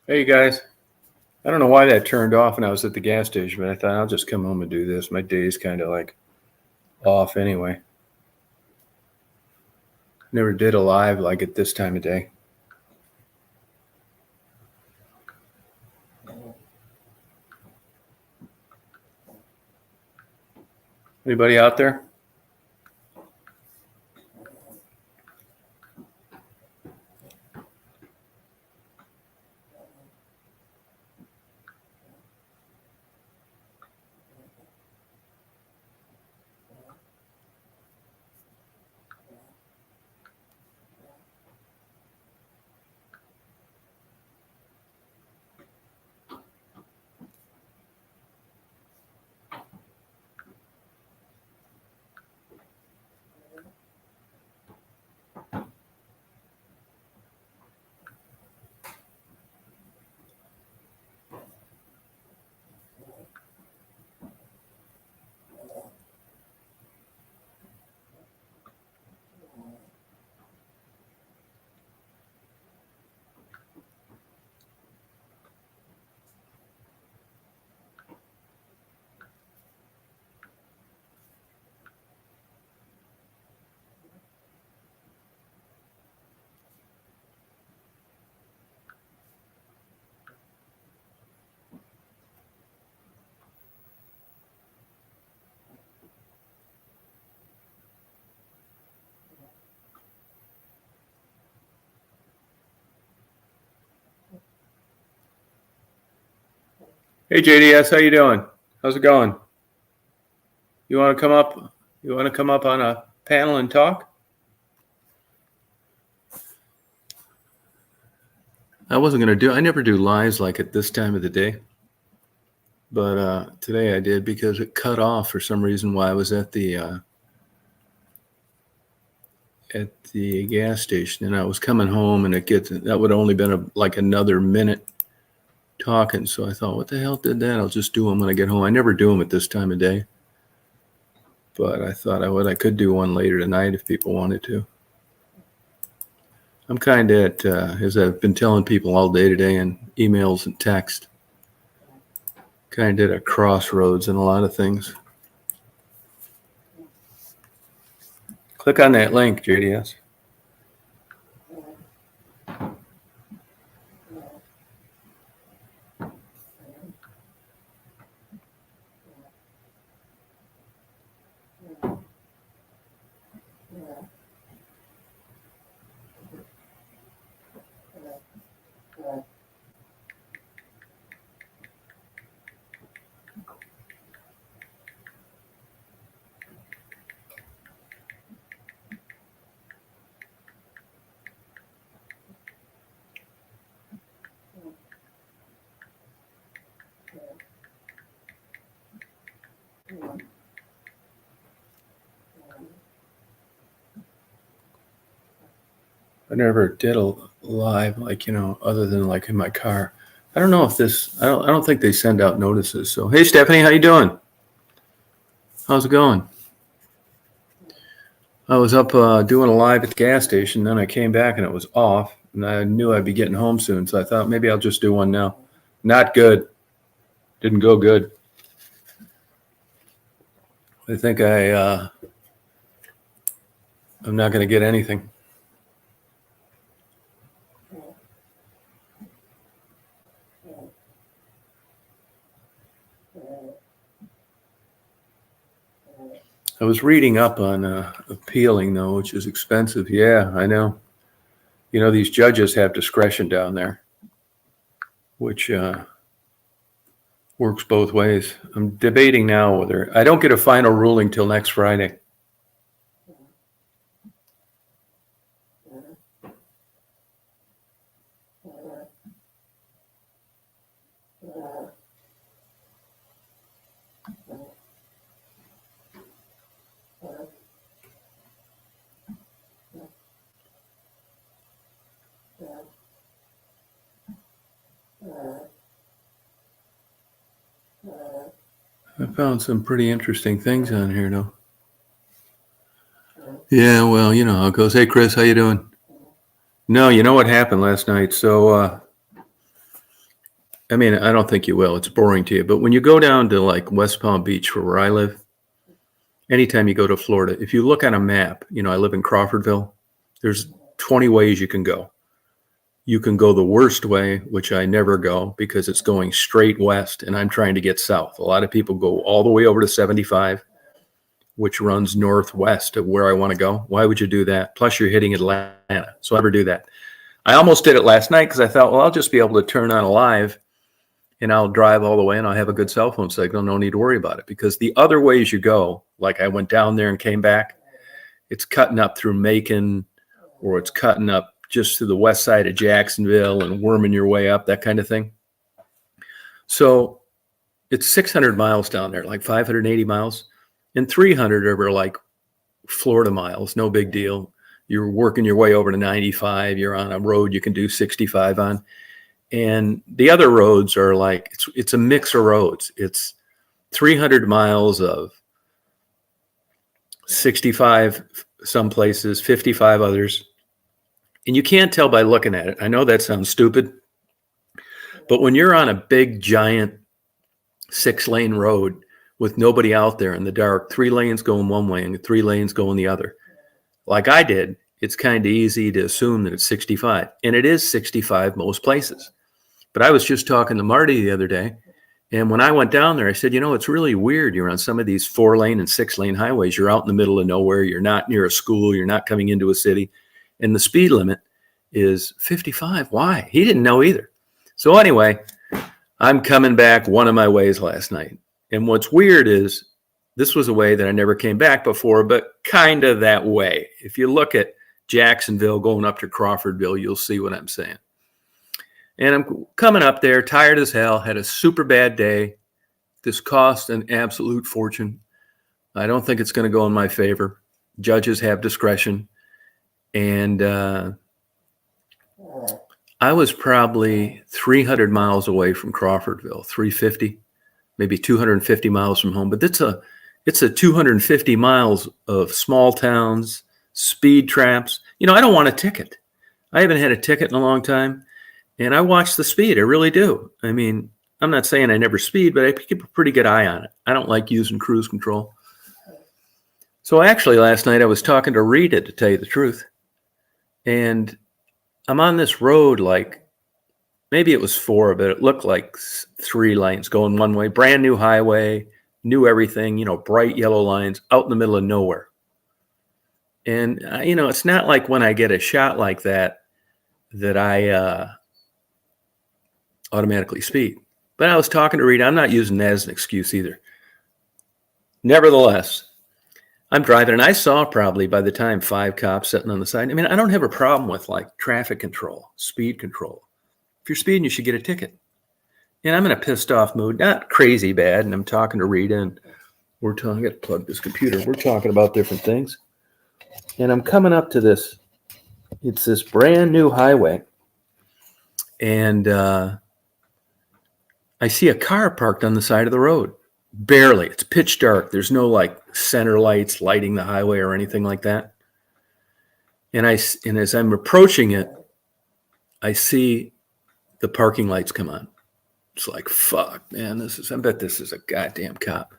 Hey guys, I don't know why that turned off when I was at the gas station, but I thought I'll just come home and do this. My day's kind of like off anyway. Never did a live like at this time of day. Anybody out there? Hey JDS, how you doing? How's it going? You want to come up? You want to come up on a panel and talk? I never do lives like at this time of the day. But today I did because it cut off for some reason while I was at the gas station, and I was coming home, and that would only been like another minute talking. So I thought, what the hell did that? I'll just do them when I get home. I never do them at this time of day, but I thought I could do one later tonight if people wanted to. I'm kind of as I've been telling people all day today in emails and text, kind of at a crossroads in a lot of things. Click on that link, JDS. I never did a live like, other than like in my car. I don't know if I don't think they send out notices. So, hey, Stephanie, how you doing? How's it going? I was up doing a live at the gas station. Then I came back and it was off. And I knew I'd be getting home soon. So I thought maybe I'll just do one now. Not good. Didn't go good. I think I'm not going to get anything. I was reading up on appealing, though, which is expensive. Yeah, I know. These judges have discretion down there, which works both ways. I'm debating now whether I don't get a final ruling till next Friday. I found some pretty interesting things on here, though. Yeah, well, you know how it goes. Hey, Chris, how you doing? No, you know what happened last night? So I mean, I don't think you will. It's boring to you. But when you go down to like West Palm Beach, where I live, anytime you go to Florida, if you look on a map, I live in Crawfordville, there's 20 ways you can go. You can go the worst way, which I never go because it's going straight west and I'm trying to get south. A lot of people go all the way over to 75, which runs northwest of where I want to go. Why would you do that? Plus you're hitting Atlanta. So I never do that. I almost did it last night because I thought, well, I'll just be able to turn on a live and I'll drive all the way and I'll have a good cell phone signal. No need to worry about it, because the other ways you go, like I went down there and came back, it's cutting up through Macon, or it's cutting up just to the west side of Jacksonville and worming your way up, that kind of thing. So it's 600 miles down there, like 580 miles, and 300 are like Florida miles, no big deal. You're working your way over to 95. You're on a road you can do 65 on. And the other roads are like, it's a mix of roads. It's 300 miles of 65 some places, 55 others. And you can't tell by looking at it. I know that sounds stupid, but when you're on a big, giant 6-lane road with nobody out there in the dark, 3 lanes going one way and 3 lanes going the other, like I did, it's kind of easy to assume that it's 65. And it is 65 most places. But I was just talking to Marty the other day, and when I went down there, I said, it's really weird. You're on some of these 4-lane and 6-lane highways. You're out in the middle of nowhere. You're not near a school. You're not coming into a city. And the speed limit is 55. Why? He didn't know either. So anyway, I'm coming back one of my ways last night. And what's weird is this was a way that I never came back before, but kind of that way. If you look at Jacksonville going up to Crawfordville, you'll see what I'm saying. And I'm coming up there, tired as hell, had a super bad day. This cost an absolute fortune. I don't think it's going to go in my favor. Judges have discretion. And I was probably 300 miles away from Crawfordville, 350, maybe 250 miles from home. But it's a 250 miles of small towns, speed traps. I don't want a ticket. I haven't had a ticket in a long time. And I watch the speed. I really do. I mean, I'm not saying I never speed, but I keep a pretty good eye on it. I don't like using cruise control. So actually last night I was talking to Rita, to tell you the truth. And I'm on this road, like maybe it was 4, but it looked like 3 lanes going one way, brand new highway, new everything, bright yellow lines out in the middle of nowhere. And, it's not like when I get a shot like that I automatically speed. But I was talking to Rita. I'm not using that as an excuse either. Nevertheless, I'm driving, and I saw probably by the time 5 cops sitting on the side. I mean, I don't have a problem with like traffic control, speed control. If you're speeding, you should get a ticket. And I'm in a pissed off mood, not crazy bad. And I'm talking to Rita, and we're talking, I got to plug this computer. We're talking about different things. And I'm coming up to this. It's this brand new highway. And I see a car parked on the side of the road. Barely. It's pitch dark. There's no like center lights lighting the highway or anything like that. And as I'm approaching it, I see the parking lights come on. It's like, fuck, man, I bet this is a goddamn cop.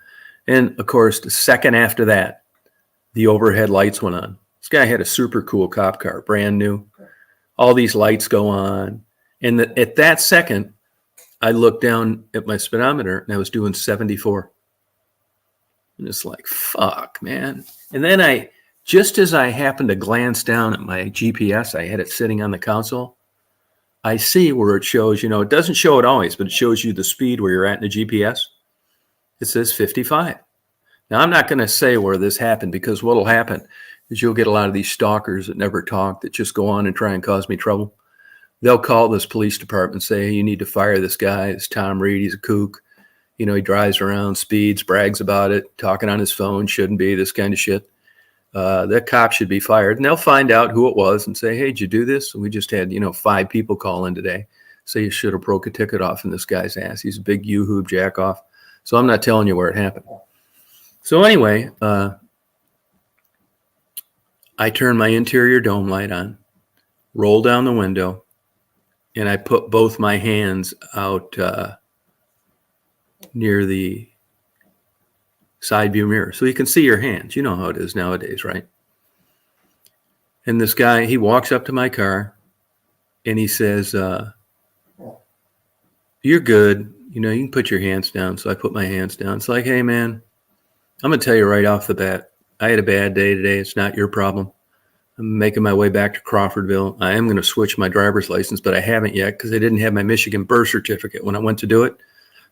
And of course, the second after that, the overhead lights went on. This guy had a super cool cop car, brand new. All these lights go on. And at that second, I looked down at my speedometer and I was doing 74. And it's like, fuck, man. And then just as I happened to glance down at my GPS, I had it sitting on the console. I see where it shows, it doesn't show it always, but it shows you the speed where you're at in the GPS. It says 55. Now, I'm not going to say where this happened, because what'll happen is you'll get a lot of these stalkers that never talk, that just go on and try and cause me trouble. They'll call this police department and say, hey, you need to fire this guy. It's Tom Reed. He's a kook. He drives around, speeds, brags about it, talking on his phone, shouldn't be, this kind of shit. That cop should be fired. And they'll find out who it was and say, hey, did you do this? And we just had, 5 people call in today. Say you should have broke a ticket off in this guy's ass. He's a big yoo-hoo jack off. So I'm not telling you where it happened. So anyway, I turn my interior dome light on, roll down the window, and I put both my hands out near the side view mirror so you can see your hands. You know how it is nowadays, right? And this guy, he walks up to my car and he says, you're good. You know, you can put your hands down. So I put my hands down. It's like, hey, man, I'm going to tell you right off the bat, I had a bad day today. It's not your problem. I'm making my way back to Crawfordville. I am going to switch my driver's license, but I haven't yet because I didn't have my Michigan birth certificate when I went to do it.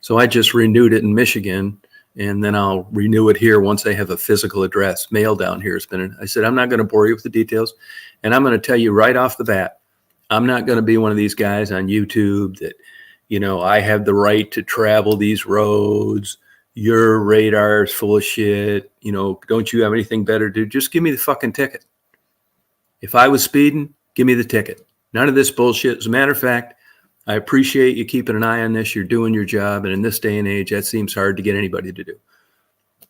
So I just renewed it in Michigan, and then I'll renew it here once I have a physical address. Mail down here has been. I said, I'm not going to bore you with the details, and I'm going to tell you right off the bat, I'm not going to be one of these guys on YouTube that, you know, I have the right to travel these roads. Your radar is full of shit. You know, don't you have anything better to do? Just give me the fucking ticket. If I was speeding, give me the ticket. None of this bullshit. As a matter of fact, I appreciate you keeping an eye on this. You're doing your job. And in this day and age, that seems hard to get anybody to do.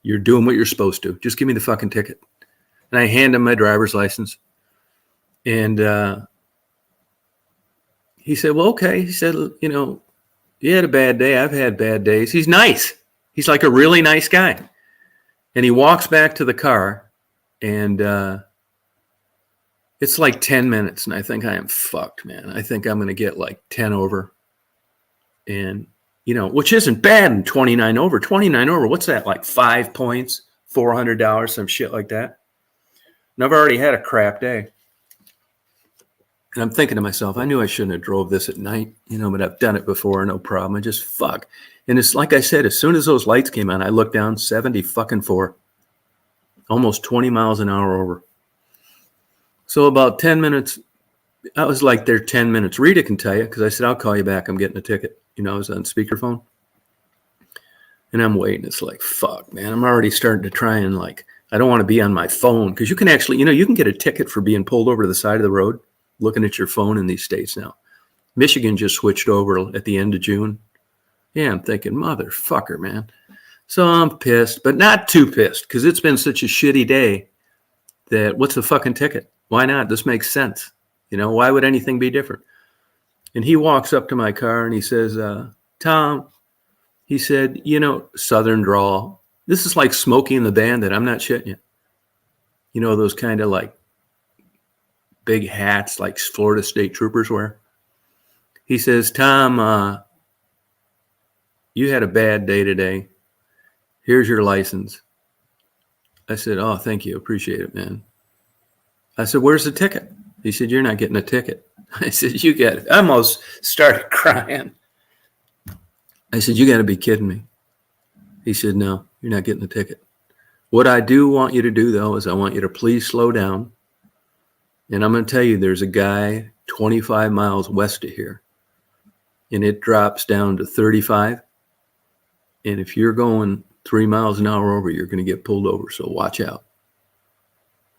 You're doing what you're supposed to. Just give me the fucking ticket. And I hand him my driver's license. And he said, well, okay. He said, you know, you had a bad day. I've had bad days. He's nice. He's like a really nice guy. And he walks back to the car, and it's like 10 minutes, and I think I am fucked, man. I think I'm going to get like 10 over. And, you know, which isn't bad in 29 over. 29 over, what's that, like 5 points, $400, some shit like that? And I've already had a crap day. And I'm thinking to myself, I knew I shouldn't have drove this at night, you know, but I've done it before, no problem. I just fuck. And it's like I said, as soon as those lights came on, I looked down, 70 fucking 4, almost 20 miles an hour over. So about 10 minutes, I was like there 10 minutes. Rita can tell you, because I said, I'll call you back. I'm getting a ticket. You know, I was on speakerphone. And I'm waiting. It's like, fuck, man. I'm already starting to try and like, I don't want to be on my phone. Because you can actually, you know, you can get a ticket for being pulled over to the side of the road, looking at your phone in these states now. Michigan just switched over at the end of June. Yeah, I'm thinking, motherfucker, man. So I'm pissed, but not too pissed, because it's been such a shitty day that what's the fucking ticket? Why not? This makes sense. You know, why would anything be different? And he walks up to my car and he says, Tom, he said, you know, Southern drawl. This is like Smokey and the Bandit. I'm not shitting you. You know, those kind of like big hats like Florida State Troopers wear. He says, Tom, you had a bad day today. Here's your license. I said, oh, thank you. Appreciate it, man. I said, where's the ticket? He said, you're not getting a ticket. I said, you get it. I almost started crying. I said, you got to be kidding me. He said, no, you're not getting a ticket. What I do want you to do, though, is I want you to please slow down. And I'm going to tell you, there's a guy 25 miles west of here, and it drops down to 35. And if you're going 3 miles an hour over, you're going to get pulled over. So watch out.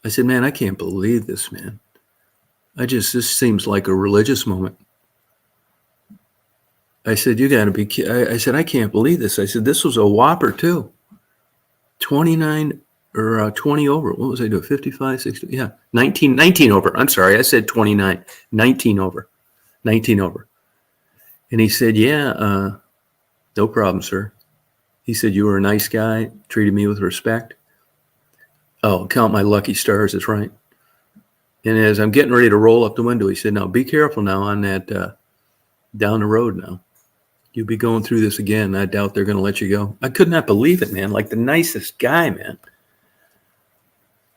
I said, man, I can't believe this, man. This seems like a religious moment. I said, you got to be kidding. I said, I can't believe this. I said, this was a whopper too. 29 or 20 over. What was I doing? 55, 60? Yeah. 19 over. I'm sorry. I said 29, 19 over. And he said, yeah, no problem, sir. He said, you were a nice guy, treated me with respect. Oh, count my lucky stars. That's right. And as I'm getting ready to roll up the window, he said, now be careful now on that down the road now. You'll be going through this again. I doubt they're going to let you go. I could not believe it, man. Like the nicest guy, man.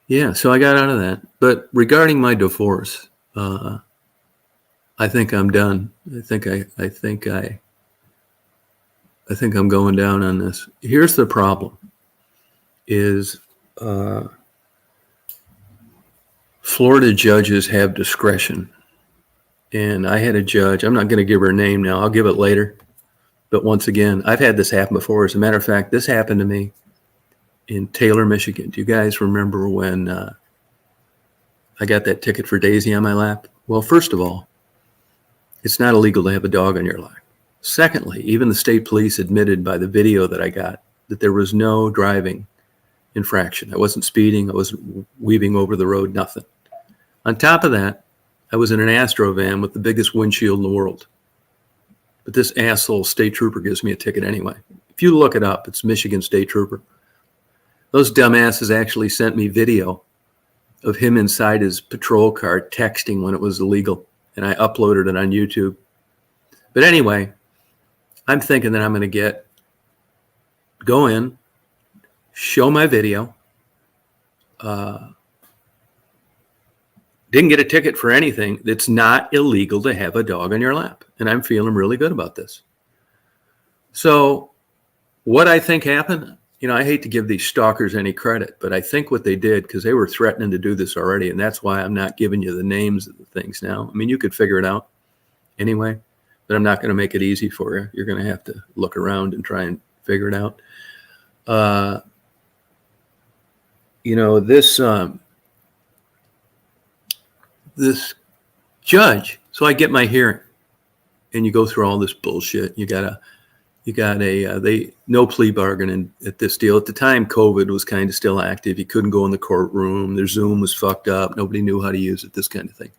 Yeah, so I got out of that. But regarding my divorce, I think I'm done. I think I'm going down on this. Here's the problem is Florida judges have discretion. And I had a judge. I'm not going to give her a name now. I'll give it later. But once again, I've had this happen before. As a matter of fact, this happened to me in Taylor, Michigan. Do you guys remember when I got that ticket for Daisy on my lap? Well, first of all, it's not illegal to have a dog on your lap. Secondly, even the state police admitted by the video that I got that there was no driving infraction. I wasn't speeding. I wasn't weaving over the road, nothing. On top of that, I was in an Astro van with the biggest windshield in the world. But this asshole state trooper gives me a ticket anyway. If you look it up, it's Michigan State Trooper. Those dumbasses actually sent me video of him inside his patrol car texting when it was illegal, and I uploaded it on YouTube. But anyway, I'm thinking that I'm going to go in, show my video. Didn't get a ticket for anything. It's not illegal to have a dog on your lap. And I'm feeling really good about this. So what I think happened, I hate to give these stalkers any credit, but I think what they did, because they were threatening to do this already, and that's why I'm not giving you the names of the things now. I mean, you could figure it out anyway, but I'm not going to make it easy for you. You're going to have to look around and try and figure it out. This judge, so I get my hearing, and you go through all this bullshit. You got no plea bargaining at this deal. At the time, COVID was kind of still active. You couldn't go in the courtroom. Their Zoom was fucked up. Nobody knew how to use it, this kind of thing.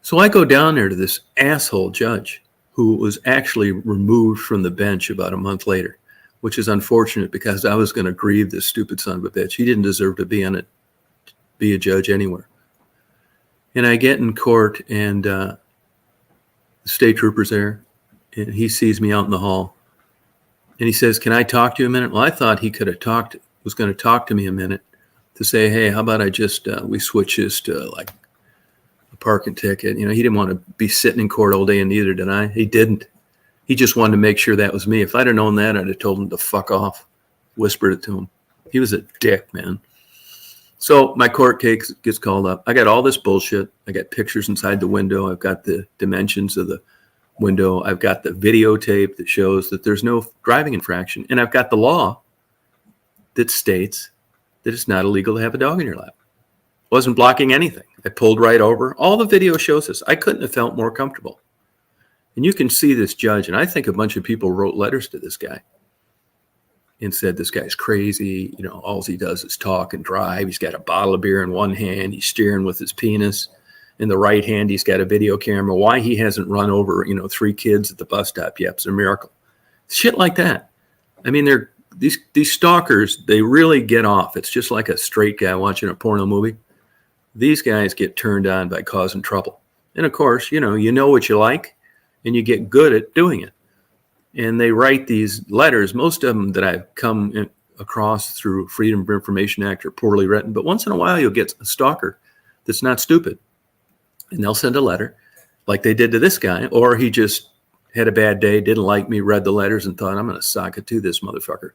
So I go down there to this asshole judge who was actually removed from the bench about a month later, which is unfortunate because I was going to grieve this stupid son of a bitch. He didn't deserve to be a judge anywhere. And I get in court, and the state trooper's there, and he sees me out in the hall, and he says, "Can I talk to you a minute?" Well, I thought he was going to talk to me a minute to say, "Hey, how about I just we switch this to like a parking ticket?" He didn't want to be sitting in court all day, and neither did I. He didn't. He just wanted to make sure that was me. If I'd have known that, I'd have told him to fuck off. Whispered it to him. He was a dick, man. So my court case gets called up. I got all this bullshit. I got pictures inside the window. I've got the dimensions of the window. I've got the videotape that shows that there's no driving infraction. And I've got the law that states that it's not illegal to have a dog in your lap. Wasn't blocking anything. I pulled right over. All the video shows this. I couldn't have felt more comfortable. And you can see this judge, and I think a bunch of people wrote letters to this guy and said, this guy's crazy. All he does is talk and drive. He's got a bottle of beer in one hand. He's steering with his penis. In the right hand, he's got a video camera. Why he hasn't run over, 3 kids at the bus stop yet is a miracle. Shit like that. I mean, these stalkers, they really get off. It's just like a straight guy watching a porno movie. These guys get turned on by causing trouble. And of course, you know what you like, and you get good at doing it. And they write these letters. Most of them that I've come across through Freedom of Information Act are poorly written. But once in a while, you'll get a stalker that's not stupid. And they'll send a letter like they did to this guy. Or he just had a bad day, didn't like me, read the letters, and thought, I'm going to sock it to this motherfucker.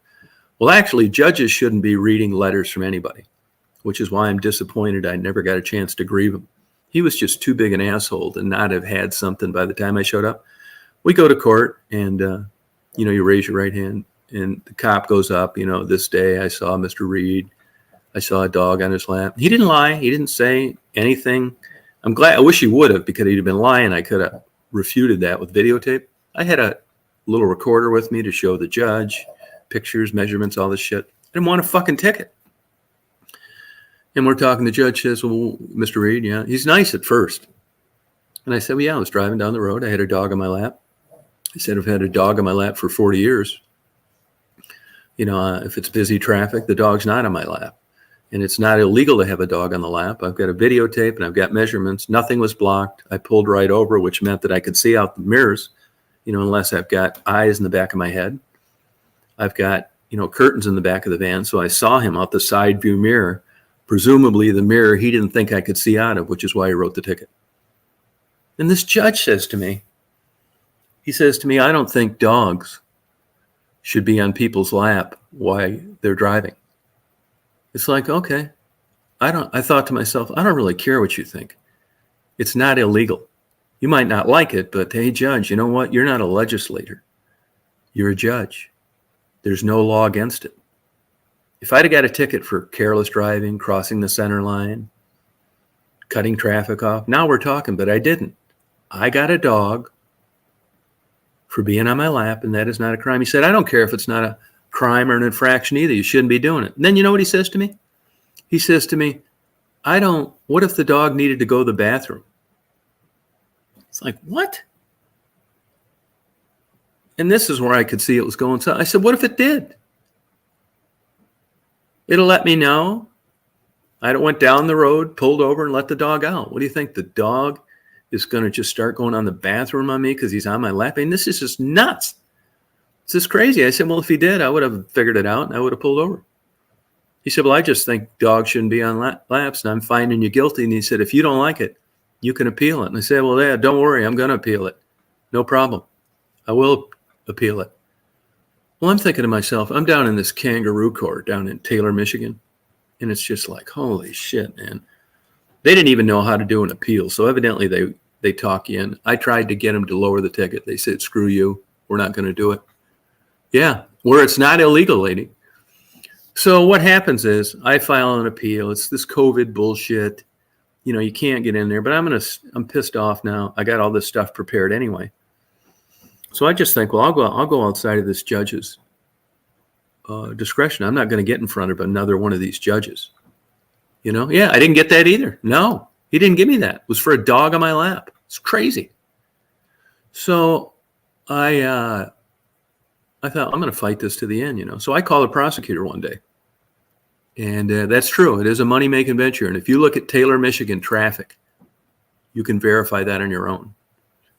Well, actually, judges shouldn't be reading letters from anybody, which is why I'm disappointed I never got a chance to grieve him. He was just too big an asshole to not have had something by the time I showed up. We go to court, and, you raise your right hand, and the cop goes up, this day I saw Mr. Reed. I saw a dog on his lap. He didn't lie. He didn't say anything. I'm glad. I wish he would have, because he'd have been lying. I could have refuted that with videotape. I had a little recorder with me to show the judge, pictures, measurements, all this shit. I didn't want a fucking ticket. And we're talking, the judge says, well, Mr. Reed, yeah, he's nice at first. And I said, well, yeah, I was driving down the road. I had a dog on my lap. I said, I've had a dog on my lap for 40 years. If it's busy traffic, the dog's not on my lap. And it's not illegal to have a dog on the lap. I've got a videotape and I've got measurements. Nothing was blocked. I pulled right over, which meant that I could see out the mirrors, unless I've got eyes in the back of my head. I've got, curtains in the back of the van. So I saw him out the side view mirror, presumably the mirror he didn't think I could see out of, which is why he wrote the ticket. And this judge says to me, I don't think dogs should be on people's lap while they're driving. It's like, okay, I thought to myself, I don't really care what you think. It's not illegal. You might not like it, but hey, judge, you know what? You're not a legislator. You're a judge. There's no law against it. If I'd have got a ticket for careless driving, crossing the center line, cutting traffic off, now we're talking, but I didn't. I got a dog for being on my lap, and that is not a crime. He said, I don't care if it's not a crime or an infraction either. You shouldn't be doing it. And then you know what he says to me? He says to me, what if the dog needed to go to the bathroom? It's like, what? And this is where I could see it was going. So I said, what if it did? It'll let me know. I went down the road, pulled over, and let the dog out. What do you think? The dog is going to just start going on the bathroom on me because he's on my lap? And this is just nuts. This is crazy. I said, well, if he did, I would have figured it out, and I would have pulled over. He said, well, I just think dogs shouldn't be on laps, and I'm finding you guilty. And he said, if you don't like it, you can appeal it. And I said, well, yeah, don't worry. I'm going to appeal it. No problem. I will appeal it. Well, I'm thinking to myself, I'm down in this kangaroo court down in Taylor, Michigan. And it's just like, holy shit, man. They didn't even know how to do an appeal. So evidently they talk you in. I tried to get them to lower the ticket. They said, screw you. We're not going to do it. Yeah, where it's not illegal, lady. So what happens is I file an appeal. It's this COVID bullshit. You know, you can't get in there, but I'm pissed off now. I got all this stuff prepared anyway. So I just think, well, I'll go outside of this judge's discretion. I'm not going to get in front of another one of these judges. You know, yeah, I didn't get that either. No, he didn't give me that. It was for a dog on my lap. It's crazy. So I thought, I'm going to fight this to the end, you know. So I called the prosecutor one day. And that's true. It is a money-making venture. And if you look at Taylor, Michigan traffic, you can verify that on your own.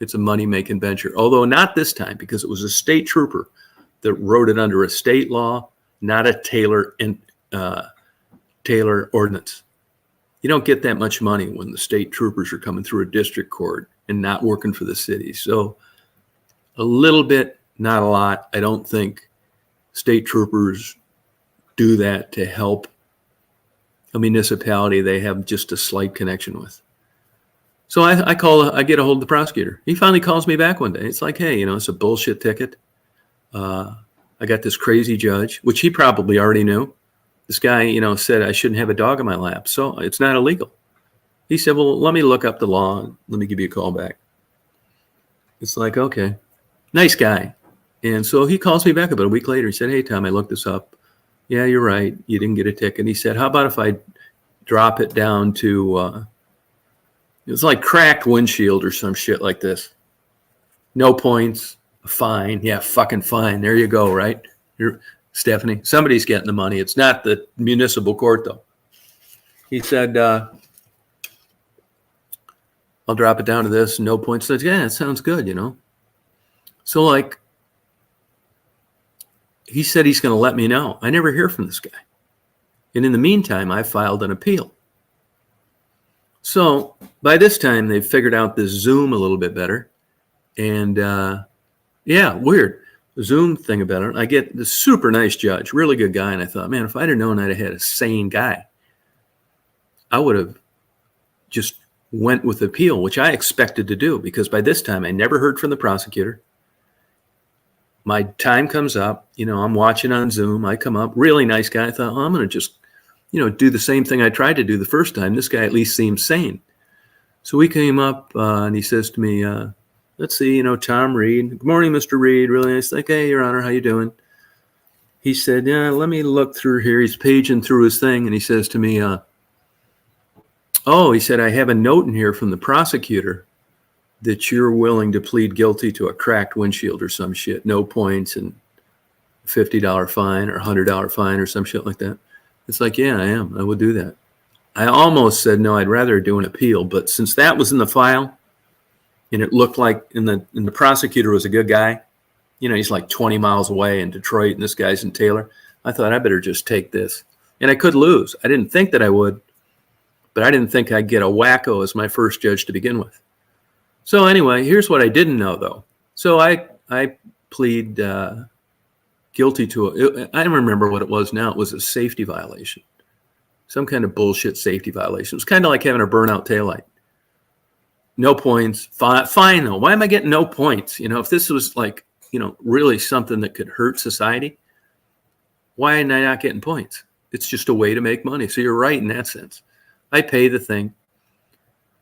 It's a money-making venture. Although not this time, because it was a state trooper that wrote it under a state law, not a Taylor ordinance. You don't get that much money when the state troopers are coming through a district court and not working for the city. So a little bit, not a lot. I don't think state troopers do that to help a municipality they have just a slight connection with. So I get a hold of the prosecutor. He finally calls me back one day. It's like, hey, you know, it's a bullshit ticket. I got this crazy judge, which he probably already knew. This guy, you know, said I shouldn't have a dog in my lap, so it's not illegal. He said, well, let me look up the law and let me give you a call back. It's like, okay, nice guy. And so he calls me back about a week later. He said, hey, Tom, I looked this up. Yeah, you're right. You didn't get a ticket. He said, how about if I drop it down to, it's like cracked windshield or some shit like this. No points, a fine. Yeah, fucking fine. There you go, right? You're Stephanie. Somebody's getting the money. It's not the municipal court, though. He said, I'll drop it down to this. No points. Said, yeah, it sounds good, you know. So, like, he said he's going to let me know. I never hear from this guy. And in the meantime, I filed an appeal. So by this time, they've figured out this Zoom a little bit better. And yeah, weird. The Zoom thing about it. I get this super nice judge, really good guy. And I thought, man, if I'd have known I'd have had a sane guy, I would have just went with the appeal, which I expected to do, because by this time I never heard from the prosecutor. My time comes up, you know, I'm watching on Zoom. I come up, really nice guy. I thought, I'm going to just, you know, do the same thing I tried to do the first time. This guy at least seems sane. So we came up and he says to me, let's see, you know, Tom Reed. Good morning, Mr. Reed. Really nice. Like, hey, Your Honor, how you doing? He said, yeah, let me look through here. He's paging through his thing. And he says to me, he said, I have a note in here from the prosecutor that you're willing to plead guilty to a cracked windshield or some shit, no points and $50 fine or $100 fine or some shit like that. It's like, yeah, I am. I would do that. I almost said, no, I'd rather do an appeal. But since that was in the file and it looked like and the prosecutor was a good guy, you know, he's like 20 miles away in Detroit and this guy's in Taylor, I thought I better just take this. And I could lose. I didn't think that I would, but I didn't think I'd get a wacko as my first judge to begin with. So anyway, here's what I didn't know, though. So I plead guilty to I don't remember what it was now. It was a safety violation, some kind of bullshit safety violation. It was kind of like having a burnout taillight. No points. Fine, though. Why am I getting no points? You know, if this was like, you know, really something that could hurt society, why am I not getting points? It's just a way to make money. So you're right in that sense. I pay the thing.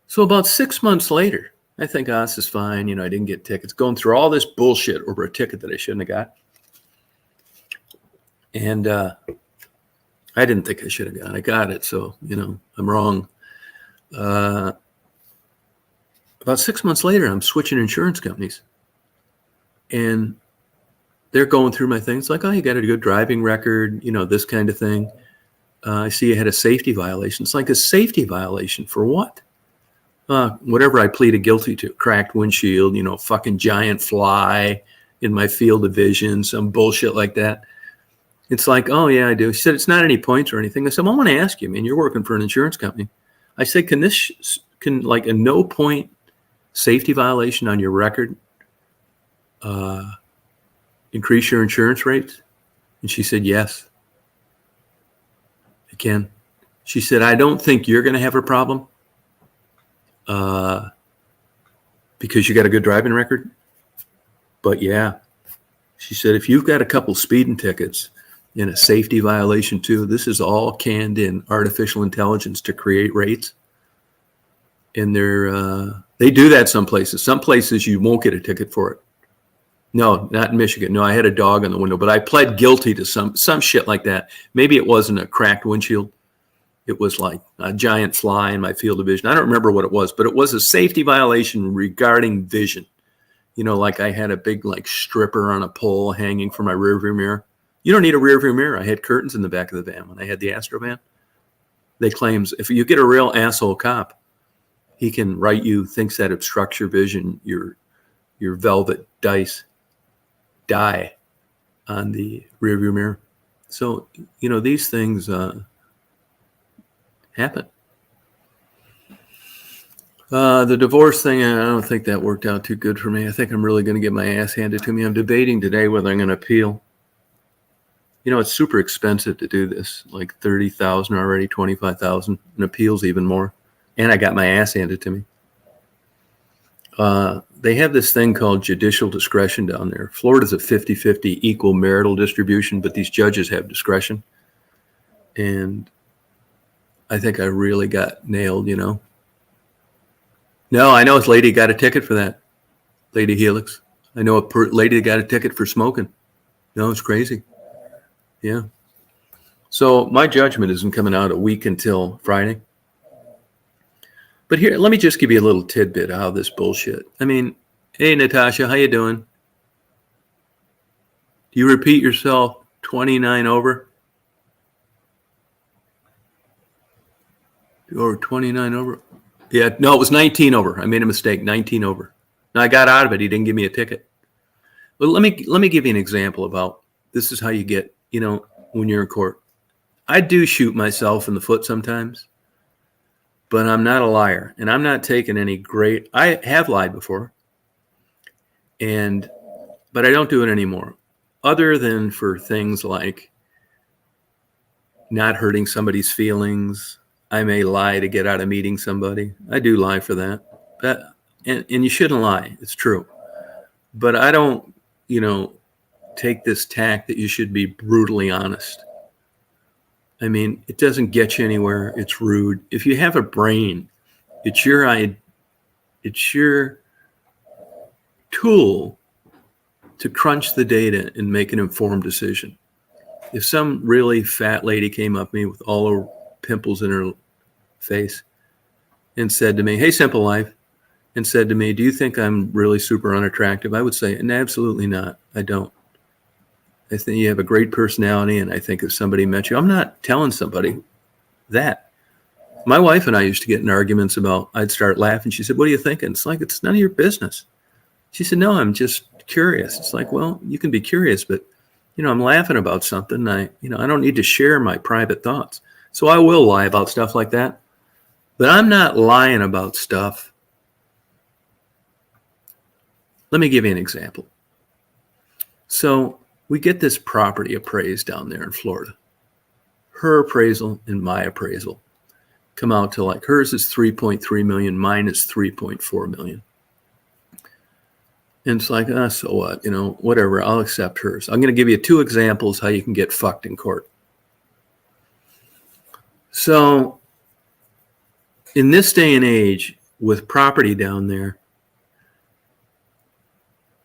So about 6 months later, I think, this is fine. You know, I didn't get tickets. Going through all this bullshit over a ticket that I shouldn't have got. And I didn't think I should have got it. I got it. So, you know, I'm wrong. About 6 months later, I'm switching insurance companies. And they're going through my things like, oh, you got a good driving record, this kind of thing. I see you had a safety violation. It's like, a safety violation for what? Whatever I pleaded guilty to, cracked windshield, fucking giant fly in my field of vision, some bullshit like that. It's like, oh yeah, I do. She said, it's not any points or anything. I said, well, I want to ask you, man, you're working for an insurance company. I said, can like a no point safety violation on your record increase your insurance rates? And she said, yes, it can. She said, I don't think you're going to have a problem because you got a good driving record. But yeah, she said, if you've got a couple speeding tickets and a safety violation too, this is all canned in artificial intelligence to create rates. And they do that some places. Some places you won't get a ticket for it. No, not in Michigan. No, I had a dog on the window, but I pled guilty to some shit like that. Maybe it wasn't a cracked windshield. It was like a giant fly in my field of vision. I don't remember what it was, but it was a safety violation regarding vision. Like I had a big like stripper on a pole hanging from my rearview mirror. You don't need a rearview mirror. I had curtains in the back of the van when I had the Astro van. They claims if you get a real asshole cop, he can write you things that obstructs your vision, your velvet dye on the rearview mirror. So, these things happen. The divorce thing, I don't think that worked out too good for me. I think I'm really going to get my ass handed to me. I'm debating today whether I'm going to appeal. It's super expensive to do this, like $30,000 already, $25,000, and appeals even more. And I got my ass handed to me. They have this thing called judicial discretion down there. Florida's a 50-50 equal marital distribution, but these judges have discretion. And I think I really got nailed, No, I know this lady got a ticket for that. Lady Helix. I know a lady that got a ticket for smoking. No, it's crazy. Yeah. So my judgment isn't coming out a week until Friday. But here, let me just give you a little tidbit of how this bullshit. I mean, hey, Natasha, how you doing? Do you repeat yourself 29 over? Or 29 over? Yeah, no, it was 19 over. I made a mistake, 19 over. Now I got out of it. He didn't give me a ticket. But let me give you an example about this is how you get, when you're in court. I do shoot myself in the foot sometimes. But I'm not a liar, and I'm not taking any great. I have lied before, but I don't do it anymore, other than for things like not hurting somebody's feelings. I may lie to get out of meeting somebody. I do lie for that, and you shouldn't lie. It's true, but I don't, take this tack that you should be brutally honest. I mean, it doesn't get you anywhere. It's rude. If you have a brain, it's your tool to crunch the data and make an informed decision. If some really fat lady came up to me with all her pimples in her face and said to me, hey, Simple Life, and said to me, do you think I'm really super unattractive? I would say, absolutely not. I don't. I think you have a great personality, and I think if somebody met you, I'm not telling somebody that. My wife and I used to get in arguments about, I'd start laughing. She said, what are you thinking? It's like, it's none of your business. She said, no, I'm just curious. It's like, well, you can be curious, but, I'm laughing about something. I don't need to share my private thoughts. So I will lie about stuff like that, but I'm not lying about stuff. Let me give you an example. So we get this property appraised down there in Florida. Her appraisal and my appraisal come out to like, hers is 3.3 million, mine is 3.4 million. And it's like, so what, whatever, I'll accept hers. I'm going to give you 2 examples how you can get fucked in court. So in this day and age with property down there,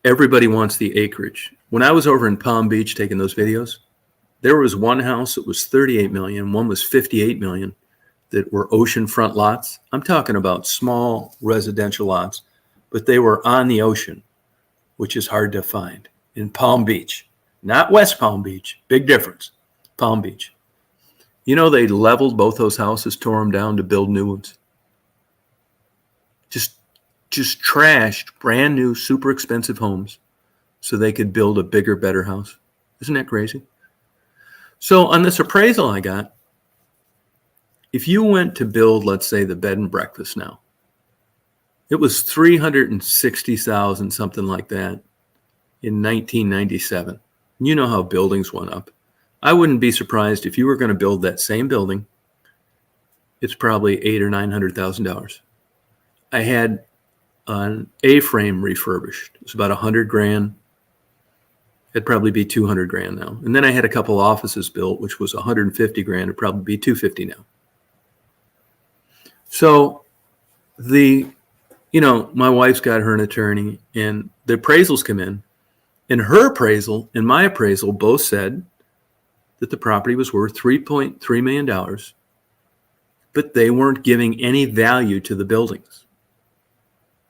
everybody wants the acreage. When I was over in Palm Beach taking those videos, there was one house that was 38 million, one was 58 million that were oceanfront lots. I'm talking about small residential lots but they were on the ocean, which is hard to find, in Palm Beach. Not West Palm Beach. Big difference. Palm Beach. You know, they leveled both those houses, tore them down to build new ones. Just trashed brand new, super expensive homes so they could build a bigger, better house. Isn't that crazy? So on this appraisal I got, if you went to build, let's say, the bed and breakfast now, it was $360,000, something like that, in 1997. You know how buildings went up. I wouldn't be surprised if you were going to build that same building. It's probably $800,000 or $900,000. I had an A-frame refurbished. It was about $100,000. It'd probably be $200,000 now. And then I had a couple offices built, which was $150,000. It'd probably be $250,000 now. So my wife's got her an attorney, and the appraisals come in, and her appraisal and my appraisal both said that the property was worth $3.3 million, but they weren't giving any value to the buildings.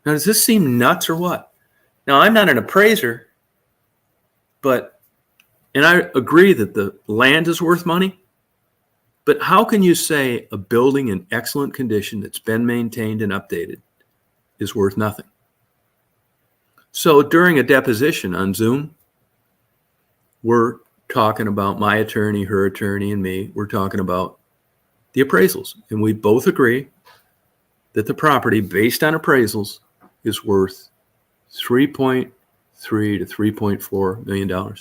Now, does this seem nuts or what? Now, I'm not an appraiser, and I agree that the land is worth money, but how can you say a building in excellent condition that's been maintained and updated is worth nothing? So during a deposition on Zoom, we're talking about my attorney, her attorney, and me. We're talking about the appraisals. And we both agree that the property, based on appraisals, is worth $3.3 to $3.4 million.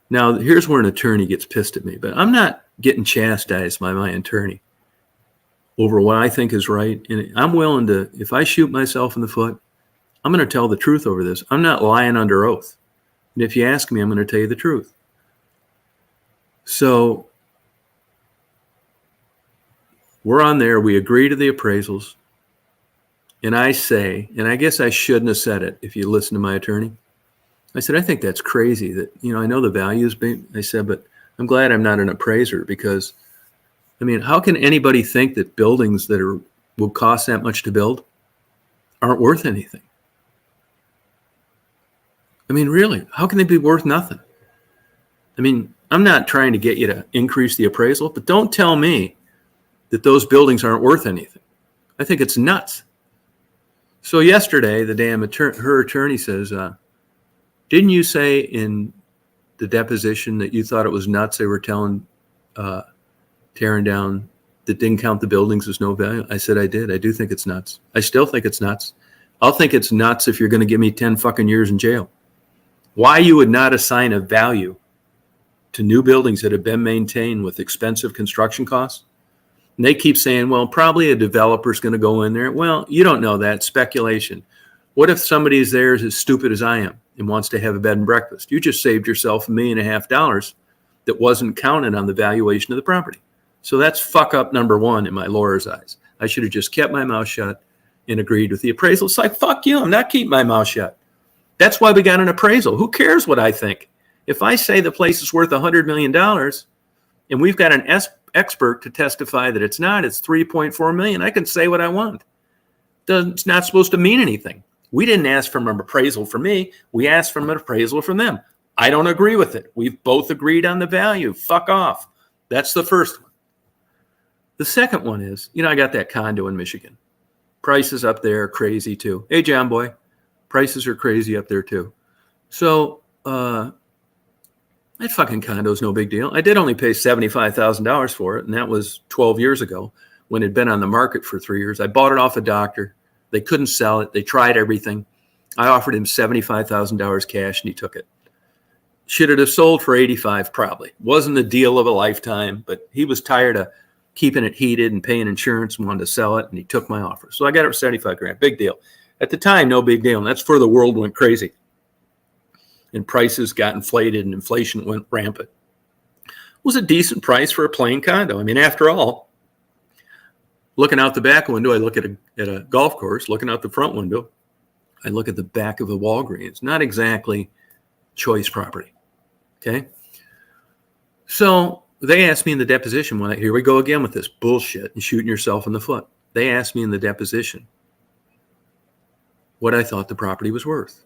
Now, here's where an attorney gets pissed at me, but I'm not getting chastised by my attorney over what I think is right. And I'm willing to, if I shoot myself in the foot, I'm going to tell the truth over this. I'm not lying under oath. And if you ask me, I'm going to tell you the truth. So we're on there. We agree to the appraisals. And I say, and I guess I shouldn't have said it if you listen to my attorney. I said, I think that's crazy that, I know the value is big. I said, but I'm glad I'm not an appraiser because, how can anybody think that buildings that will cost that much to build aren't worth anything? Really, how can they be worth nothing? I'm not trying to get you to increase the appraisal, but don't tell me that those buildings aren't worth anything. I think it's nuts. So yesterday, her attorney says, didn't you say in the deposition that you thought it was nuts they were tearing down, that didn't count the buildings as no value? I said I did. I do think it's nuts. I still think it's nuts. I'll think it's nuts if you're going to give me 10 fucking years in jail. Why you would not assign a value to new buildings that have been maintained with expensive construction costs? And they keep saying, well, probably a developer's going to go in there. Well, you don't know that. Speculation. What if somebody is there as stupid as I am and wants to have a bed and breakfast? You just saved yourself $1.5 million that wasn't counted on the valuation of the property. So that's fuck up number one in my lawyer's eyes. I should have just kept my mouth shut and agreed with the appraisal. It's like, fuck you, I'm not keeping my mouth shut. That's why we got an appraisal. Who cares what I think? If I say the place is worth $100 million and we've got an expert to testify that it's not, it's $3.4 million, I can say what I want. It's not supposed to mean anything. We didn't ask for an appraisal from me. We asked for an appraisal from them. I don't agree with it. We've both agreed on the value. Fuck off. That's the first one. The second one is, I got that condo in Michigan. Prices up there are crazy too. Hey, John boy, prices are crazy up there too. So that fucking condo is no big deal. I did only pay $75,000 for it, and that was 12 years ago when it had been on the market for 3 years. I bought it off a doctor. They couldn't sell it. They tried everything. I offered him $75,000 cash, and he took it. Should it have sold for $85,000? Probably. Wasn't the deal of a lifetime, but he was tired of keeping it heated and paying insurance and wanted to sell it, and he took my offer. So I got it for $75,000. Big deal. At the time, no big deal, and that's before the world went crazy. And prices got inflated and inflation went rampant. It was a decent price for a plain condo. After all, looking out the back window, I look at a golf course. Looking out the front window, I look at the back of the Walgreens. Not exactly choice property. Okay? So they asked me in the deposition, here we go again with this bullshit and shooting yourself in the foot. They asked me in the deposition, what I thought the property was worth.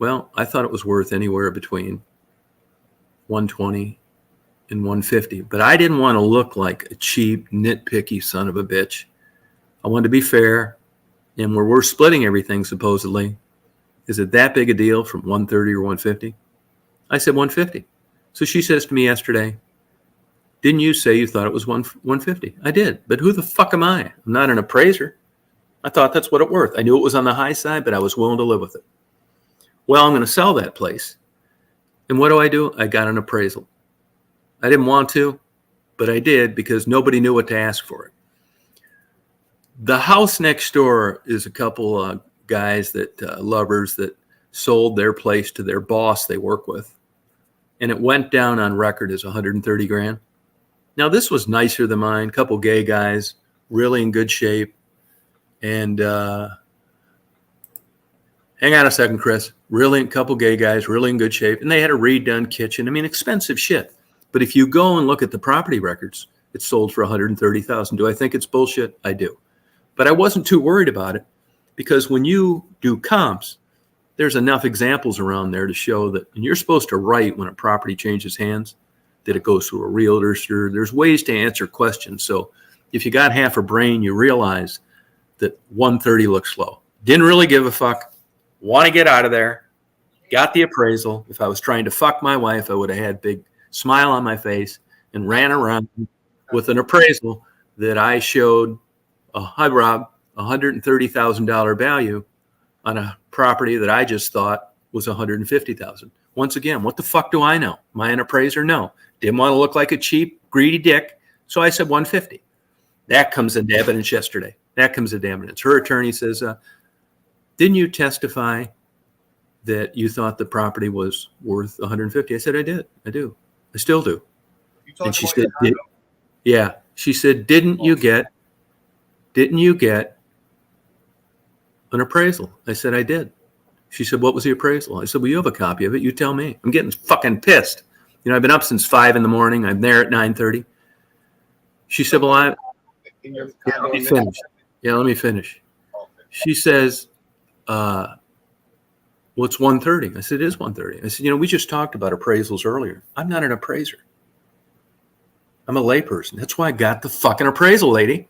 Well, I thought it was worth anywhere between 120 and 150, but I didn't want to look like a cheap, nitpicky son of a bitch. I wanted to be fair, and where we're splitting everything, supposedly, is it that big a deal from 130 or 150? I said 150. So she says to me yesterday, didn't you say you thought it was 150? I did, but who the fuck am I? I'm not an appraiser. I thought that's what it worth. I knew it was on the high side, but I was willing to live with it. Well, I'm going to sell that place. And what do? I got an appraisal. I didn't want to, but I did because nobody knew what to ask for it. The house next door is a couple guys that lovers that sold their place to their boss they work with. And it went down on record as 130 grand. Now, this was nicer than mine. Couple gay guys, really in good shape. And hang on a second, Chris. Really, couple gay guys, really in good shape. And they had a redone kitchen. I mean, expensive shit. But if you go and look at the property records, it's sold for $130,000. Do I think it's bullshit? I do. But I wasn't too worried about it because when you do comps, there's enough examples around there to show that, and you're supposed to write when a property changes hands, that it goes through a realtor. There's ways to answer questions. So if you got half a brain, you realize that 130 looks low. Didn't really give a fuck. Want to get out of there. Got the appraisal. If I was trying to fuck my wife, I would have had big smile on my face and ran around with an appraisal that I showed, hi Rob, $130,000 value on a property that I just thought was $150,000. Once again, what the fuck do I know? Am I an appraiser? No. Didn't want to look like a cheap, greedy dick. So I said 150. That comes into evidence yesterday. Her attorney says, didn't you testify that you thought the property was worth 150? I said, I did. I do. I still do. And she said, yeah. She said, didn't you get an appraisal? I said, I did. She said, what was the appraisal? I said, well, you have a copy of it. You tell me. I'm getting fucking pissed. You know, I've been up since 5 a.m. I'm there at 9:30. She said, well, let me finish. Yeah, let me finish. She says, well, it's 130. I said, it is 130. I said, you know, we just talked about appraisals earlier. I'm not an appraiser. I'm a layperson. That's why I got the fucking appraisal, lady.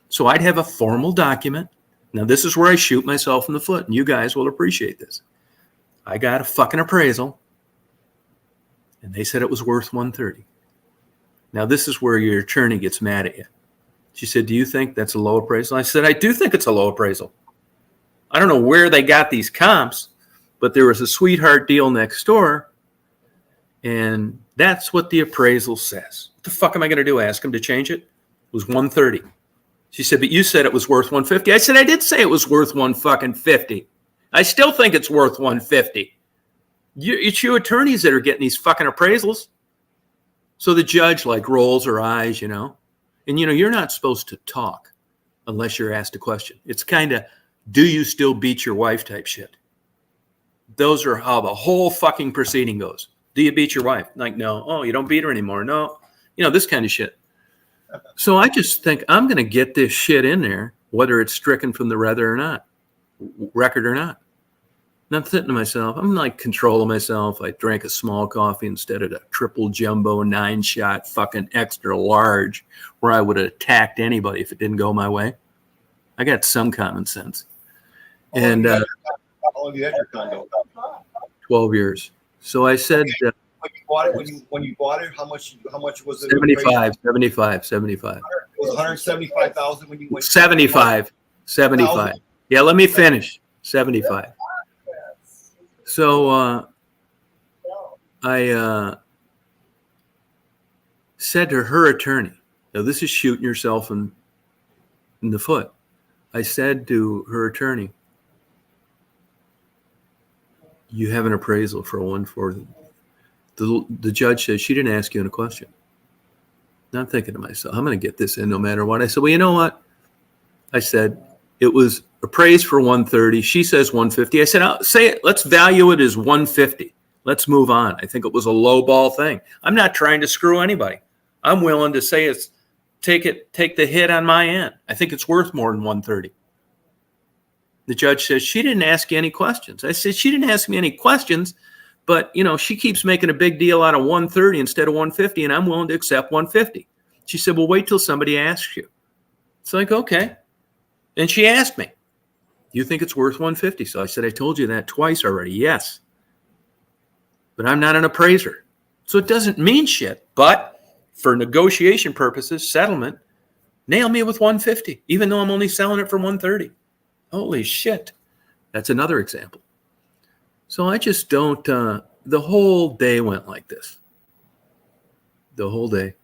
So I'd have a formal document. Now, this is where I shoot myself in the foot, and you guys will appreciate this. I got a fucking appraisal, and they said it was worth 130. Now, this is where your attorney gets mad at you. She said, do you think that's a low appraisal? I said, I do think it's a low appraisal. I don't know where they got these comps, but there was a sweetheart deal next door, and that's what the appraisal says. What the fuck am I going to do? Ask them to change it? It was 130. She said, but you said it was worth 150. I said, I did say it was worth 150. I still think it's worth 150. It's you attorneys that are getting these fucking appraisals. So the judge like rolls her eyes, you know. And, you know, you're not supposed to talk unless you're asked a question. It's kind of, do you still beat your wife type shit. Those are how the whole fucking proceeding goes. Do you beat your wife? Like, no. Oh, you don't beat her anymore. No. You know, this kind of shit. So I just think I'm going to get this shit in there, whether it's stricken from the record or not. I'm thinking to myself, I'm like controlling myself. I drank a small coffee instead of a triple jumbo 9-shot fucking extra large where I would have attacked anybody if it didn't go my way. I got some common sense. And how long have you had your condo? 12 years. So I said, when you bought it, how much was it? 75. It was 175,000 when you went. 75. Yeah, let me finish. 75. So I said to her attorney, now this is shooting yourself in the foot. I said to her attorney, you have an appraisal for a 140. The judge says she didn't ask you a question. Now I'm thinking to myself, I'm going to get this in no matter what. I said, well, you know what? I said, it was appraised for 130. She says 150. I said, I'll say it. Let's value it as 150. Let's move on. I think it was a low ball thing. I'm not trying to screw anybody. I'm willing to say take the hit on my end. I think it's worth more than 130. The judge says, she didn't ask you any questions. I said, she didn't ask me any questions, but, you know, she keeps making a big deal out of 130 instead of 150, and I'm willing to accept 150. She said, well, wait till somebody asks you. It's like, okay. And she asked me, you think it's worth 150? So I said, I told you that twice already. Yes. But I'm not an appraiser. So it doesn't mean shit. But for negotiation purposes, settlement, nail me with 150, even though I'm only selling it for 130. Holy shit. That's another example. So I just don't, the whole day went like this. The whole day.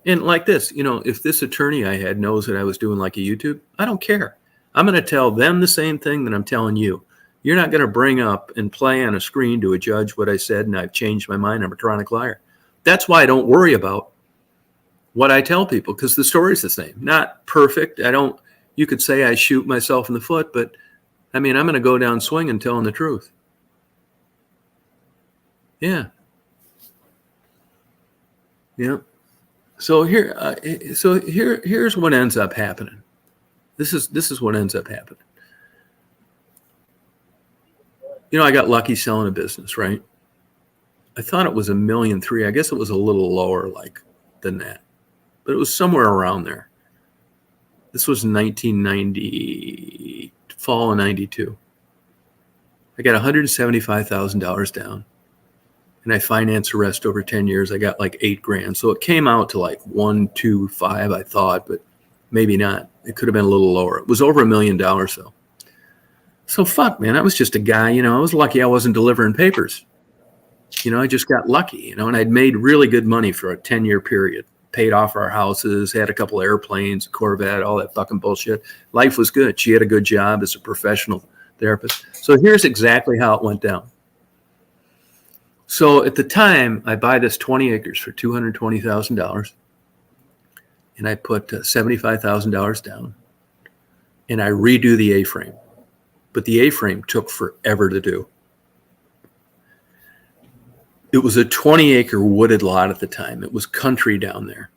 And like this, you know, if this attorney I had knows that I was doing like a YouTube, I don't care. I'm going to tell them the same thing that I'm telling you. You're not going to bring up and play on a screen to a judge what I said and I've changed my mind. I'm a chronic liar. That's why I don't worry about what I tell people, because the story's the same. Not perfect. You could say I shoot myself in the foot, but I mean, I'm going to go down swinging telling the truth. Yeah. Yeah. So here's what ends up happening. This is what ends up happening. You know, I got lucky selling a business, right? I thought it was $1.3 million. I guess it was a little lower than that, but it was somewhere around there. This was 1990, fall of 92. I got $175,000 down, and I financed the rest over 10 years. I got like $8,000. So it came out to like 125, I thought, but maybe not. It could have been a little lower. It was over $1 million though. So fuck, man, I was just a guy, you know, I was lucky I wasn't delivering papers. You know, I just got lucky, you know, and I'd made really good money for a 10-year period. Paid off our houses, had a couple airplanes, a Corvette, all that fucking bullshit. Life was good. She had a good job as a professional therapist. So here's exactly how it went down. So at the time, I buy this 20 acres for $220,000, and I put $75,000 down, and I redo the A-frame. But the A-frame took forever to do. It was a 20-acre wooded lot at the time. It was country down there.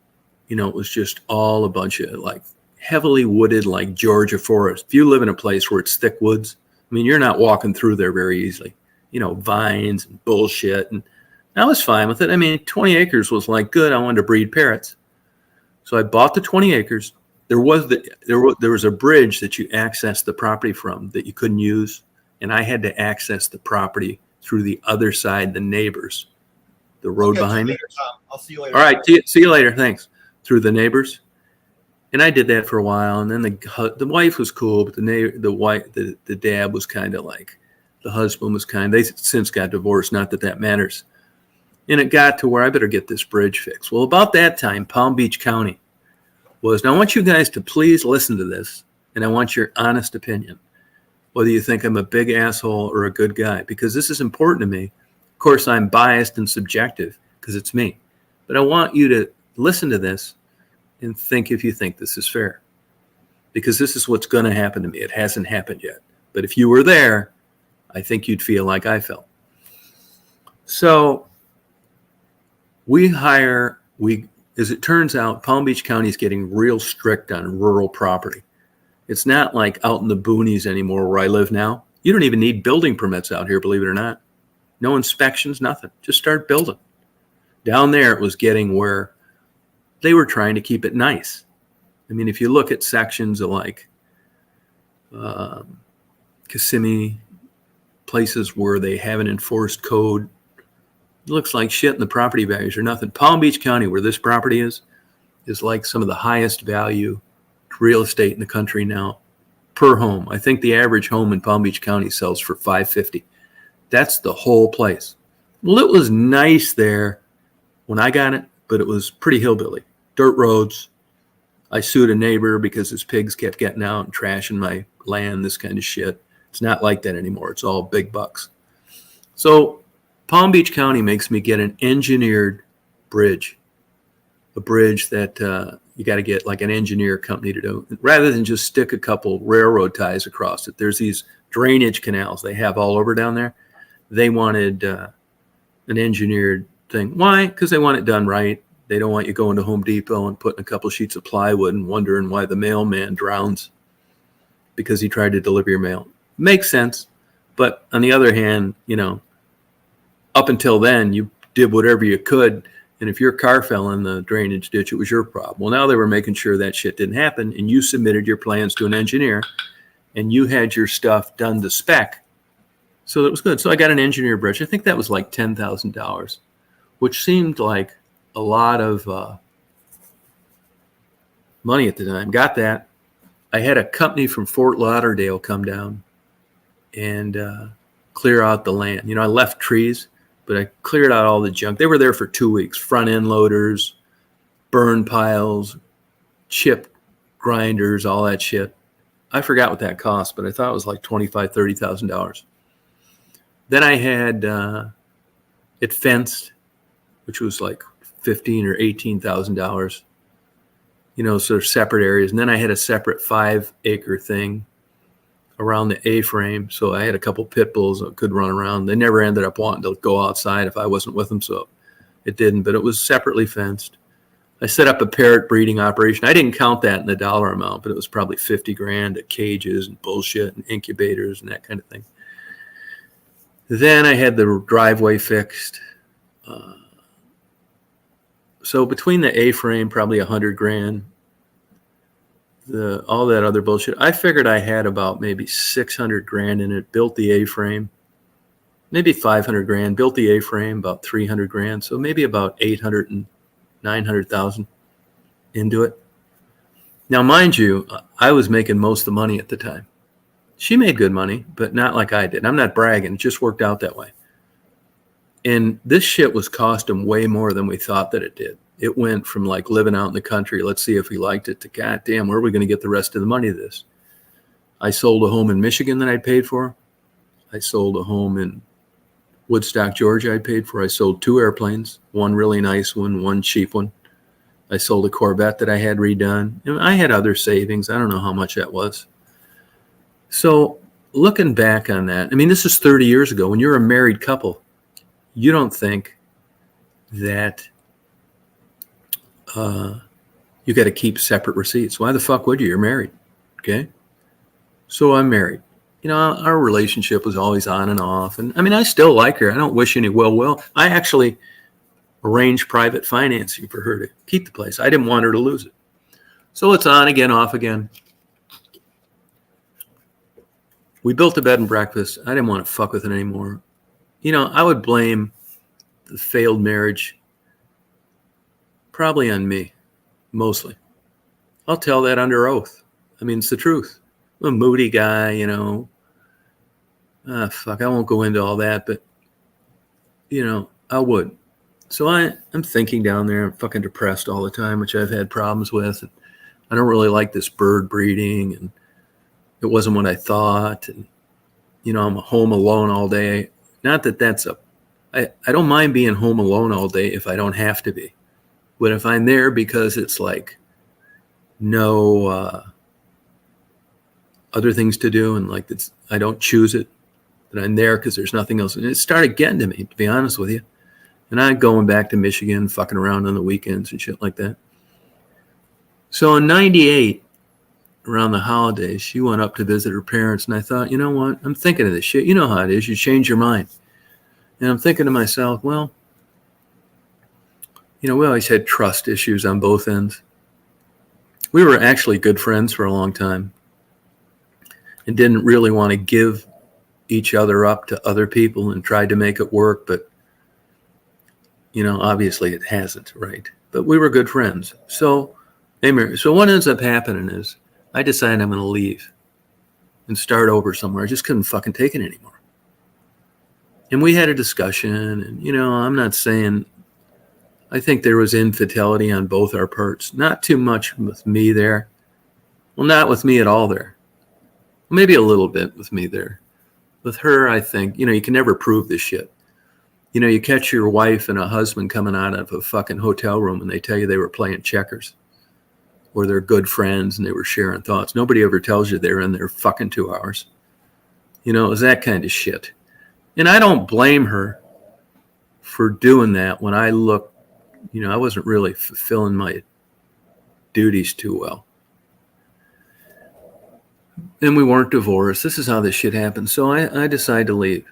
You know, it was just all a bunch of like heavily wooded, like Georgia forest. If you live in a place where it's thick woods, I mean, you're not walking through there very easily. You know, vines and bullshit. And I was fine with it. I mean, 20 acres was like good. I wanted to breed parrots. So I bought the 20 acres. There was a bridge that you accessed the property from that you couldn't use. And I had to access the property through the other side, the neighbors, the road behind me. I'll see you later. All right. See you later. Thanks. Through the neighbors. And I did that for a while. And then the wife was cool, but the dad was kind of like, the husband was they since got divorced. Not that that matters. And it got to where I better get this bridge fixed. Well, about that time, Palm Beach County was, now I want you guys to please listen to this. And I want your honest opinion, whether you think I'm a big asshole or a good guy, because this is important to me. Of course, I'm biased and subjective because it's me. But I want you to listen to this and think if you think this is fair. Because this is what's going to happen to me. It hasn't happened yet. But if you were there, I think you'd feel like I felt. So as it turns out, Palm Beach County is getting real strict on rural property. It's not like out in the boonies anymore where I live now. You don't even need building permits out here, believe it or not. No inspections, nothing. Just start building. Down there, it was getting where they were trying to keep it nice. I mean, if you look at sections of like Kissimmee, places where they haven't enforced code, it looks like shit and the property values are nothing. Palm Beach County, where this property is like some of the highest value real estate in the country now per home. I think the average home in Palm Beach County sells for $550,000. That's the whole place. Well, it was nice there when I got it, but it was pretty hillbilly. Dirt roads. I sued a neighbor because his pigs kept getting out and trashing my land, this kind of shit. It's not like that anymore. It's all big bucks. So Palm Beach County makes me get an engineered bridge, a bridge that you got to get like an engineer company to do, rather than just stick a couple railroad ties across it. There's these drainage canals they have all over down there. They wanted an engineered thing. Why? Because they want it done right. They don't want you going to Home Depot and putting a couple sheets of plywood and wondering why the mailman drowns. because he tried to deliver your mail. Makes sense. But on the other hand, up until then, you did whatever you could. And if your car fell in the drainage ditch, it was your problem. Well, now they were making sure that shit didn't happen. And you submitted your plans to an engineer and you had your stuff done to spec. So that was good. So I got an engineer bridge. I think that was like $10,000, which seemed like a lot of money at the time. Got that. I had a company from Fort Lauderdale come down and clear out the land. I left trees, but I cleared out all the junk. They were there for 2 weeks. Front end loaders, burn piles, chip grinders, all that shit. I forgot what that cost, but I thought it was like $25,000, $30,000. Then I had it fenced, which was like $15,000 or $18,000. So separate areas. And then I had a separate 5-acre thing around the A-frame. So I had a couple pit bulls that could run around. They never ended up wanting to go outside if I wasn't with them. So it didn't, but it was separately fenced. I set up a parrot breeding operation. I didn't count that in the dollar amount, but it was probably $50,000 at cages and bullshit and incubators and that kind of thing. Then I had the driveway fixed. So between the A-frame, probably $100,000, all that other bullshit, I figured I had about maybe $600,000 in it. Built the A-frame, maybe $500,000. Built the A-frame, about $300,000. So maybe about $800,000 and $900,000 into it. Now, mind you, I was making most of the money at the time. She made good money, but not like I did. I'm not bragging. It just worked out that way. And this shit was costing way more than we thought that it did. It went from like living out in the country, let's see if we liked it, to goddamn, where are we going to get the rest of the money of this? I sold a home in Michigan that I'd paid for. I sold a home in Woodstock, Georgia I'd paid for. I sold 2 airplanes, one really nice one, one cheap one. I sold a Corvette that I had redone. And I had other savings. I don't know how much that was. So looking back on that, this is 30 years ago. When you're a married couple, you don't think that you got to keep separate receipts. Why the fuck would you? You're married. Okay. So I'm married. Our relationship was always on and off. And I still like her. I don't wish any ill will. I actually arranged private financing for her to keep the place. I didn't want her to lose it. So it's on again, off again. We built a bed and breakfast. I didn't want to fuck with it anymore. I would blame the failed marriage probably on me, mostly. I'll tell that under oath. It's the truth. I'm a moody guy, fuck, I won't go into all that, but, I would. So I'm thinking down there, I'm fucking depressed all the time, which I've had problems with. And I don't really like this bird breeding, and it wasn't what I thought. And, I'm home alone all day. Not that that's I don't mind being home alone all day if I don't have to be. But if I'm there because it's like no other things to do, and like I don't choose it, that I'm there because there's nothing else. And it started getting to me, to be honest with you. And I'm going back to Michigan, fucking around on the weekends and shit like that. So in 98, around the holidays, she went up to visit her parents. And I thought, you know what? I'm thinking of this shit. You know how it is. You change your mind. And I'm thinking to myself, well, we always had trust issues on both ends. We were actually good friends for a long time and didn't really want to give each other up to other people and tried to make it work. But, obviously it hasn't, right? But we were good friends. So what ends up happening is I decided I'm going to leave and start over somewhere. I just couldn't fucking take it anymore. And we had a discussion, and, I'm not saying, I think there was infidelity on both our parts. Not too much with me there. Well, not with me at all there. Maybe a little bit with me there. With her, I think, you can never prove this shit. You catch your wife and a husband coming out of a fucking hotel room and they tell you they were playing checkers, or they're good friends and they were sharing thoughts. Nobody ever tells you they were in there fucking 2 hours. It was that kind of shit. And I don't blame her for doing that when I look, I wasn't really fulfilling my duties too well. And we weren't divorced. This is how this shit happened. So I decide to leave.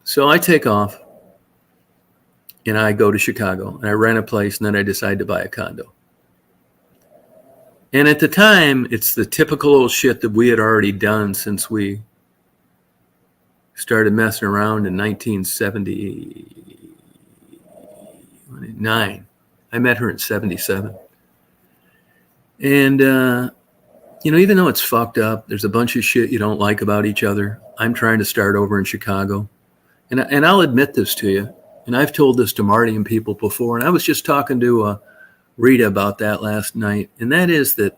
So I take off and I go to Chicago and I rent a place and then I decide to buy a condo. And at the time, it's the typical old shit that we had already done since we started messing around in 1979. I met her in 77. And, even though it's fucked up, there's a bunch of shit you don't like about each other. I'm trying to start over in Chicago. And I'll admit this to you. And I've told this to Marty and people before. And I was just talking to Rita about that last night. And that is that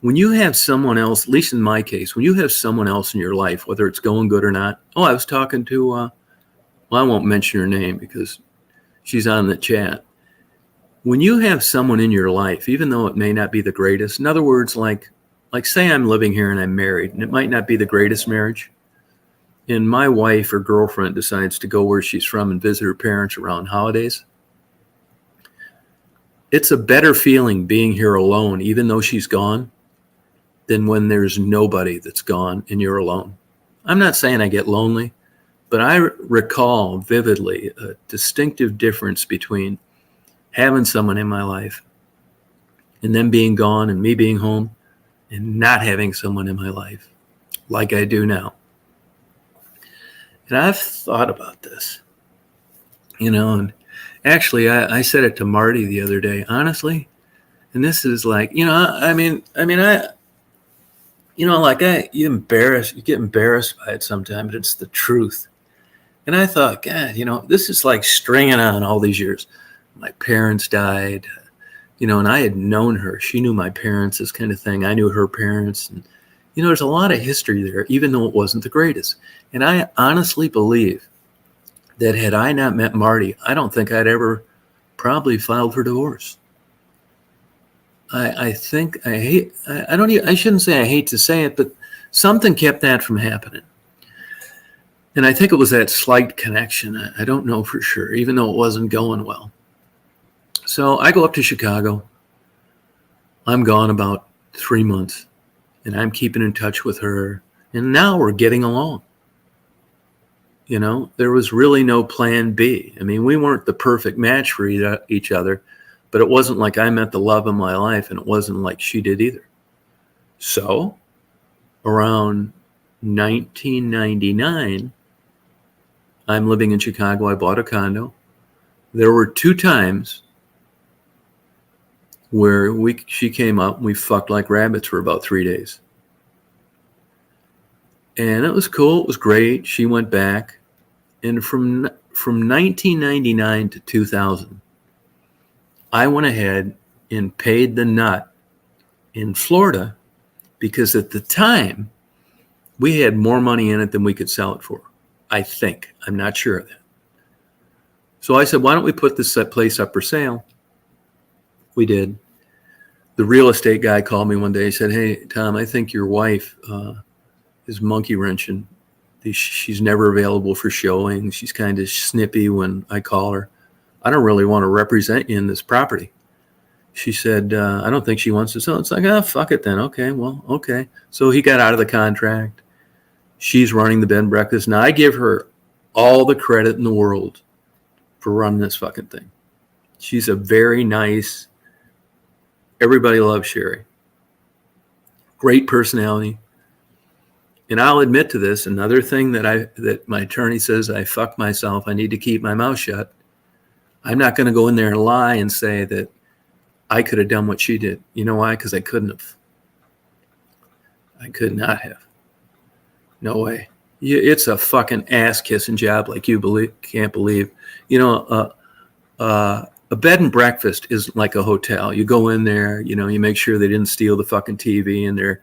when you have someone else, at least in my case, when you have someone else in your life, whether it's going good or not. Oh, I was talking to, I won't mention her name because she's on the chat. When you have someone in your life, even though it may not be the greatest, in other words, like say I'm living here and I'm married, and it might not be the greatest marriage, and my wife or girlfriend decides to go where she's from and visit her parents around holidays, it's a better feeling being here alone, even though she's gone, than when there's nobody that's gone and you're alone. I'm not saying I get lonely, but I recall vividly a distinctive difference between having someone in my life and them being gone and me being home and not having someone in my life like I do now. And I've thought about this, and actually I said it to Marty the other day, honestly, and this is like, you get embarrassed by it sometimes, but it's the truth. And I thought, God, this is like stringing on all these years. My parents died, and I had known her. She knew my parents, this kind of thing. I knew her parents. And, there's a lot of history there, even though it wasn't the greatest. And I honestly believe that had I not met Marty, I don't think I'd ever probably filed for divorce. I shouldn't say I hate to say it, but something kept that from happening. And I think it was that slight connection. I don't know for sure, even though it wasn't going well. So I go up to Chicago. I'm gone about 3 months, and I'm keeping in touch with her. And now we're getting along. There was really no plan B. I mean, we weren't the perfect match for each other, but it wasn't like I met the love of my life, and it wasn't like she did either. So around 1999, I'm living in Chicago. I bought a condo. There were 2 times where she came up and we fucked like rabbits for about 3 days. And it was cool. It was great. She went back. And from 1999 to 2000, I went ahead and paid the nut in Florida because at the time, we had more money in it than we could sell it for. I think. I'm not sure of that. So I said, why don't we put this place up for sale? We did. The real estate guy called me one day. He said, hey, Tom, I think your wife is monkey wrenching. She's never available for showing. She's kind of snippy when I call her. I don't really want to represent you in this property. She said, I don't think she wants to sell. It's like, fuck it then. Okay, well, okay. So he got out of the contract. She's running the bed and breakfast. Now I give her all the credit in the world for running this fucking thing. She's a very nice, everybody loves Sherry. Great personality. And I'll admit to this, another thing that my attorney says I fucked myself, I need to keep my mouth shut. I'm not going to go in there and lie and say that I could have done what she did. You know why? Because I couldn't have. I could not have. No way. It's a fucking ass-kissing job like you can't believe. A bed and breakfast isn't like a hotel. You go in there, you make sure they didn't steal the fucking TV and their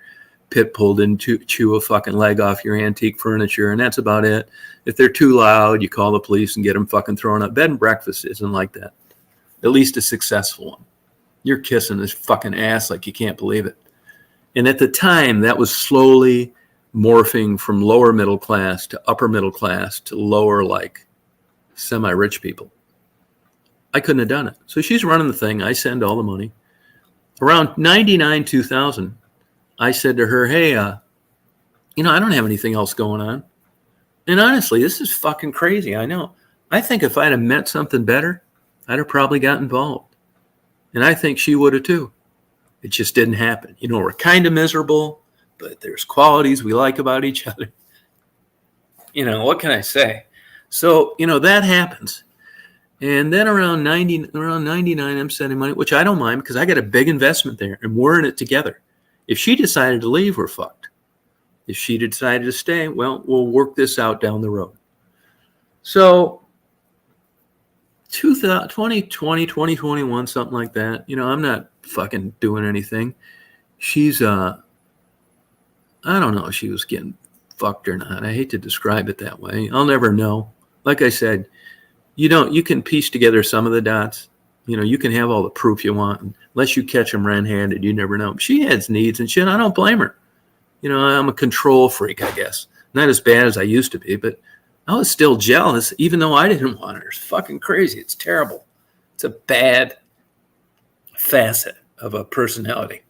pit pull didn't chew a fucking leg off your antique furniture, and that's about it. If they're too loud, you call the police and get them fucking thrown up. Bed and breakfast isn't like that. At least a successful one. You're kissing this fucking ass like you can't believe it. And at the time, that was slowly morphing from lower middle class to upper middle class to lower, like, semi-rich people. I couldn't have done it. So she's running the thing. I send all the money. Around 99, 2000, I said to her, hey, I don't have anything else going on. And honestly, this is fucking crazy. I know. I think if I'd have met something better, I'd have probably got involved. And I think she would have too. It just didn't happen. We're kind of miserable, but there's qualities we like about each other. What can I say? So, that happens. And then around 99, I'm sending money, which I don't mind because I got a big investment there and we're in it together. If she decided to leave, we're fucked. If she decided to stay, well, we'll work this out down the road. So 2020, 2021, something like that. I'm not fucking doing anything. She's, I don't know if she was getting fucked or not. I hate to describe it that way. I'll never know. Like I said, you can piece together some of the dots. You can have all the proof you want. Unless you catch them red-handed, you never know. She has needs and shit. I don't blame her. I'm a control freak, I guess. Not as bad as I used to be, but I was still jealous, even though I didn't want her. It's fucking crazy. It's terrible. It's a bad facet of a personality.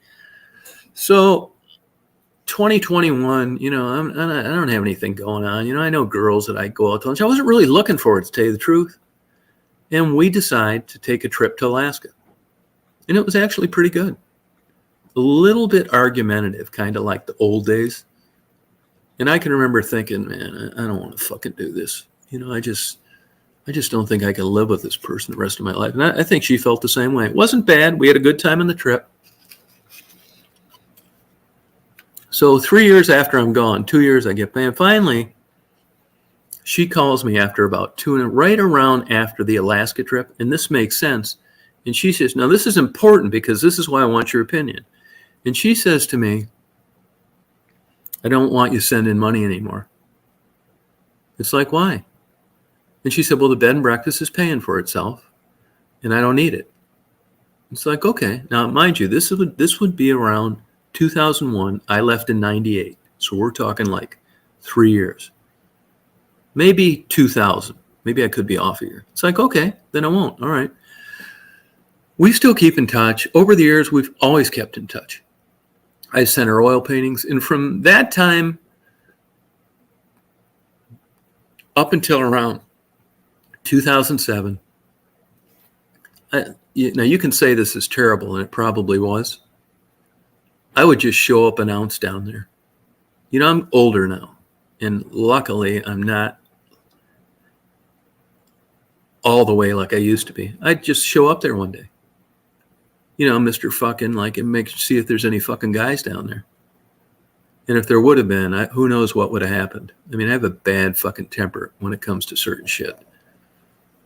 So 2021, I don't have anything going on. I know girls that I go out to lunch. I wasn't really looking for it, to tell you the truth. And we decide to take a trip to Alaska. And it was actually pretty good. A little bit argumentative, kind of like the old days. And I can remember thinking, man, I don't want to fucking do this. I just don't think I can live with this person the rest of my life. And I think she felt the same way. It wasn't bad. We had a good time on the trip. So 3 years after I'm gone, 2 years I get back. And finally, she calls me after about right around after the Alaska trip. And this makes sense. And she says, now this is important because this is why I want your opinion. And she says to me, I don't want you sending money anymore. It's like, why? And she said, well, the bed and breakfast is paying for itself and I don't need it. It's like, okay. Now, mind you, this would be around 2001. I left in 98. So we're talking like 3 years. Maybe 2000. Maybe I could be off a year. It's like, okay, then I won't. All right. We still keep in touch. Over the years, we've always kept in touch. I sent her oil paintings. And from that time up until around 2007, now you can say this is terrible, and it probably was. I would just show up an ounce down there. I'm older now. And luckily, I'm not all the way like I used to be. I'd just show up there one day. Mr. Fucking, and see if there's any fucking guys down there. And if there would have been, who knows what would have happened. I have a bad fucking temper when it comes to certain shit.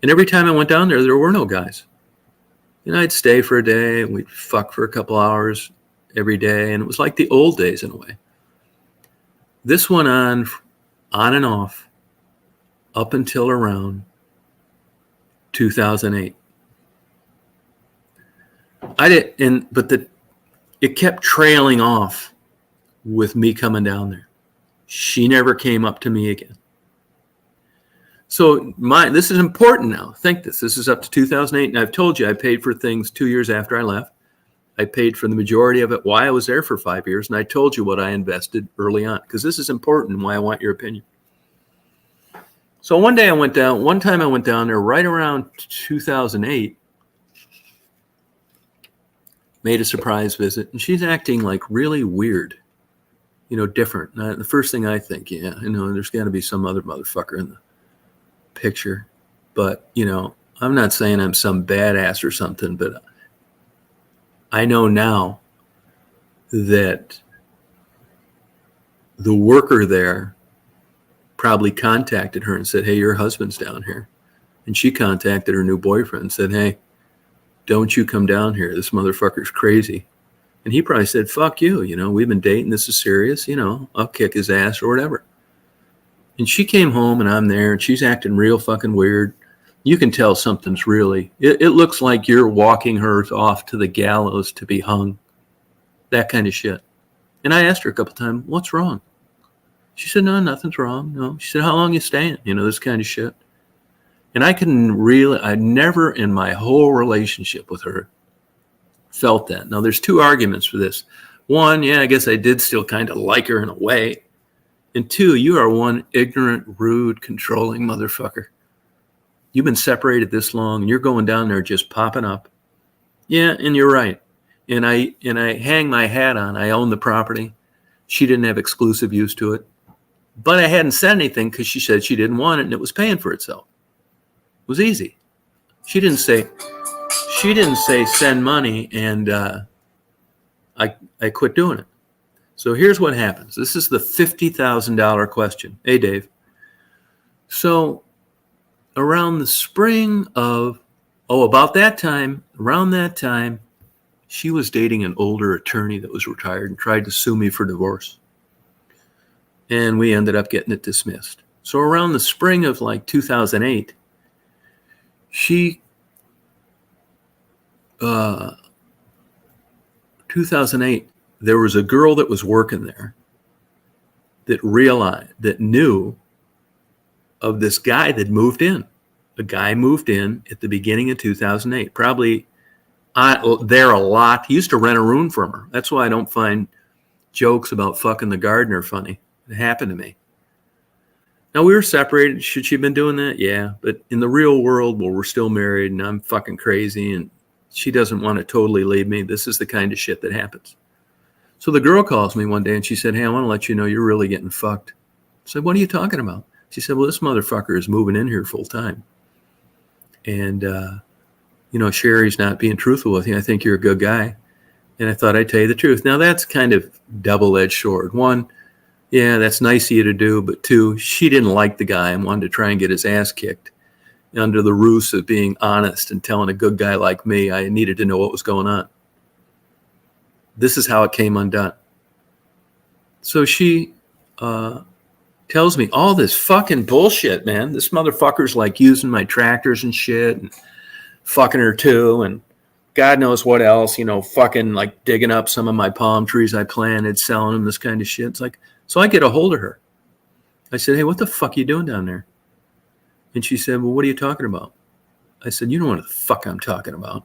And every time I went down there, there were no guys. And I'd stay for a day, and we'd fuck for a couple hours every day. And it was like the old days in a way. This went on and off, up until around 2008. It kept trailing off with me coming down there. She never came up to me again. So this is important now. Think this. This is up to 2008, and I've told you I paid for things 2 years after I left. I paid for the majority of it while I was there for 5 years, and I told you what I invested early on because this is important and why I want your opinion. So one time I went down there right around 2008. Made a surprise visit, and she's acting like really weird, different. The first thing I think, there's got to be some other motherfucker in the picture. But, I'm not saying I'm some badass or something, but I know now that the worker there probably contacted her and said, hey, your husband's down here. And she contacted her new boyfriend and said, hey, don't you come down here. This motherfucker's crazy. And he probably said, fuck you. We've been dating. This is serious. I'll kick his ass or whatever. And she came home and I'm there and she's acting real fucking weird. You can tell something's really, it looks like you're walking her off to the gallows to be hung. That kind of shit. And I asked her a couple times, what's wrong? She said, no, nothing's wrong. No. She said, how long you staying? This kind of shit. And I never in my whole relationship with her felt that. Now, there's two arguments for this. one, yeah, I guess I did still kind of like her in a way. And two, you are one ignorant, rude, controlling motherfucker. You've been separated this long and you're going down there just popping up. Yeah, and you're right. And I hang my hat on, I own the property. She didn't have exclusive use to it. But I hadn't said anything because she said she didn't want it and it was paying for itself. It was easy. She didn't say send money and I quit doing it. So here's what happens. This is the $50,000 question. Hey, Dave. So around the spring of, around that time, she was dating an older attorney that was retired and tried to sue me for divorce. And we ended up getting it dismissed. So around the spring of like 2008, 2008, there was a girl that was working there that knew of this guy that moved in. A guy moved in at the beginning of 2008, probably there a lot. He used to rent a room from her. That's why I don't find jokes about fucking the gardener funny. It happened to me. Now, we were separated. Should she have been doing that? Yeah. But in the real world, where we're still married and I'm fucking crazy and she doesn't want to totally leave me, this is the kind of shit that happens. So the girl calls me one day and she said, hey, I want to let you know you're really getting fucked. I said, what are you talking about? She said, well, this motherfucker is moving in here full time. And, Sherry's not being truthful with you. I think you're a good guy. And I thought I'd tell you the truth. Now, that's kind of double-edged sword. One, yeah, that's nice of you to do. But two, she didn't like the guy and wanted to try and get his ass kicked under the ruse of being honest and telling a good guy like me I needed to know what was going on. This is how it came undone. So she tells me all this fucking bullshit, man. This motherfucker's like using my tractors and shit and fucking her too. And God knows what else, fucking like digging up some of my palm trees I planted, selling them, this kind of shit. It's like, so I get a hold of her. I said, hey, what the fuck are you doing down there? And she said, well, what are you talking about? I said, you know what the fuck I'm talking about.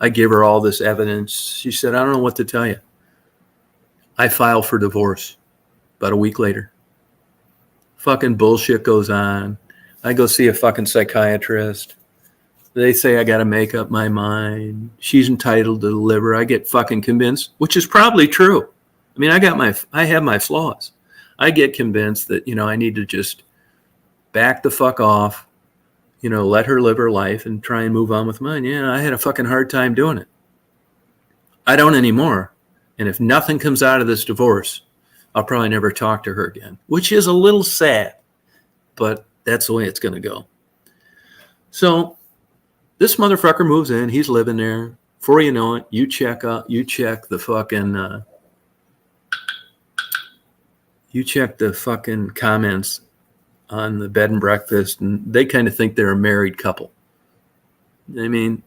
I gave her all this evidence. She said, I don't know what to tell you. I filed for divorce about a week later. Fucking bullshit goes on. I go see a fucking psychiatrist. They say I got to make up my mind. She's entitled to deliver. I get fucking convinced, which is probably true. I mean, I have my flaws. I get convinced that, I need to just back the fuck off, let her live her life and try and move on with mine. Yeah, I had a fucking hard time doing it. I don't anymore. And if nothing comes out of this divorce, I'll probably never talk to her again, which is a little sad, but that's the way it's going to go. So this motherfucker moves in. He's living there. Before you know it, you check the fucking comments on the bed and breakfast, and they kind of think they're a married couple. I mean,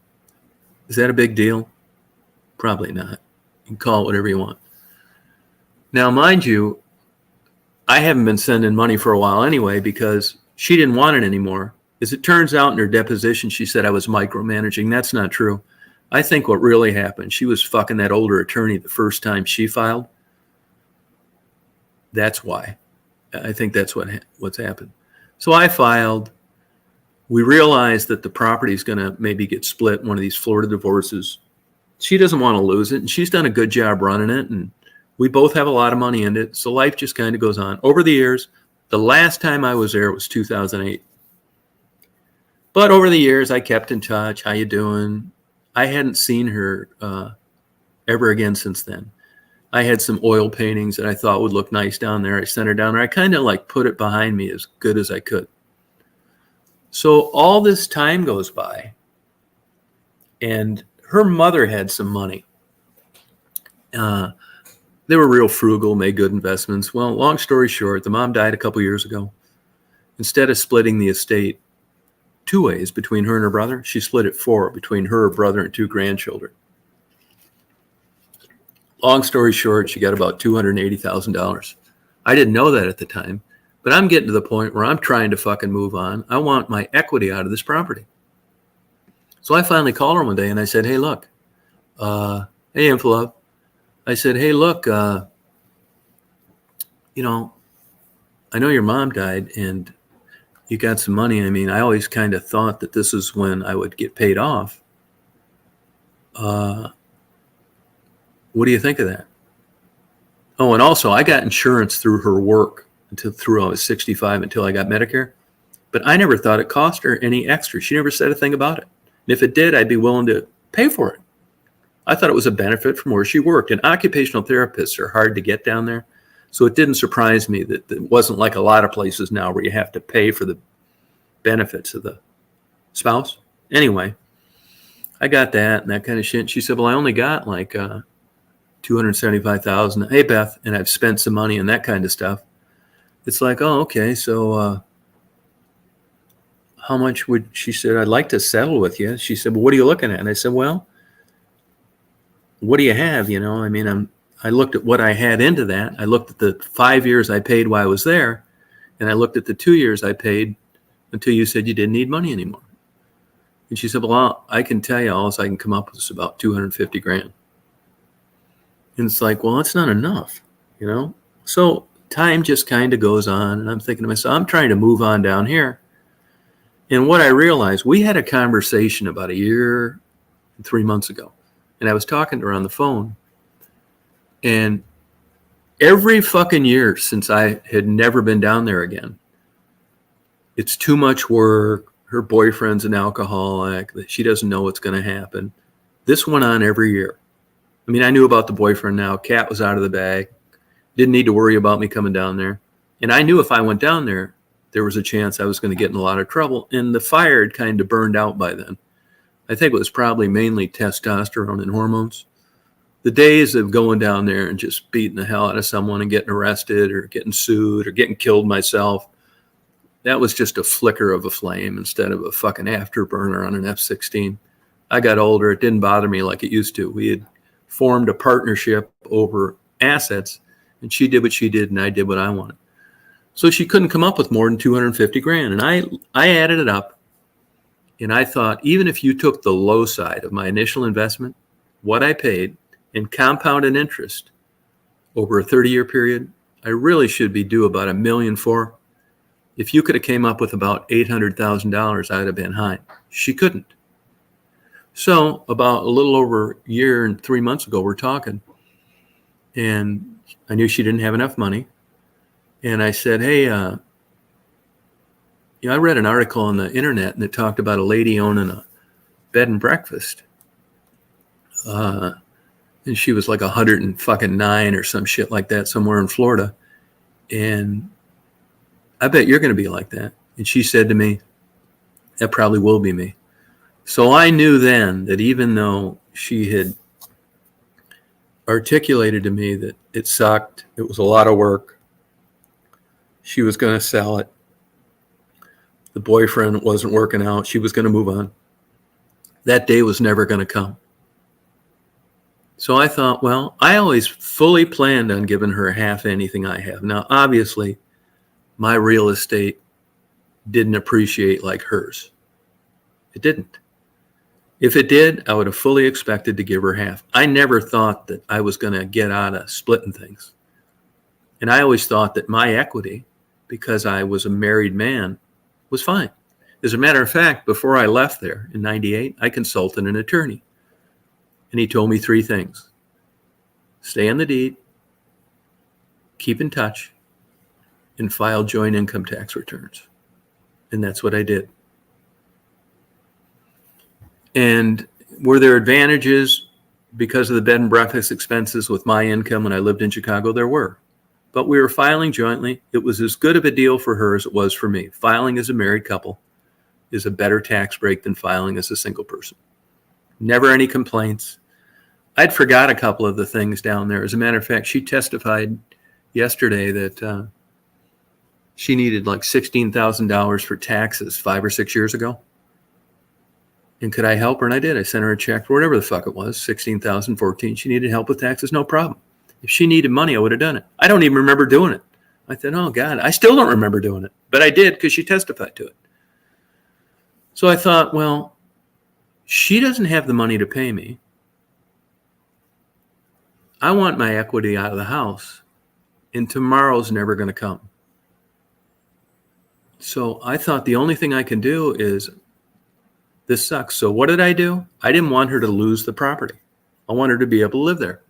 is that a big deal? Probably not. You can call it whatever you want. Now, mind you, I haven't been sending money for a while anyway because she didn't want it anymore. As it turns out, in her deposition, she said I was micromanaging. That's not true. I think what really happened, she was fucking that older attorney the first time she filed. That's why. I think that's what's happened. So I filed. We realized that the property is going to maybe get split in one of these Florida divorces. She doesn't want to lose it, and she's done a good job running it, and we both have a lot of money in it, so life just kind of goes on. Over the years, the last time I was there was 2008. But over the years, I kept in touch. How you doing? I hadn't seen her ever again since then. I had some oil paintings that I thought would look nice down there. I sent her down there. I kind of like put it behind me as good as I could. So all this time goes by, and her mother had some money. They were real frugal, made good investments. Well, long story short, the mom died a couple years ago. Instead of splitting the estate 2 ways between her and her brother, she split it 4 between her brother and 2 grandchildren. Long story short, she got about $280,000. I didn't know that at the time, but I'm getting to the point where I'm trying to fucking move on. I want my equity out of this property. So I finally called her one day and I said, hey, look, hey, Inflove, I said, hey, look, you know, I know your mom died and you got some money. I mean, I always kind of thought that this is when I would get paid off. What do you think of that? Oh, and also I got insurance through her work through I was 65 until I got Medicare. But I never thought it cost her any extra. She never said a thing about it. And if it did, I'd be willing to pay for it. I thought it was a benefit from where she worked. And occupational therapists are hard to get down there. So it didn't surprise me that it wasn't like a lot of places now where you have to pay for the benefits of the spouse. Anyway, I got that and that kind of shit. And she said, well, I only got like $275,000. Hey, Beth, and I've spent some money and that kind of stuff. It's like, oh, okay. So how much would, she said, I'd like to settle with you. She said, well, what are you looking at? And I said, well, what do you have? You know, I mean, I looked at what I had into that. I looked at the 5 years I paid while I was there. And I looked at the 2 years I paid until you said you didn't need money anymore. And she said, well, I can tell you all I can come up with is about 250 grand. And it's like, well, that's not enough, you know? So time just kind of goes on. And I'm thinking to myself, I'm trying to move on down here. And what I realized, we had a conversation about a year and 3 months ago. And I was talking to her on the phone. And every fucking year since I had never been down there again, it's too much work. Her boyfriend's an alcoholic. She doesn't know what's going to happen. This went on every year. I mean, I knew about the boyfriend now. Cat was out of the bag. Didn't need to worry about me coming down there. And I knew if I went down there, there was a chance I was going to get in a lot of trouble. And the fire had kind of burned out by then. I think it was probably mainly testosterone and hormones. The days of going down there and just beating the hell out of someone and getting arrested or getting sued or getting killed myself, that was just a flicker of a flame instead of a fucking afterburner on an F-16. I got older. It didn't bother me like it used to. We had formed a partnership over assets, and she did what she did, and I did what I wanted. So she couldn't come up with more than 250 grand. And I added it up, and I thought, even if you took the low side of my initial investment, what I paid, and compounded interest over a 30-year period, I really should be due about $1.4 million. If you could have came up with about $800,000, I'd have been high. She couldn't. So about a little over a year and 3 months ago, we're talking, and I knew she didn't have enough money. And I said, hey, I read an article on the internet and it talked about a lady owning a bed and breakfast. And she was like 109 or some shit like that somewhere in Florida. And I bet you're going to be like that. And she said to me, that probably will be me. So I knew then that even though she had articulated to me that it sucked, it was a lot of work, she was going to sell it, the boyfriend wasn't working out, she was going to move on, that day was never going to come. So I thought, well, I always fully planned on giving her half anything I have. Now, obviously, my real estate didn't appreciate like hers. It didn't. If it did, I would have fully expected to give her half. I never thought that I was going to get out of splitting things. And I always thought that my equity, because I was a married man, was fine. As a matter of fact, before I left there in 98, I consulted an attorney. And he told me 3 things. Stay on the deed, keep in touch, and file joint income tax returns. And that's what I did. And were there advantages because of the bed and breakfast expenses with my income when I lived in Chicago? There were. But we were filing jointly. It was as good of a deal for her as it was for me. Filing as a married couple is a better tax break than filing as a single person. Never any complaints. I'd forgot a couple of the things down there. As a matter of fact, she testified yesterday that she needed like $16,000 for taxes 5 or 6 years ago. And could I help her? And I did. I sent her a check for whatever the fuck it was, $16,014. She needed help with taxes, no problem. If she needed money, I would have done it. I don't even remember doing it. I thought, oh God, I still don't remember doing it. But I did because she testified to it. So I thought, well, she doesn't have the money to pay me. I want my equity out of the house, and tomorrow's never going to come. So I thought the only thing I can do is, this sucks. So what did I do? I didn't want her to lose the property. I want her to be able to live there.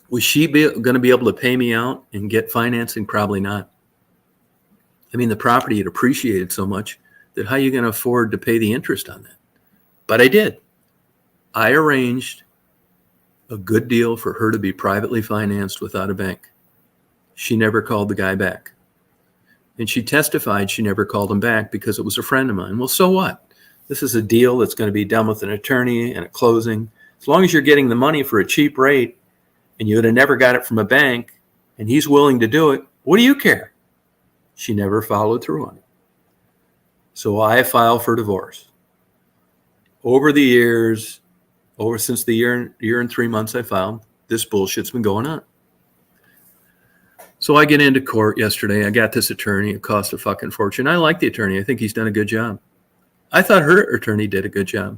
Was she going to be able to pay me out and get financing? Probably not. I mean, the property had appreciated so much that how are you going to afford to pay the interest on that? But I did. I arranged a good deal for her to be privately financed without a bank. She never called the guy back. And she testified she never called him back because it was a friend of mine. Well, so what? This is a deal that's going to be done with an attorney and a closing. As long as you're getting the money for a cheap rate and you would have never got it from a bank and he's willing to do it, what do you care? She never followed through on it. So I filed for divorce. Over the years, since the year and 3 months I filed, this bullshit's been going on. So I get into court yesterday. I got this attorney. It cost a fucking fortune. I like the attorney. I think he's done a good job. I thought her attorney did a good job.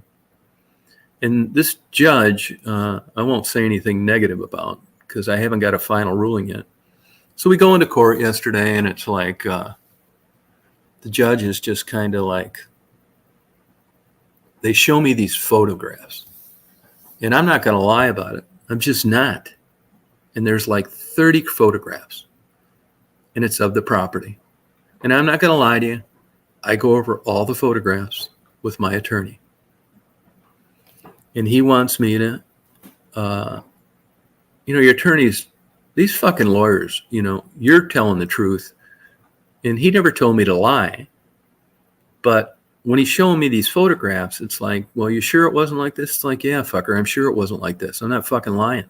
And this judge, I won't say anything negative about because I haven't got a final ruling yet. So we go into court yesterday, and it's like the judge is just kind of like, they show me these photographs. And I'm not going to lie about it. I'm just not. And there's like 30 photographs. And it's of the property. And I'm not going to lie to you. I go over all the photographs with my attorney. And he wants me to, your attorneys, these fucking lawyers, you're telling the truth. And he never told me to lie. But when he's showing me these photographs, it's like, well, you sure it wasn't like this? It's like, yeah, fucker, I'm sure it wasn't like this. I'm not fucking lying.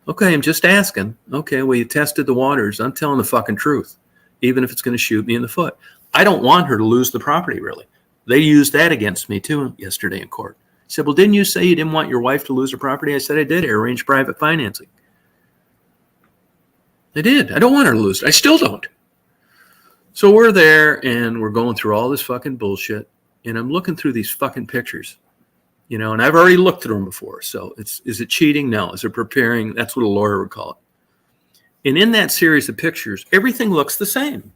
Okay, I'm just asking. Okay, well, you tested the waters. I'm telling the fucking truth, even if it's going to shoot me in the foot. I don't want her to lose the property, really. They used that against me, too, yesterday in court. He said, well, didn't you say you didn't want your wife to lose her property? I said, I did. I arranged private financing. I did. I don't want her to lose it. I still don't. So we're there, and we're going through all this fucking bullshit, and I'm looking through these fucking pictures. And I've already looked at them before. So is it cheating? No. Is it preparing? That's what a lawyer would call it. And in that series of pictures, everything looks the same.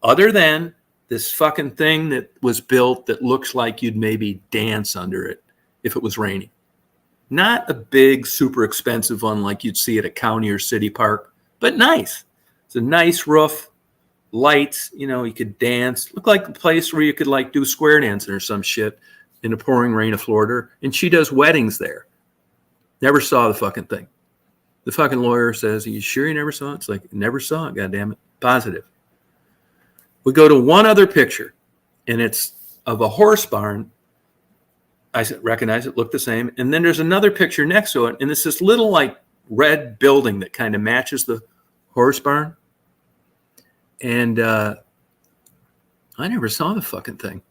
Other than this fucking thing that was built that looks like you'd maybe dance under it if it was raining. Not a big, super expensive one like you'd see at a county or city park, but nice. It's a nice roof, lights, you could dance. Looked like a place where you could like do square dancing or some shit. In the pouring rain of Florida, and she does weddings there. Never saw the fucking thing. The fucking lawyer says, are you sure you never saw it? It's like, never saw it, goddammit. Positive. We go to one other picture, and it's of a horse barn. I recognize it, looked the same. And then there's another picture next to it, and it's this little like red building that kind of matches the horse barn. And I never saw the fucking thing.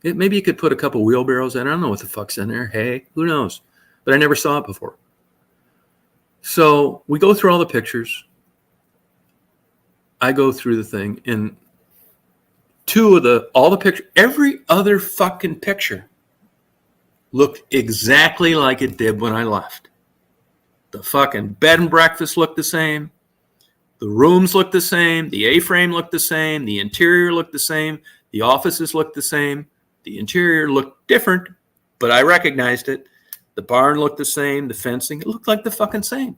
Maybe you could put a couple wheelbarrows in. I don't know what the fuck's in there. Hey, who knows? But I never saw it before. So we go through all the pictures. I go through the thing, and all the pictures, every other fucking picture looked exactly like it did when I left. The fucking bed and breakfast looked the same. The rooms looked the same. The A-frame looked the same. The interior looked the same. The offices looked the same. The interior looked different, but I recognized it. The barn looked the same. The fencing, it looked like the fucking same.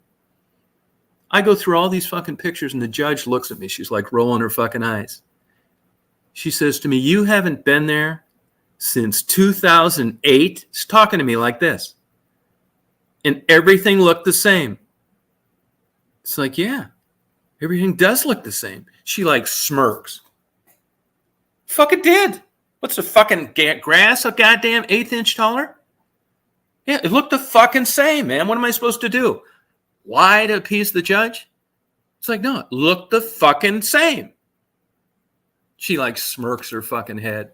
I go through all these fucking pictures, and the judge looks at me. She's like rolling her fucking eyes. She says to me, you haven't been there since 2008? She's talking to me like this. And everything looked the same. It's like, yeah, everything does look the same. She like smirks. Fucking did. What's the fucking grass a goddamn 1/8 inch taller? Yeah, it looked the fucking same, man. What am I supposed to do? Lie to appease the judge? It's like, no, it looked the fucking same. She like smirks her fucking head.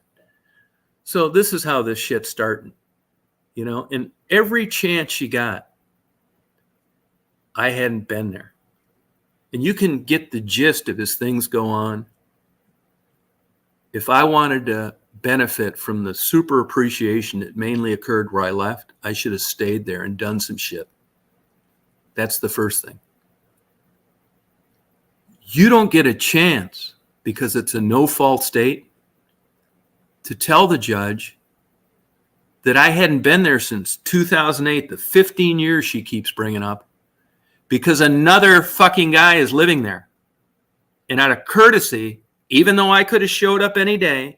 So this is how this shit's starting. And every chance she got, I hadn't been there. And you can get the gist of as things go on. If I wanted to benefit from the super appreciation that mainly occurred where I left, I should have stayed there and done some shit. That's the first thing. You don't get a chance, because it's a no-fault state, to tell the judge that I hadn't been there since 2008, the 15 years she keeps bringing up, because another fucking guy is living there. And out of courtesy, even though I could have showed up any day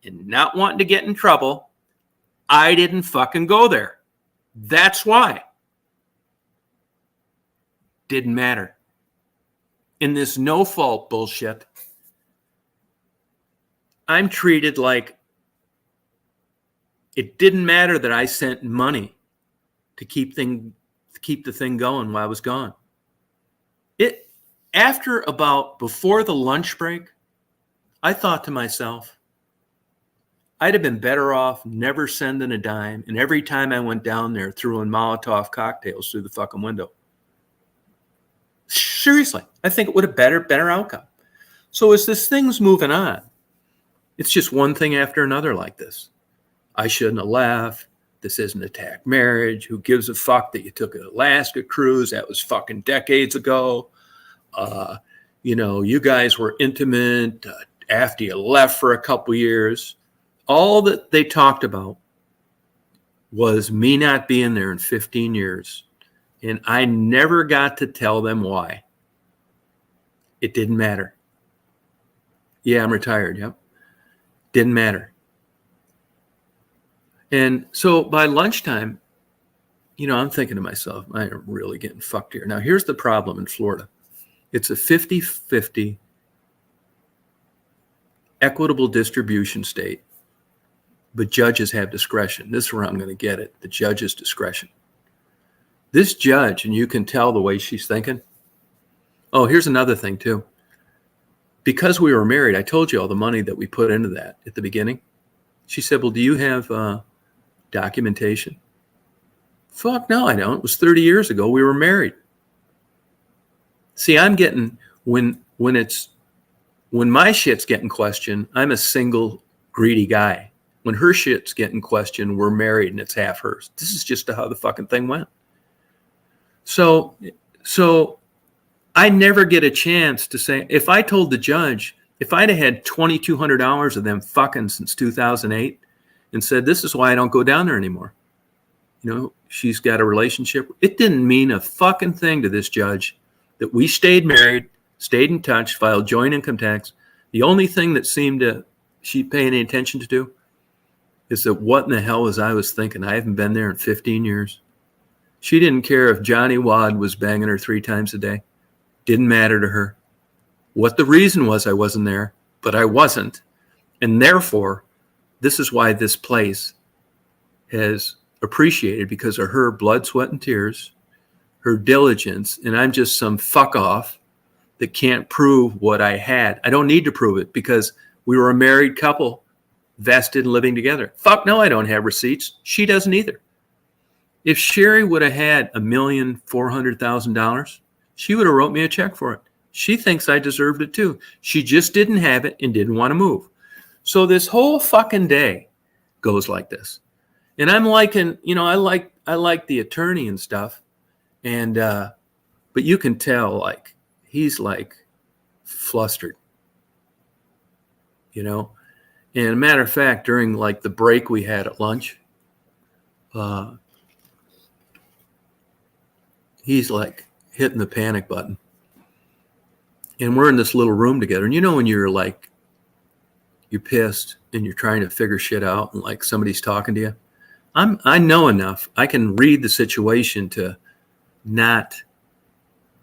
and not wanting to get in trouble, I didn't fucking go there. That's why. Didn't matter. In this no-fault bullshit, I'm treated like it didn't matter that I sent money to keep the thing going while I was gone. Before the lunch break, I thought to myself, I'd have been better off never sending a dime, and every time I went down there throwing Molotov cocktails through the fucking window. Seriously, I think it would have better outcome. So as this thing's moving on, it's just one thing after another like this. I shouldn't have left. This isn't attack marriage. Who gives a fuck that you took an Alaska cruise? That was fucking decades ago. You guys were intimate after you left for a couple years. All that they talked about was me not being there in 15 years. And I never got to tell them why. It didn't matter. Yeah, I'm retired. Yep. Didn't matter. And so by lunchtime, I'm thinking to myself, I am really getting fucked here. Now, here's the problem in Florida. It's a 50-50 equitable distribution state, but judges have discretion. This is where I'm going to get it, the judge's discretion. This judge, and you can tell the way she's thinking. Oh, here's another thing too. Because we were married, I told you all the money that we put into that at the beginning. She said, well, do you have documentation? Fuck no, I don't. It was 30 years ago. We were married. See, I'm getting, when my shit's getting questioned, I'm a single greedy guy. When her shit's getting questioned, we're married and it's half hers. This is just how the fucking thing went. So I never get a chance to say, if I told the judge, if I'd have had 2,200 hours of them fucking since 2008 and said, this is why I don't go down there anymore. She's got a relationship. It didn't mean a fucking thing to this judge that we stayed married, stayed in touch, filed joint income tax. The only thing that seemed to she pay any attention to do is that what in the hell was I was thinking? I haven't been there in 15 years. She didn't care if Johnny Wad was banging her 3 times a day. Didn't matter to her. What the reason was I wasn't there, but I wasn't. And therefore, this is why this place has appreciated, because of her blood, sweat, and tears, her diligence, and I'm just some fuck off that can't prove what I had. I don't need to prove it because we were a married couple, vested and living together. Fuck no, I don't have receipts. She doesn't either. If Sherry would have had $1,400,000, she would have wrote me a check for it. She thinks I deserved it too. She just didn't have it and didn't want to move. So this whole fucking day goes like this. And I'm liking, I like the attorney and stuff. And, but you can tell, like, he's like flustered, And a matter of fact, during like the break we had at lunch, he's like hitting the panic button. And we're in this little room together. And when you're like, you're pissed and you're trying to figure shit out and like somebody's talking to you. I know enough. I can read the situation to not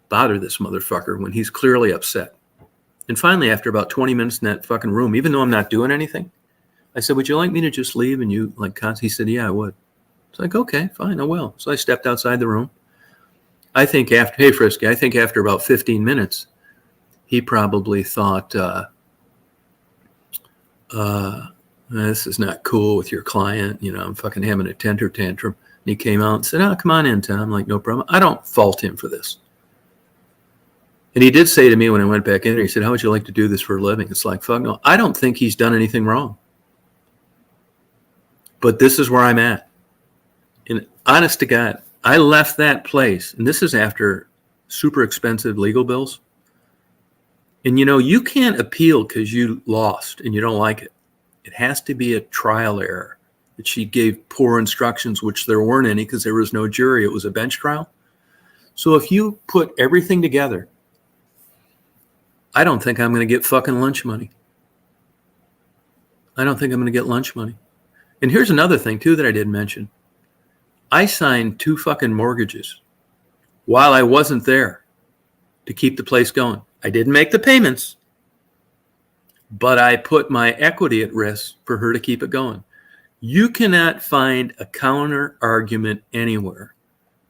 bother this motherfucker when he's clearly upset. And finally, after about 20 minutes in that fucking room, even though I'm not doing anything, I said, would you like me to just leave? And you he said, yeah, I would. It's like, okay, fine, I will. So I stepped outside the room. Hey, Frisky, I think after about 15 minutes, he probably thought, this is not cool with your client. I'm fucking having a temper tantrum. And he came out and said, oh, come on in, Tom. I'm like, no problem. I don't fault him for this. And he did say to me when I went back in there, he said, how would you like to do this for a living? It's like, fuck no. I don't think he's done anything wrong. But this is where I'm at. And honest to God, I left that place, and this is after super expensive legal bills. And you can't appeal because you lost and you don't like it. It has to be a trial error. That she gave poor instructions, which there weren't any because there was no jury. It was a bench trial. So if you put everything together, I don't think I'm going to get fucking lunch money. I don't think I'm going to get lunch money. And here's another thing, too, that I didn't mention. I signed 2 fucking mortgages while I wasn't there to keep the place going. I didn't make the payments, but I put my equity at risk for her to keep it going. You cannot find a counter argument anywhere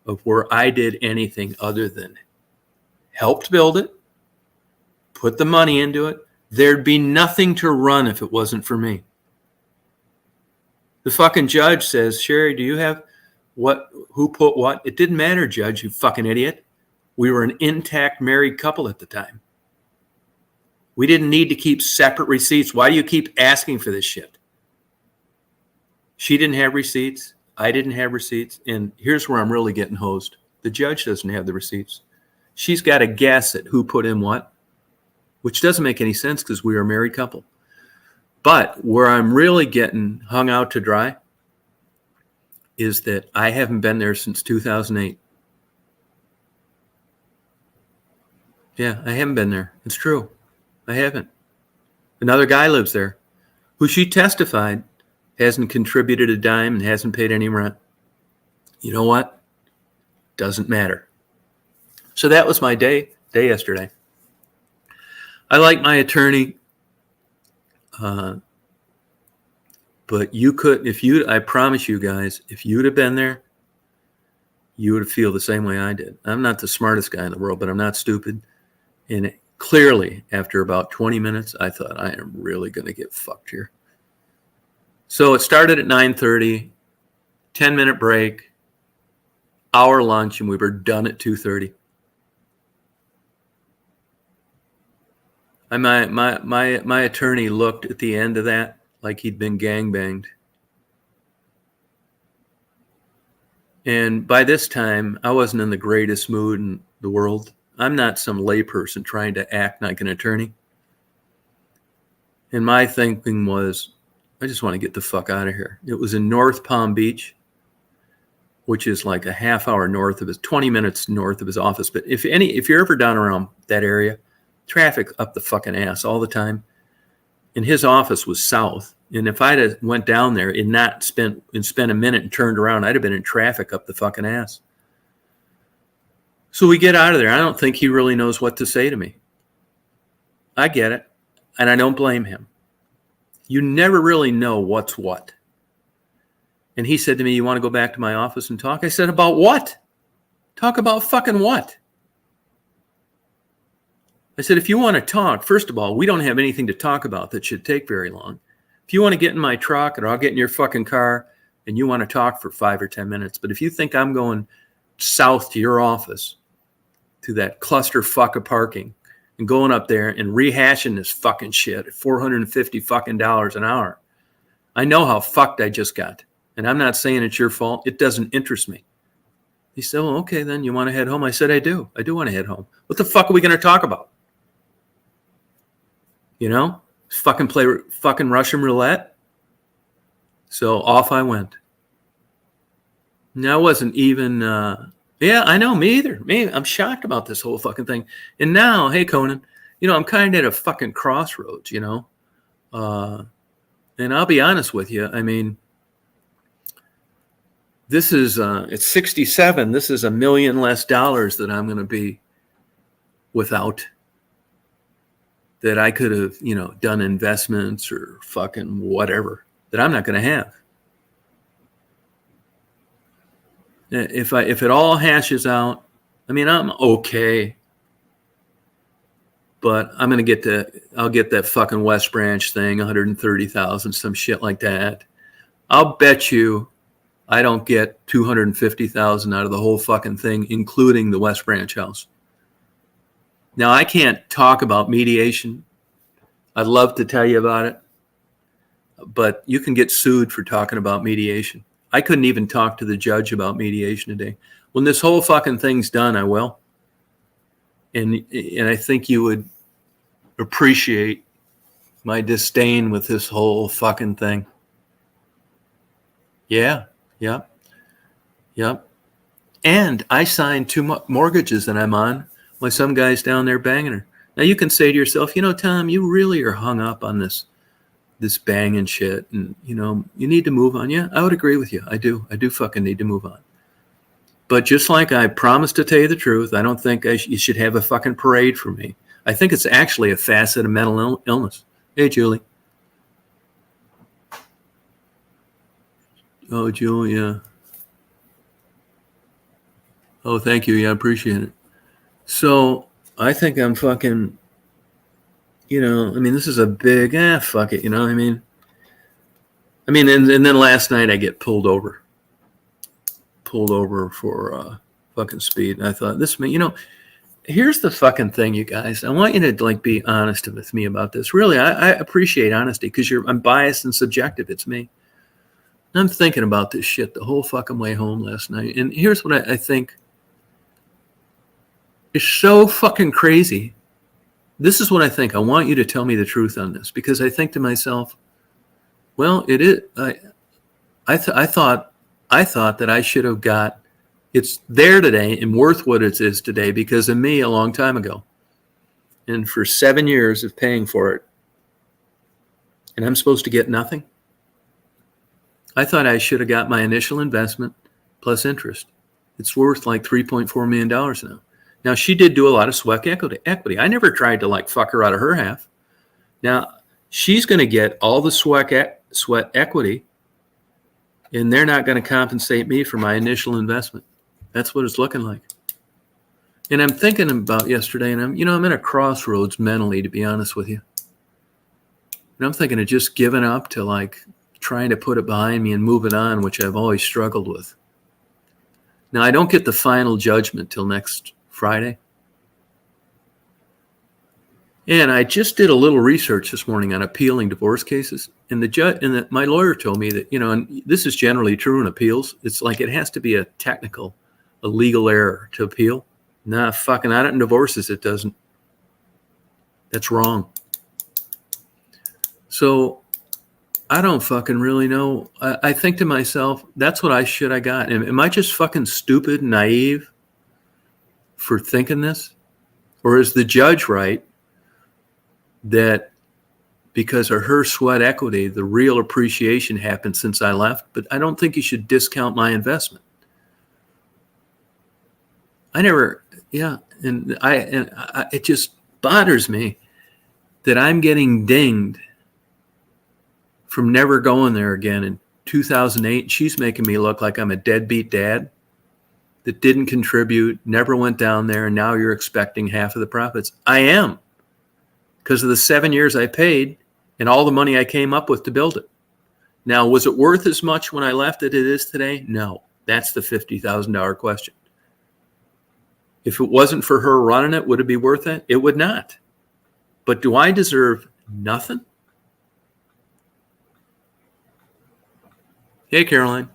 of where I did anything other than helped build it, put the money into it. There'd be nothing to run if it wasn't for me. The fucking judge says, Sherry, do you have what? Who put what? It didn't matter, judge, you fucking idiot. We were an intact married couple at the time. We didn't need to keep separate receipts. Why do you keep asking for this shit? She didn't have receipts. I didn't have receipts. And here's where I'm really getting hosed. The judge doesn't have the receipts. She's got to guess at who put in what, which doesn't make any sense because we were a married couple. But where I'm really getting hung out to dry is that I haven't been there since 2008. Yeah, I haven't been there. It's true. I haven't. Another guy lives there who she testified hasn't contributed a dime and hasn't paid any rent. You know what? Doesn't matter. So that was my day yesterday. I like my attorney, but you could, I promise you guys, if you'd have been there, you would feel the same way I did. I'm not the smartest guy in the world, but I'm not stupid. And clearly, after about 20 minutes, I thought, I am really going to get fucked here. So it started at 9:30, 10-minute break, hour lunch, and we were done at 2:30. My attorney looked at the end of that like he'd been gangbanged. And by this time, I wasn't in the greatest mood in the world. I'm not some layperson trying to act like an attorney. And my thinking was, I just want to get the fuck out of here. It was in North Palm Beach, which is like a half hour north of 20 minutes north of his office. But if you're ever down around that area, traffic up the fucking ass all the time. And his office was south. And if I'd have went down there and not spent a minute and turned around, I'd have been in traffic up the fucking ass. So we get out of there. I don't think he really knows what to say to me. I get it. And I don't blame him. You never really know what's what. And he said to me, you want to go back to my office and talk? I said, about what? Talk about fucking what? I said, if you want to talk, first of all, we don't have anything to talk about that should take very long. If you want to get in my truck or I'll get in your fucking car and you want to talk for 5 or 10 minutes. But if you think I'm going south to your office, to that clusterfuck of parking, and going up there and rehashing this fucking shit at $450 fucking dollars an hour. I know how fucked I just got. And I'm not saying it's your fault. It doesn't interest me. He said, well, okay, then you want to head home? I said, I do. I do want to head home. What the fuck are we going to talk about? Fucking play fucking Russian roulette? So off I went. And I wasn't even... Yeah, I know, me either. I'm shocked about this whole fucking thing. And now, hey, Conan, I'm kind of at a fucking crossroads, and I'll be honest with you. I mean, this is, it's 67. This is $1 million less dollars that I'm going to be without, that I could have, done investments or fucking whatever that I'm not going to have. If it all hashes out, I mean, I'm okay, but I'm going to I'll get that fucking West Branch thing, 130,000, some shit like that. I'll bet you I don't get 250,000 out of the whole fucking thing, including the West Branch house. Now, I can't talk about mediation. I'd love to tell you about it. but you can get sued for talking about mediation. I couldn't even talk to the judge about mediation today. When this whole fucking thing's done, I will. And I think you would appreciate my disdain with this whole fucking thing. Yeah, yep, yep. And I signed 2 mortgages that I'm on while some guy's down there banging her. Now you can say to yourself, Tom, you really are hung up on this banging shit, and you need to move on. Yeah, I would agree with you. I do fucking need to move on. But just like I promised to tell you the truth, I don't think you should have a fucking parade for me. I think it's actually a facet of mental illness. Hey, Julie. Oh, Julia. Oh, thank you. Yeah, I appreciate it. So I think I'm fucking, this is a big, fuck it. And then last night I get pulled over for fucking speed. And I thought here's the fucking thing, you guys. I want you to be honest with me about this. Really, I appreciate honesty because I'm biased and subjective. It's me. And I'm thinking about this shit the whole fucking way home last night. And here's what I think is so fucking crazy. This is what I think. I want you to tell me the truth on this because I think to myself, well, it is. I thought that I should have got. It's there today and worth what it is today because of me a long time ago. And for 7 years of paying for it. And I'm supposed to get nothing? I thought I should have got my initial investment plus interest. It's worth like $3.4 million now. Now, she did do a lot of sweat equity. I never tried to fuck her out of her half. Now, she's going to get all the sweat equity, and they're not going to compensate me for my initial investment. That's what it's looking like. And I'm thinking about yesterday, and I'm at a crossroads mentally, to be honest with you. And I'm thinking of just giving up to trying to put it behind me and move it on, which I've always struggled with. Now, I don't get the final judgment till next Friday. And I just did a little research this morning on appealing divorce cases. And my lawyer told me that, and this is generally true in appeals. It's it has to be a legal error to appeal. Nah, fucking not in divorces, it doesn't. That's wrong. So I don't fucking really know. I think to myself, that's what I got. Am I just fucking stupid and naive for thinking this? Or is the judge right that because of her sweat equity, the real appreciation happened since I left? But I don't think you should discount my investment. It just bothers me that I'm getting dinged from never going there again in 2008. She's making me look like I'm a deadbeat dad that didn't contribute, never went down there, and now you're expecting half of the profits. I am, because of the 7 years I paid and all the money I came up with to build it. Now, was it worth as much when I left it is today? No. That's the $50,000 question. If it wasn't for her running it, would it be worth it? It would not. But do I deserve nothing? Hey, Caroline.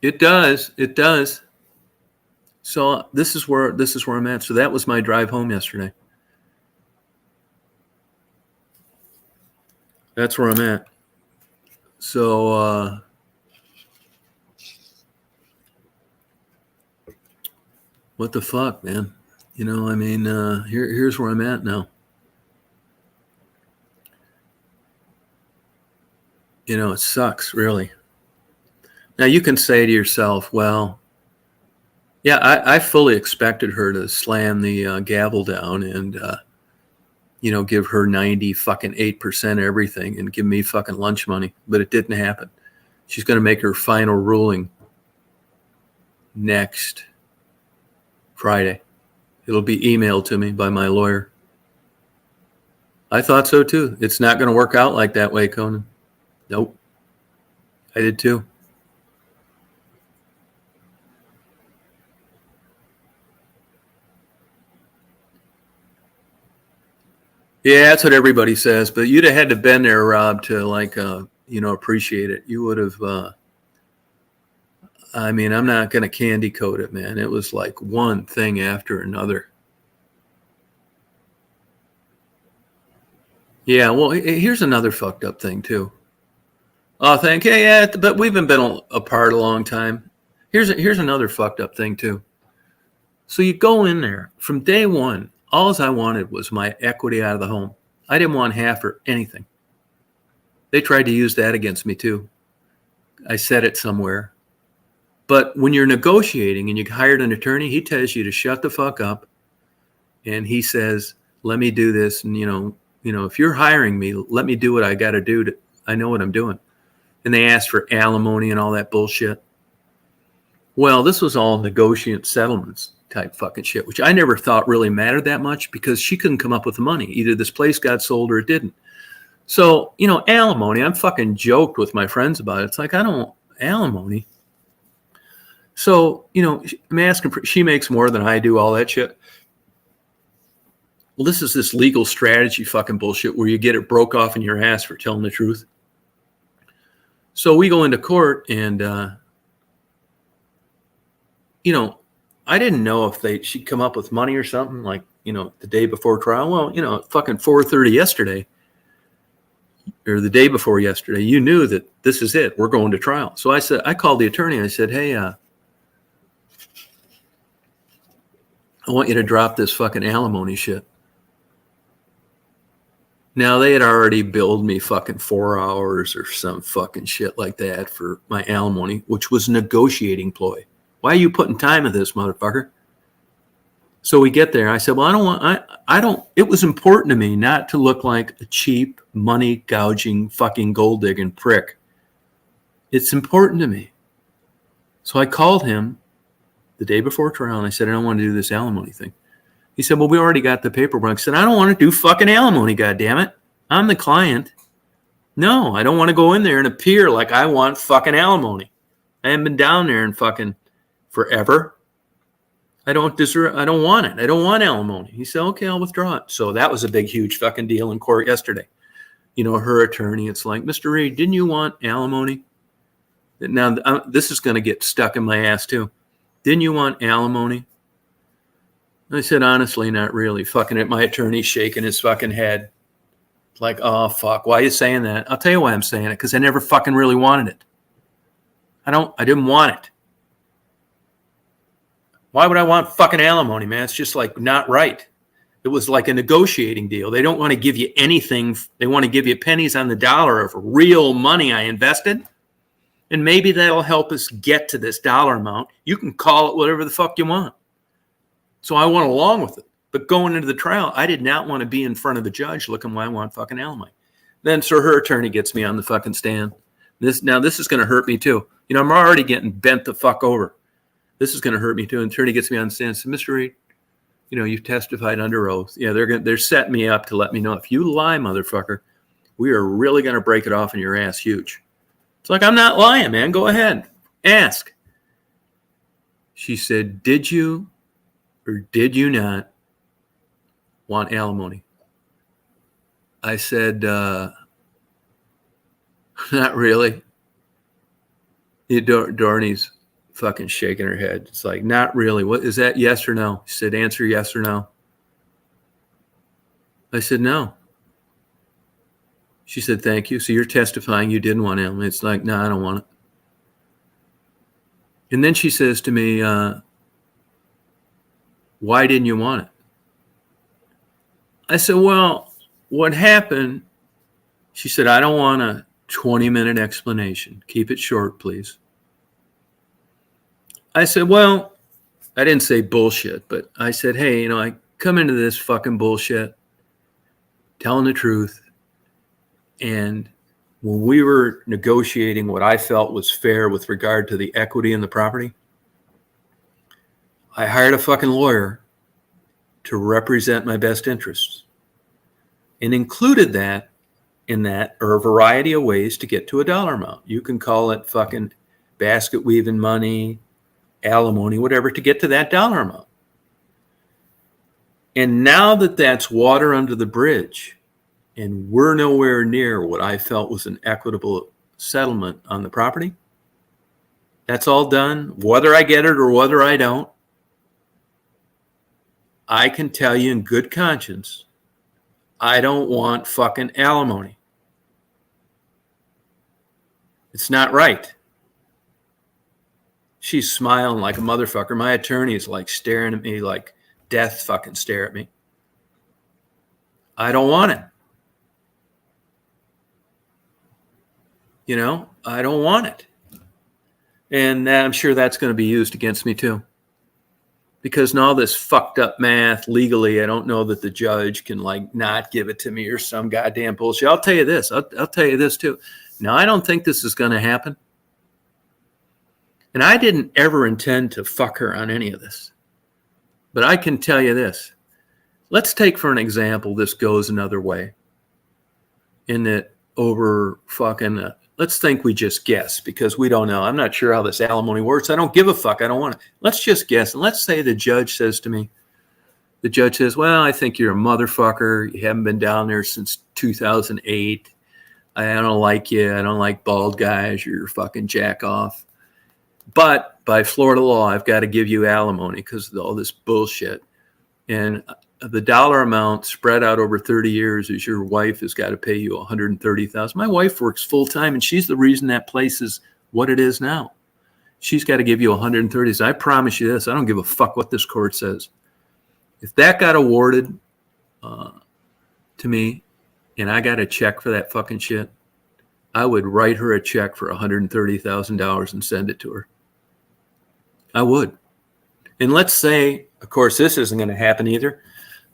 It does. It does. So this is where I'm at. So that was my drive home yesterday. That's where I'm at. So what the fuck, man? Here's where I'm at now. It sucks, really. Now, you can say to yourself, well, yeah, I fully expected her to slam the gavel down and, give her 98% everything and give me fucking lunch money. But it didn't happen. She's going to make her final ruling next Friday. It'll be emailed to me by my lawyer. I thought so, too. It's not going to work out like that way, Conan. Nope. I did, too. Yeah, that's what everybody says. But you'd have had to been there, Rob, to like, appreciate it. You would have. I mean, I'm not going to candy coat it, man. It was like one thing after another. Yeah, well, here's another fucked up thing too. Oh, thank you. Yeah, but we've been apart a long time. Here's another fucked up thing too. So you go in there from day one. All I wanted was my equity out of the home. I didn't want half or anything. They tried to use that against me too. I said it somewhere. But when you're negotiating and you hired an attorney, he tells you to shut the fuck up, and he says, "Let me do this." And if you're hiring me, let me do what I got to do. I know what I'm doing. And they asked for alimony and all that bullshit. Well, this was all negotiant settlements type fucking shit, which I never thought really mattered that much because she couldn't come up with the money. Either this place got sold or it didn't. So, alimony, I'm fucking joked with my friends about it. It's like, I don't alimony. So, I'm asking for, she makes more than I do, all that shit. Well, this is this legal strategy fucking bullshit where you get it broke off in your ass for telling the truth. So we go into court and, I didn't know if she'd come up with money or something like, the day before trial. Well, fucking 4:30 yesterday or the day before yesterday, you knew that this is it. We're going to trial. So I called the attorney and I said, hey, I want you to drop this fucking alimony shit. Now, they had already billed me fucking 4 hours or some fucking shit like that for my alimony, which was a negotiating ploy. Why are you putting time in this, motherfucker? So we get there. I said, well, it was important to me not to look like a cheap, money gouging, fucking gold digging prick. It's important to me. So I called him the day before trial and I said, I don't want to do this alimony thing. He said, well, we already got the paperwork. I said, I don't want to do fucking alimony, goddammit. I'm the client. No, I don't want to go in there and appear like I want fucking alimony. I haven't been down there in fucking forever. I don't want it. I don't want alimony. He said, okay, I'll withdraw it. So that was a big, huge fucking deal in court yesterday. Her attorney, it's like, Mr. Reed, didn't you want alimony? Now, this is going to get stuck in my ass too. Didn't you want alimony? I said, honestly, not really. Fucking it. My attorney's shaking his fucking head. Like, oh, fuck. Why are you saying that? I'll tell you why I'm saying it. Because I never fucking really wanted it. I didn't want it. Why would I want fucking alimony, man? It's just like not right. It was like a negotiating deal. They don't want to give you anything. They want to give you pennies on the dollar of real money I invested. And maybe that'll help us get to this dollar amount. You can call it whatever the fuck you want. So I went along with it. But going into the trial, I did not want to be in front of the judge looking why I want fucking alimony. Then, so her attorney gets me on the fucking stand. This is going to hurt me too. I'm already getting bent the fuck over. This is going to hurt me too. And the attorney gets me on the stand and says, Mr. Reed, you've testified under oath. Yeah, they're setting me up to let me know if you lie, motherfucker, we are really going to break it off in your ass huge. It's like, I'm not lying, man. Go ahead. Ask. She said, did you or did you not want alimony? I said, not really. Dorney's fucking shaking her head. It's like, not really. What is that? Yes or no? She said, answer yes or no. I said, no. She said, thank you. So you're testifying you didn't want alimony. It's like, no, I don't want it. And then she says to me, why didn't you want it? I said, well, what happened? She said, I don't want a 20-minute explanation. Keep it short, please. I said, well, I didn't say bullshit, but I said, hey, I come into this fucking bullshit, telling the truth. And when we were negotiating what I felt was fair with regard to the equity in the property, I hired a fucking lawyer to represent my best interests and included that in that are a variety of ways to get to a dollar amount. You can call it fucking basket weaving money, alimony, whatever, to get to that dollar amount. And now that that's water under the bridge, and we're nowhere near what I felt was an equitable settlement on the property, that's all done. Whether I get it or whether I don't, I can tell you in good conscience, I don't want fucking alimony. It's not right. She's smiling like a motherfucker. My attorney is like staring at me like death fucking stare at me. I don't want it. You know, I don't want it. And I'm sure that's going to be used against me too. Because in all this fucked up math legally, I don't know that the judge can like not give it to me or some goddamn bullshit. I'll tell you this. I'll tell you this too. Now, I don't think this is going to happen. And I didn't ever intend to fuck her on any of this. But I can tell you this. Let's take for an example, this goes another way. In that over fucking, let's think we just guess because we don't know. I'm not sure how this alimony works. I don't give a fuck. I don't want to. Let's just guess. And let's say the judge says to me, the judge says, well, I think you're a motherfucker. You haven't been down there since 2008. I don't like you. I don't like bald guys. You're fucking jack off. But by Florida law, I've got to give you alimony because of all this bullshit. And the dollar amount spread out over 30 years is your wife has got to pay you $130,000. My wife works full time, and she's the reason that place is what it is now. She's got to give you $130,000. So I promise you this: I don't give a fuck what this court says. If that got awarded to me, and I got a check for that fucking shit, I would write her a check for $130,000 and send it to her. I would. And let's say, of course, this isn't going to happen either.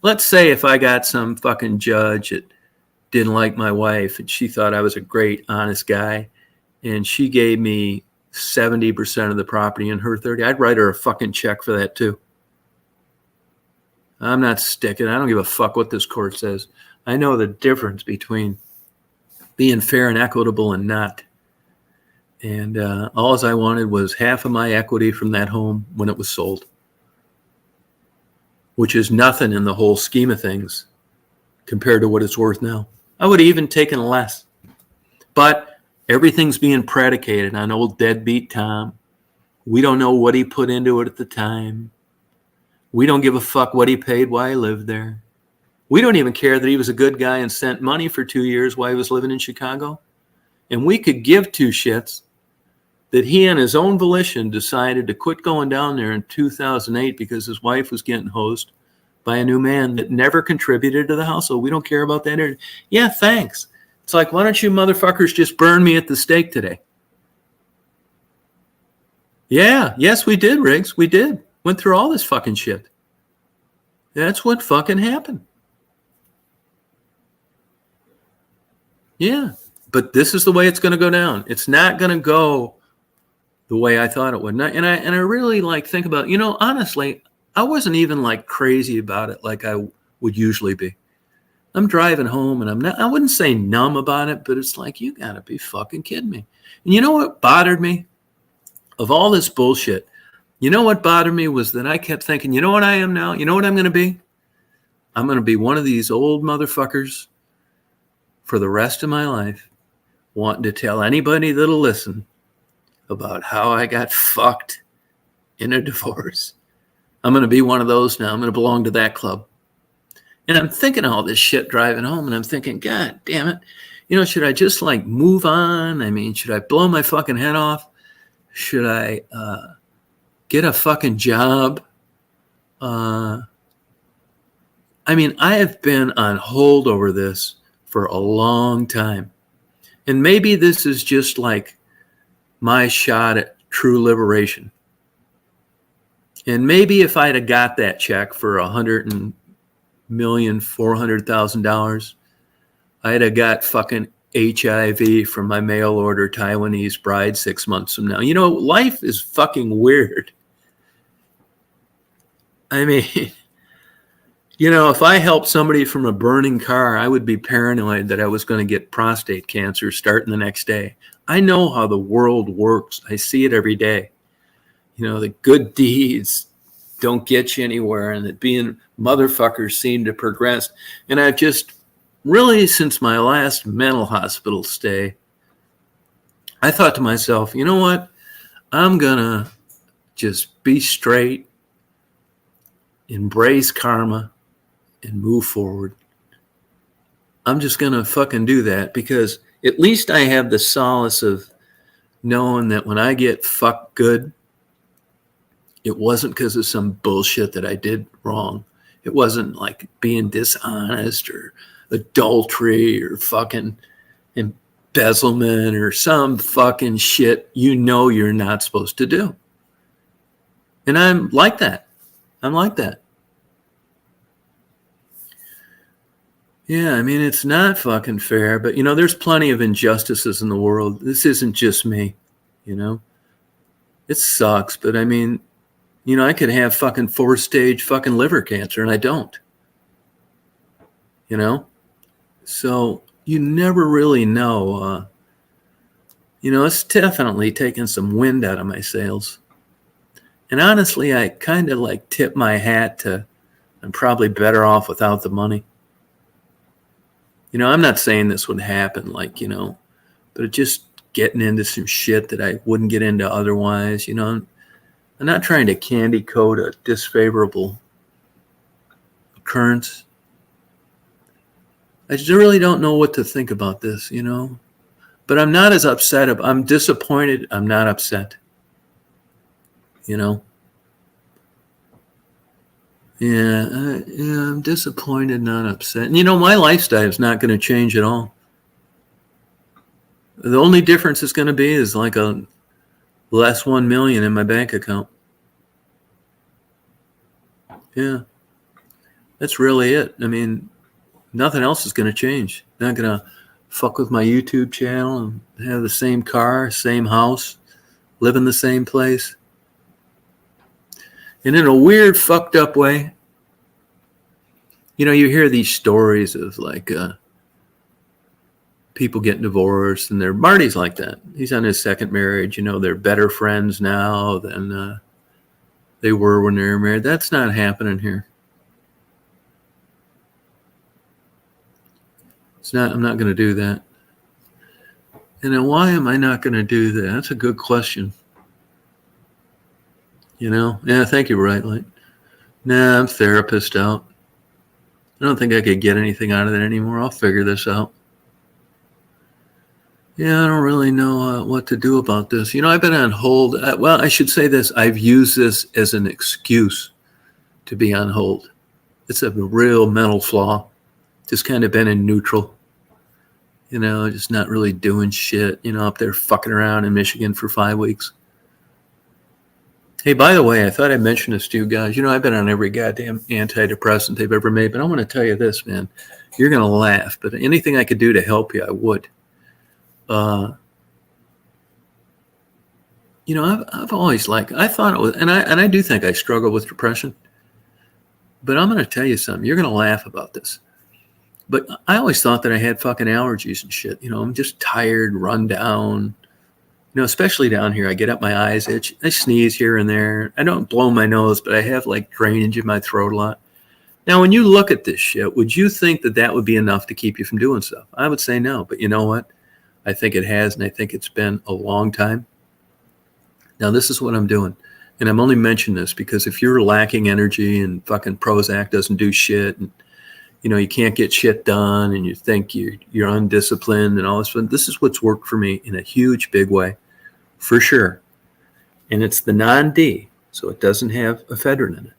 Let's say if I got some fucking judge that didn't like my wife and she thought I was a great, honest guy, and she gave me 70% of the property and her 30%, I'd write her a fucking check for that too. I'm not sticking. I don't give a fuck what this court says. I know the difference between being fair and equitable and not. And all I wanted was half of my equity from that home when it was sold, which is nothing in the whole scheme of things compared to what it's worth now. I would have even taken less. But everything's being predicated on old deadbeat Tom. We don't know what he put into it at the time. We don't give a fuck what he paid while he lived there. We don't even care that he was a good guy and sent money for 2 years while he was living in Chicago. And we could give two shits that he on his own volition decided to quit going down there in 2008 because his wife was getting hosed by a new man that never contributed to the household. We don't care about that. Yeah, thanks. It's like, why don't you motherfuckers just burn me at the stake today? Yeah, yes, we did, Riggs. We did. Went through all this fucking shit. That's what fucking happened. Yeah, but this is the way it's going to go down. It's not going to go the way I thought it would. And I really like think about, honestly, I wasn't even like crazy about it like I would usually be. I'm driving home and I wouldn't say numb about it, but it's like, you gotta be fucking kidding me. And you know what bothered me? Of all this bullshit, you know what bothered me was that I kept thinking, you know what I am now? You know what I'm going to be? I'm going to be one of these old motherfuckers for the rest of my life, wanting to tell anybody that'll listen about how I got fucked in a divorce. I'm going to be one of those now. I'm going to belong to that club. And I'm thinking all this shit driving home, and I'm thinking, God damn it. Should I just like move on? I mean, should I blow my fucking head off? Should I get a fucking job? I mean, I have been on hold over this for a long time. And maybe this is just like my shot at true liberation. And maybe if I'd have got that check for $100,400,000, I'd have got fucking HIV from my mail order Taiwanese bride 6 months from now. Life is fucking weird. I mean, if I helped somebody from a burning car, I would be paranoid that I was going to get prostate cancer starting the next day. I know how the world works. I see it every day. The good deeds don't get you anywhere, and that being motherfuckers seem to progress. And I've just really, since my last mental hospital stay, I thought to myself, you know what? I'm going to just be straight, embrace karma, and move forward. I'm just going to fucking do that, because at least I have the solace of knowing that when I get fucked good, it wasn't because of some bullshit that I did wrong. It wasn't like being dishonest or adultery or fucking embezzlement or some fucking shit you're not supposed to do. And I'm like that. I'm like that. Yeah, I mean, it's not fucking fair, but, there's plenty of injustices in the world. This isn't just me, It sucks, but I mean, I could have fucking 4-stage fucking liver cancer, and I don't. So you never really know. It's definitely taken some wind out of my sails. And honestly, I kind of like tip my hat to, I'm probably better off without the money. I'm not saying this would happen, but it just getting into some shit that I wouldn't get into otherwise. I'm not trying to candy coat a disfavorable occurrence. I just really don't know what to think about this, but I'm not as upset. I'm disappointed. I'm not upset. Yeah, I'm disappointed, not upset. And my lifestyle is not going to change at all. The only difference it's going to be is like a less 1 million in my bank account. Yeah, that's really it. I mean, nothing else is going to change. Not going to fuck with my YouTube channel and have the same car, same house, live in the same place. And in a weird, fucked up way, you hear these stories of like people getting divorced, and Marty's like that. He's on his second marriage. They're better friends now than they were when they were married. That's not happening here. It's not. I'm not going to do that. And then why am I not going to do that? That's a good question. Yeah, thank you, Right Light. Nah, I'm therapist out. I don't think I could get anything out of that anymore. I'll figure this out. Yeah, I don't really know what to do about this. I've been on hold. Well, I should say this. I've used this as an excuse to be on hold. It's a real mental flaw. Just kind of been in neutral. Just not really doing shit. Up there fucking around in Michigan for 5 weeks. Hey, by the way, I thought I'd mention this to you guys. I've been on every goddamn antidepressant they've ever made, but I want to tell you this, man. You're going to laugh, but anything I could do to help you, I would. I've always I thought it was, and I do think I struggle with depression, but I'm going to tell you something. You're going to laugh about this. But I always thought that I had fucking allergies and shit. I'm just tired, run down. Especially down here, I get up, my eyes itch. I sneeze here and there. I don't blow my nose, but I have like drainage in my throat a lot. Now, when you look at this shit, would you think that that would be enough to keep you from doing stuff? I would say no, but you know what? I think it has, and I think it's been a long time. Now, this is what I'm doing. And I'm only mentioning this because if you're lacking energy and fucking Prozac doesn't do shit, and you can't get shit done, and you think you're undisciplined and all this is what's worked for me in a huge, big way. For sure. And it's the non-D, so it doesn't have ephedrine in it.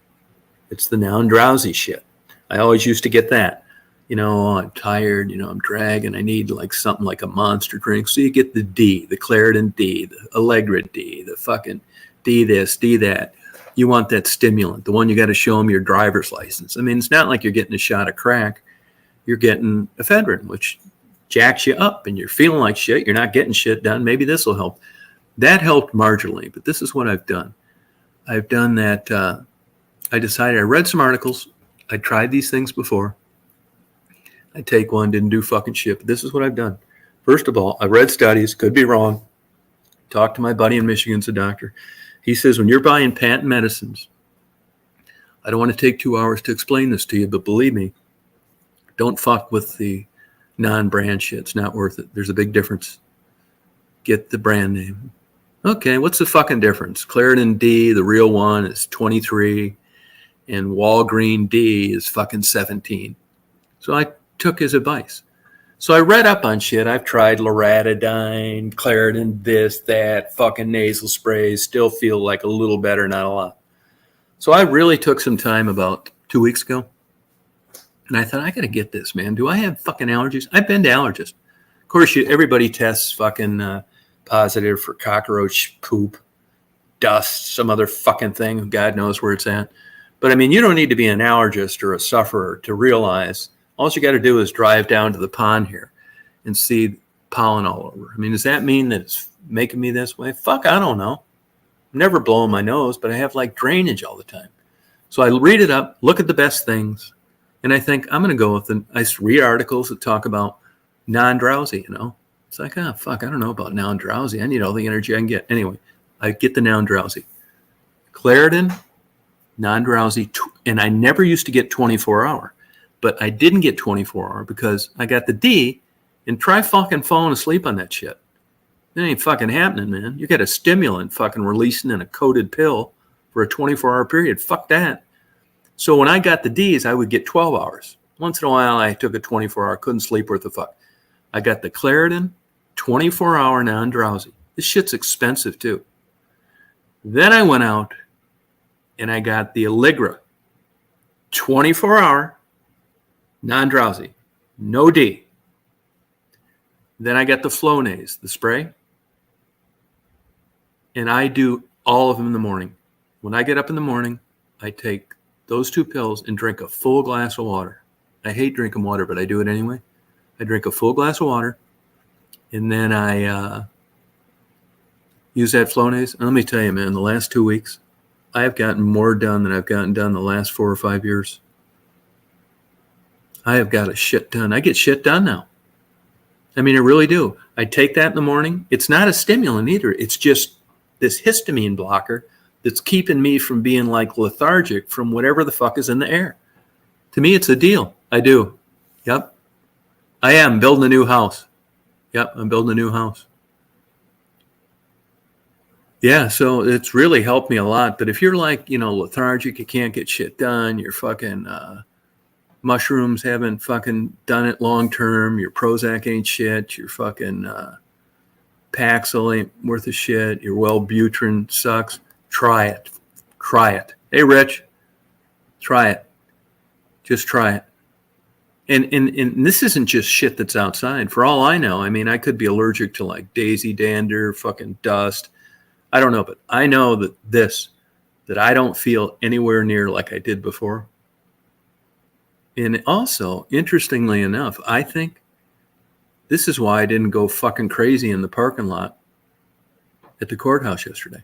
It's the non-drowsy shit. I always used to get that. I'm tired, I'm dragging, I need like something like a monster drink. So you get the D, the Claritin D, the Allegra D, the fucking D this, D that. You want that stimulant, the one you got to show them your driver's license. I mean, it's not like you're getting a shot of crack. You're getting ephedrine, which jacks you up and you're feeling like shit. You're not getting shit done. Maybe this will help. That helped marginally, but this is what I've done. I've done that. I decided, I read some articles. I tried these things before. I take one, didn't do fucking shit, but this is what I've done. First of all, I read studies, could be wrong. Talked to my buddy in Michigan, a doctor. He says when you're buying patent medicines, I don't want to take 2 hours to explain this to you, but believe me, don't fuck with the non-brand shit. It's not worth it. There's a big difference. Get the brand name. Okay, what's the fucking difference? Claritin D, the real one, is 23, and Walgreen D is fucking 17. So I took his advice. So I read up on shit. I've tried Loratadine, Claritin, this, that, fucking nasal sprays. Still feel like a little better, not a lot. So I really took some time about 2 weeks ago. And I thought, I got to get this, man. Do I have fucking allergies? I've been to allergists. Of course, everybody tests fucking positive for cockroach poop, dust, some other fucking thing. God knows where it's at. But I mean, you don't need to be an allergist or a sufferer to realize all you got to do is drive down to the pond here and see pollen all over. I mean, does that mean that it's making me this way? Fuck, I don't know. I'm never blowing my nose, but I have like drainage all the time. So I read it up, look at the best things, and I think I'm going to go with the, I read articles that talk about non-drowsy, you know. It's like, oh, fuck, I don't know about non-drowsy. I need all the energy I can get. Anyway, I get the non-drowsy. Claritin, non-drowsy, and I never used to get 24-hour, but I didn't get 24-hour because I got the D, and try fucking falling asleep on that shit. It ain't fucking happening, man. You got a stimulant fucking releasing in a coated pill for a 24-hour period. Fuck that. So when I got the D's, I would get 12 hours. Once in a while, I took a 24-hour, couldn't sleep worth the fuck. I got the Claritin, 24-hour non-drowsy. This shit's expensive, too. Then I went out and I got the Allegra, 24-hour, non-drowsy, no D. Then I got the Flonase, the spray. And I do all of them in the morning. When I get up in the morning, I take those 2 pills and drink a full glass of water. I hate drinking water, but I do it anyway. I drink a full glass of water, and then I use that Flonase. And let me tell you, man, the last 2 weeks, I have gotten more done than I've gotten done the last 4 or 5 years. I have got a shit done. I get shit done now. I mean, I really do. I take that in the morning. It's not a stimulant either. It's just this histamine blocker that's keeping me from being like lethargic from whatever the fuck is in the air. To me, it's a deal. I do. Yep. I am building a new house. Yep, I'm building a new house. Yeah, so it's really helped me a lot. But if you're like, you know, lethargic, you can't get shit done, you're fucking mushrooms haven't fucking done it long term, your Prozac ain't shit, your fucking Paxil ain't worth a shit, your Wellbutrin sucks, try it. Try it. Hey, Rich, try it. Just try it. And this isn't just shit that's outside. For all I know, I mean, I could be allergic to like daisy dander, fucking dust. I don't know, but I know that I don't feel anywhere near like I did before. And also, interestingly enough, I think this is why I didn't go fucking crazy in the parking lot at the courthouse yesterday.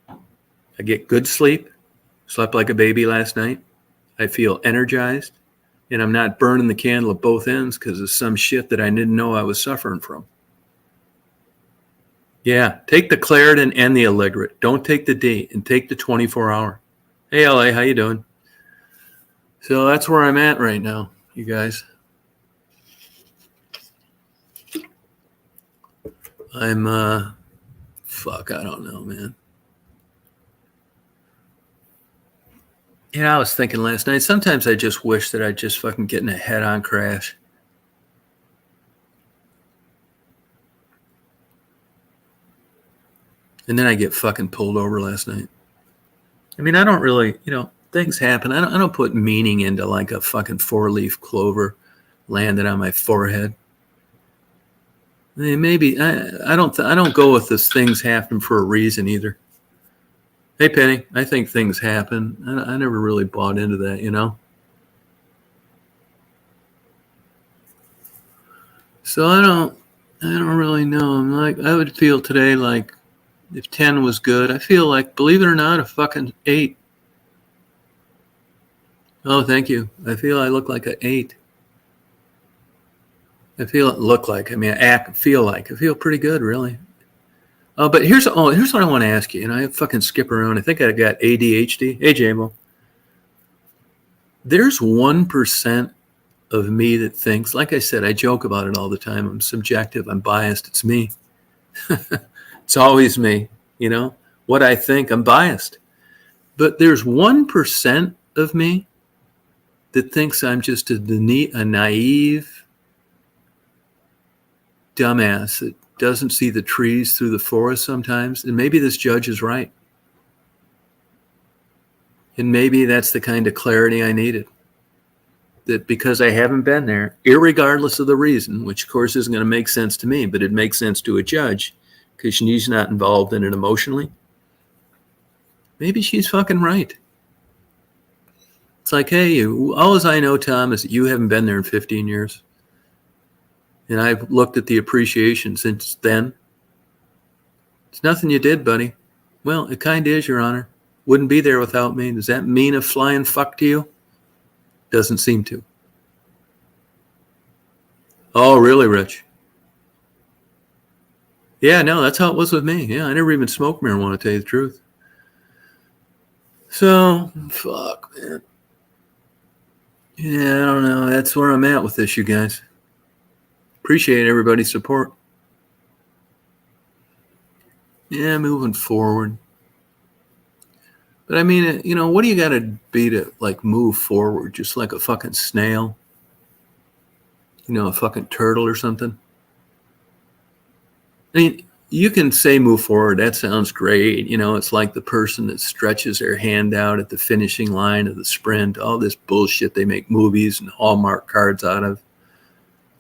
I get good sleep, slept like a baby last night. I feel energized, and I'm not burning the candle at both ends because of some shit that I didn't know I was suffering from. Yeah, take the Claritin and the Allegra. Don't take the D, and take the 24-hour. Hey, LA, how you doing? So that's where I'm at right now, you guys. I'm, fuck, I don't know, man. You know, I was thinking last night, sometimes I just wish that I'd just fucking get in a head-on crash. And then I get fucking pulled over last night. I mean, I don't really, you know, things happen. I don't put meaning into like a fucking 4-leaf clover landed on my forehead. I mean, maybe I don't go with this things happen for a reason either. Hey, Penny, I think things happen. I never really bought into that, you know. So I don't really know. I'm like, I would feel today like if 10 was good. I feel like, believe it or not, a fucking 8. Oh, thank you. I feel I look like an 8. I feel pretty good, really. But here's what I want to ask you. And I fucking skip around. I think I got ADHD. Hey, J-Mo. There's 1% of me that thinks, like I said, I joke about it all the time. I'm subjective. I'm biased. It's me. It's always me. You know, what I think, I'm biased. But there's 1% of me that thinks I'm just a naive dumbass that doesn't see the trees through the forest sometimes. And maybe this judge is right. And maybe that's the kind of clarity I needed. That because I haven't been there, irregardless of the reason, which of course isn't going to make sense to me, but it makes sense to a judge because she's not involved in it emotionally. Maybe she's fucking right. It's like, hey, all I know, Tom, is that you haven't been there in 15 years. And I've looked at the appreciation since then. It's nothing you did, buddy. Well, it kind of is, Your Honor. Wouldn't be there without me. Does that mean a flying fuck to you? Doesn't seem to. Oh, really, Rich? Yeah, no, that's how it was with me. Yeah, I never even smoked marijuana, to tell you the truth. So, fuck, man. Yeah, I don't know. That's where I'm at with this, you guys. Appreciate everybody's support. Yeah, moving forward. But I mean, you know, what do you got to be to like move forward? Just like a fucking snail? You know, a fucking turtle or something? I mean, you can say move forward. That sounds great. You know, it's like the person that stretches their hand out at the finishing line of the sprint. All this bullshit they make movies and Hallmark cards out of.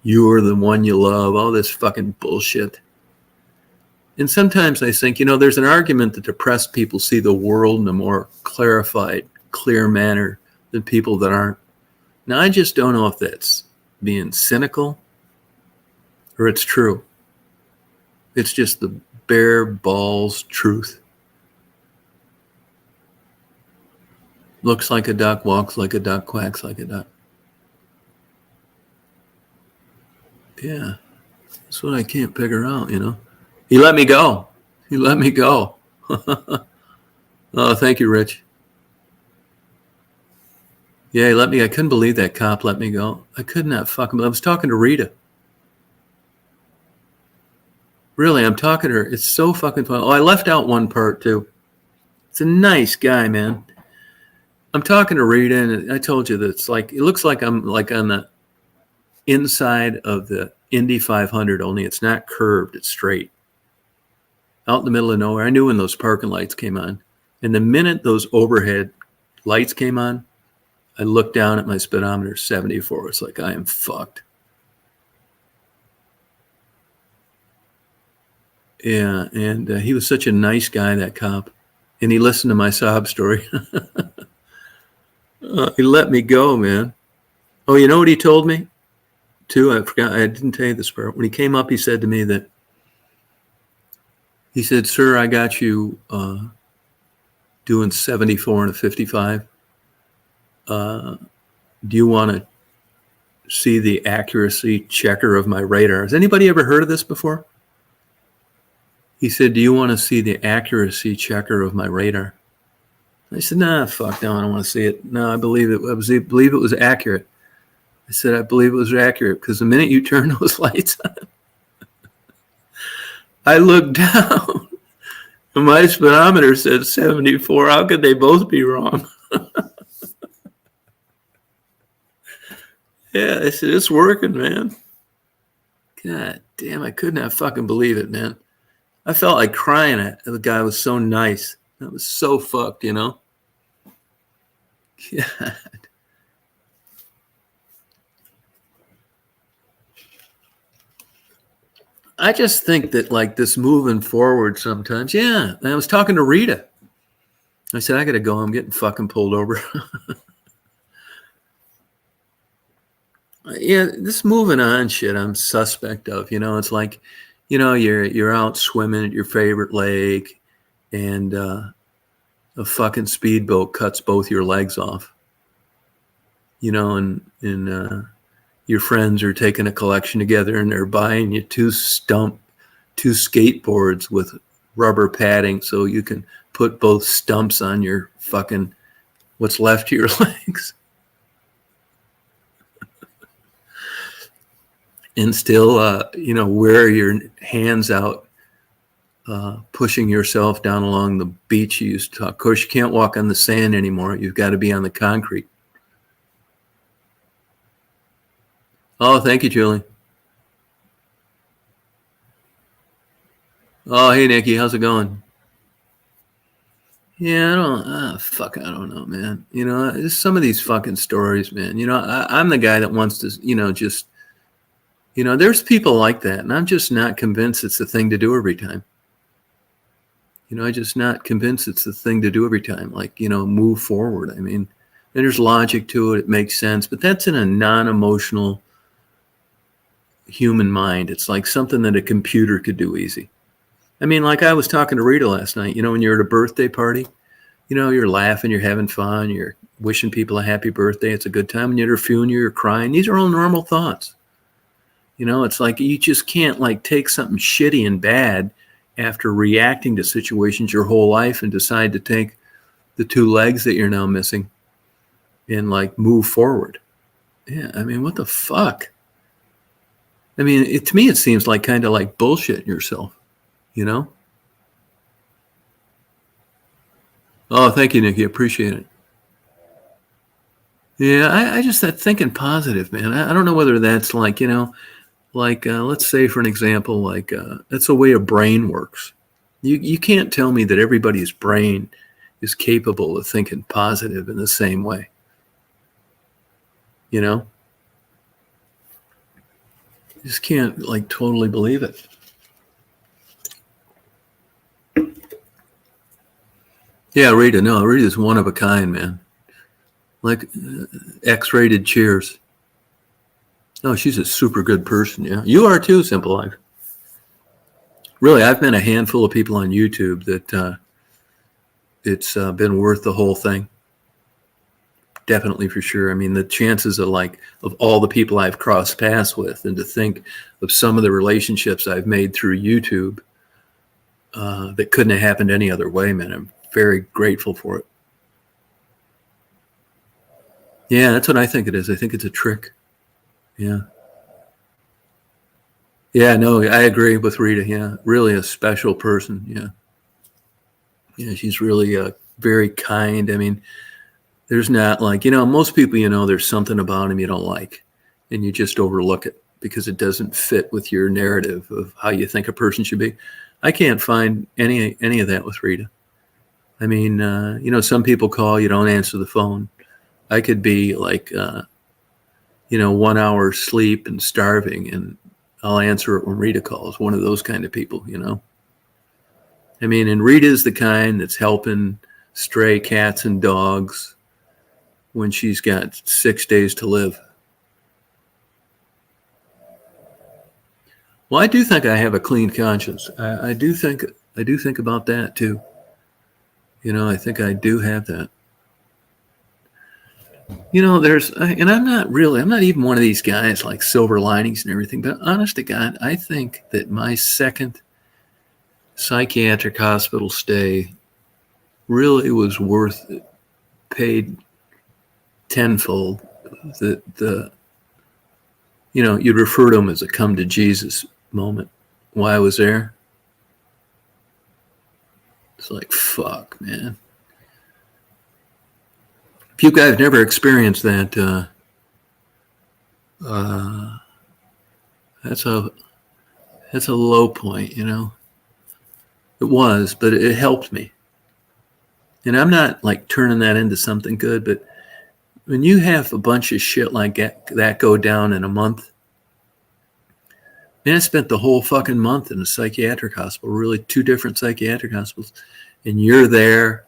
You are the one you love. All this fucking bullshit. And sometimes I think, you know, there's an argument that depressed people see the world in a more clarified, clear manner than people that aren't. Now, I just don't know if that's being cynical or it's true. It's just the bare balls truth. Looks like a duck, walks like a duck, quacks like a duck. Yeah, that's what I can't figure out, you know. He let me go. He let me go. Oh, thank you, Rich. Yeah, he let me. I couldn't believe that cop let me go. I could not fuck him. I was talking to Rita. Really, I'm talking to her. It's so fucking fun. Oh, I left out one part too. It's a nice guy, man. I'm talking to Rita, and I told you that it's like, it looks like I'm like on the inside of the Indy 500, only it's not curved, it's straight. Out in the middle of nowhere. I knew when those parking lights came on. And the minute those overhead lights came on, I looked down at my speedometer, 74. It's like, I am fucked. Yeah, and he was such a nice guy, that cop. And he listened to my sob story. He let me go, man. Oh, you know what he told me? Too, I forgot, I didn't tell you this part. When he came up, he said to me that, he said, sir, I got you doing 74 and a 55. Do you want to see the accuracy checker of my radar? Has anybody ever heard of this before? He said, do you want to see the accuracy checker of my radar? I said, nah, fuck no, I don't want to see it. No, I believe it was accurate. I said, I believe it was accurate because the minute you turn those lights on, I looked down and my speedometer said 74. How could they both be wrong? Yeah, I said, it's working, man. God damn, I could not fucking believe it, man. I felt like crying at the guy was so nice. That was so fucked, you know? God. I just think that like this moving forward sometimes, yeah. I was talking to Rita. I said, I got to go. I'm getting fucking pulled over. Yeah, this moving on shit I'm suspect of. You know, it's like, you know, you're out swimming at your favorite lake and a fucking speedboat cuts both your legs off. You know, and your friends are taking a collection together and they're buying you two skateboards with rubber padding so you can put both stumps on your fucking what's left of your legs. And still, wear your hands out, pushing yourself down along the beach you used to talk. Of course, you can't walk on the sand anymore. You've got to be on the concrete. Oh, thank you, Julie. Oh, hey, Nikki, how's it going? Yeah, I don't know, man. Just some of these fucking stories, man. I'm the guy that wants to, just, there's people like that, and I'm just not convinced it's the thing to do every time. I'm just not convinced it's the thing to do every time. Like, move forward. I mean, there's logic to it. It makes sense, but that's in a non-emotional human mind. It's like something that a computer could do easy. I mean, like I was talking to Rita last night, when you're at a birthday party, you're laughing, you're having fun, you're wishing people a happy birthday. It's a good time. And you're at a funeral, you're crying. These are all normal thoughts. It's like you just can't like take something shitty and bad after reacting to situations your whole life and decide to take the two legs that you're now missing and like move forward. Yeah, I mean, what the fuck? I mean, to me, it seems like kind of like bullshit yourself, Oh, thank you, Nikki. Appreciate it. Yeah, I just that thinking positive, man. I don't know whether that's like, let's say for an example, like that's the way a brain works. You can't tell me that everybody's brain is capable of thinking positive in the same way. You just can't like totally believe it. Yeah, Rita's one of a kind, man. Like X-rated cheers. No, she's a super good person. Yeah, you are too, Simple Life. Really, I've met a handful of people on YouTube that it's been worth the whole thing. Definitely, for sure. I mean, the chances of all the people I've crossed paths with, and to think of some of the relationships I've made through YouTube that couldn't have happened any other way, man. I'm very grateful for it. Yeah, that's what I think it is. I think it's a trick. Yeah. Yeah, no, I agree with Rita. Yeah, really a special person. Yeah. Yeah, she's really very kind. I mean, there's not like, most people, there's something about them you don't like, and you just overlook it because it doesn't fit with your narrative of how you think a person should be. I can't find any of that with Rita. I mean, some people call, you don't answer the phone. I could be like, 1 hour sleep and starving, and I'll answer it when Rita calls. One of those kind of people, I mean, and Rita's the kind that's helping stray cats and dogs when she's got 6 days to live. Well, I do think I have a clean conscience. I do think about that too. I think I do have that. And I'm not even one of these guys like silver linings and everything, but honest to God, I think that my second psychiatric hospital stay really was worth it, paid tenfold. You'd refer to them as a come to Jesus moment. Why I was there? It's like, fuck, man. If you guys never experienced that, that's a low point, It was, but it helped me. And I'm not like turning that into something good, but when you have a bunch of shit like that go down in a month, man, I spent the whole fucking month in a psychiatric hospital, really 2 different psychiatric hospitals, and you're there.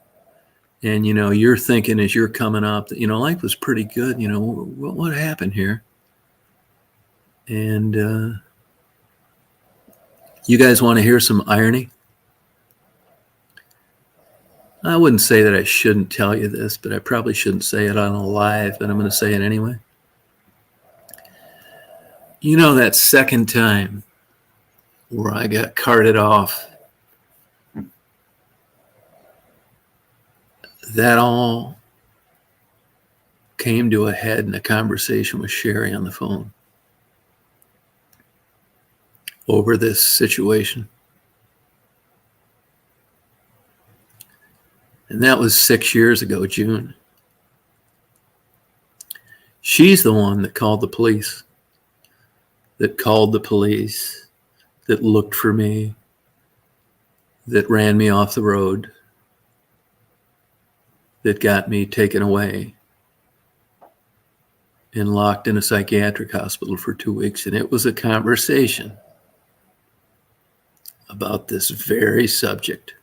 And, you're thinking as you're coming up that, life was pretty good. What happened here? And you guys want to hear some irony? I wouldn't say that I shouldn't tell you this, but I probably shouldn't say it on a live, but I'm going to say it anyway. That second time where I got carted off that all came to a head in a conversation with Sherry on the phone over this situation. And that was 6 years ago, June. She's the one that called the police, that looked for me, that ran me off the road, that got me taken away and locked in a psychiatric hospital for 2 weeks. And it was a conversation about this very subject.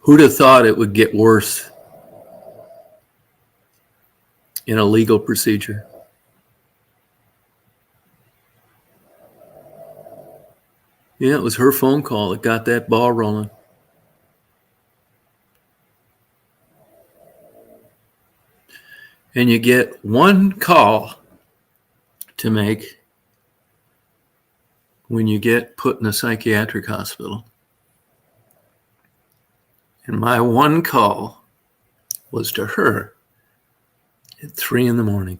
Who'd have thought it would get worse in a legal procedure? Yeah, it was her phone call that got that ball rolling. And you get one call to make when you get put in a psychiatric hospital. And my one call was to her at 3 a.m.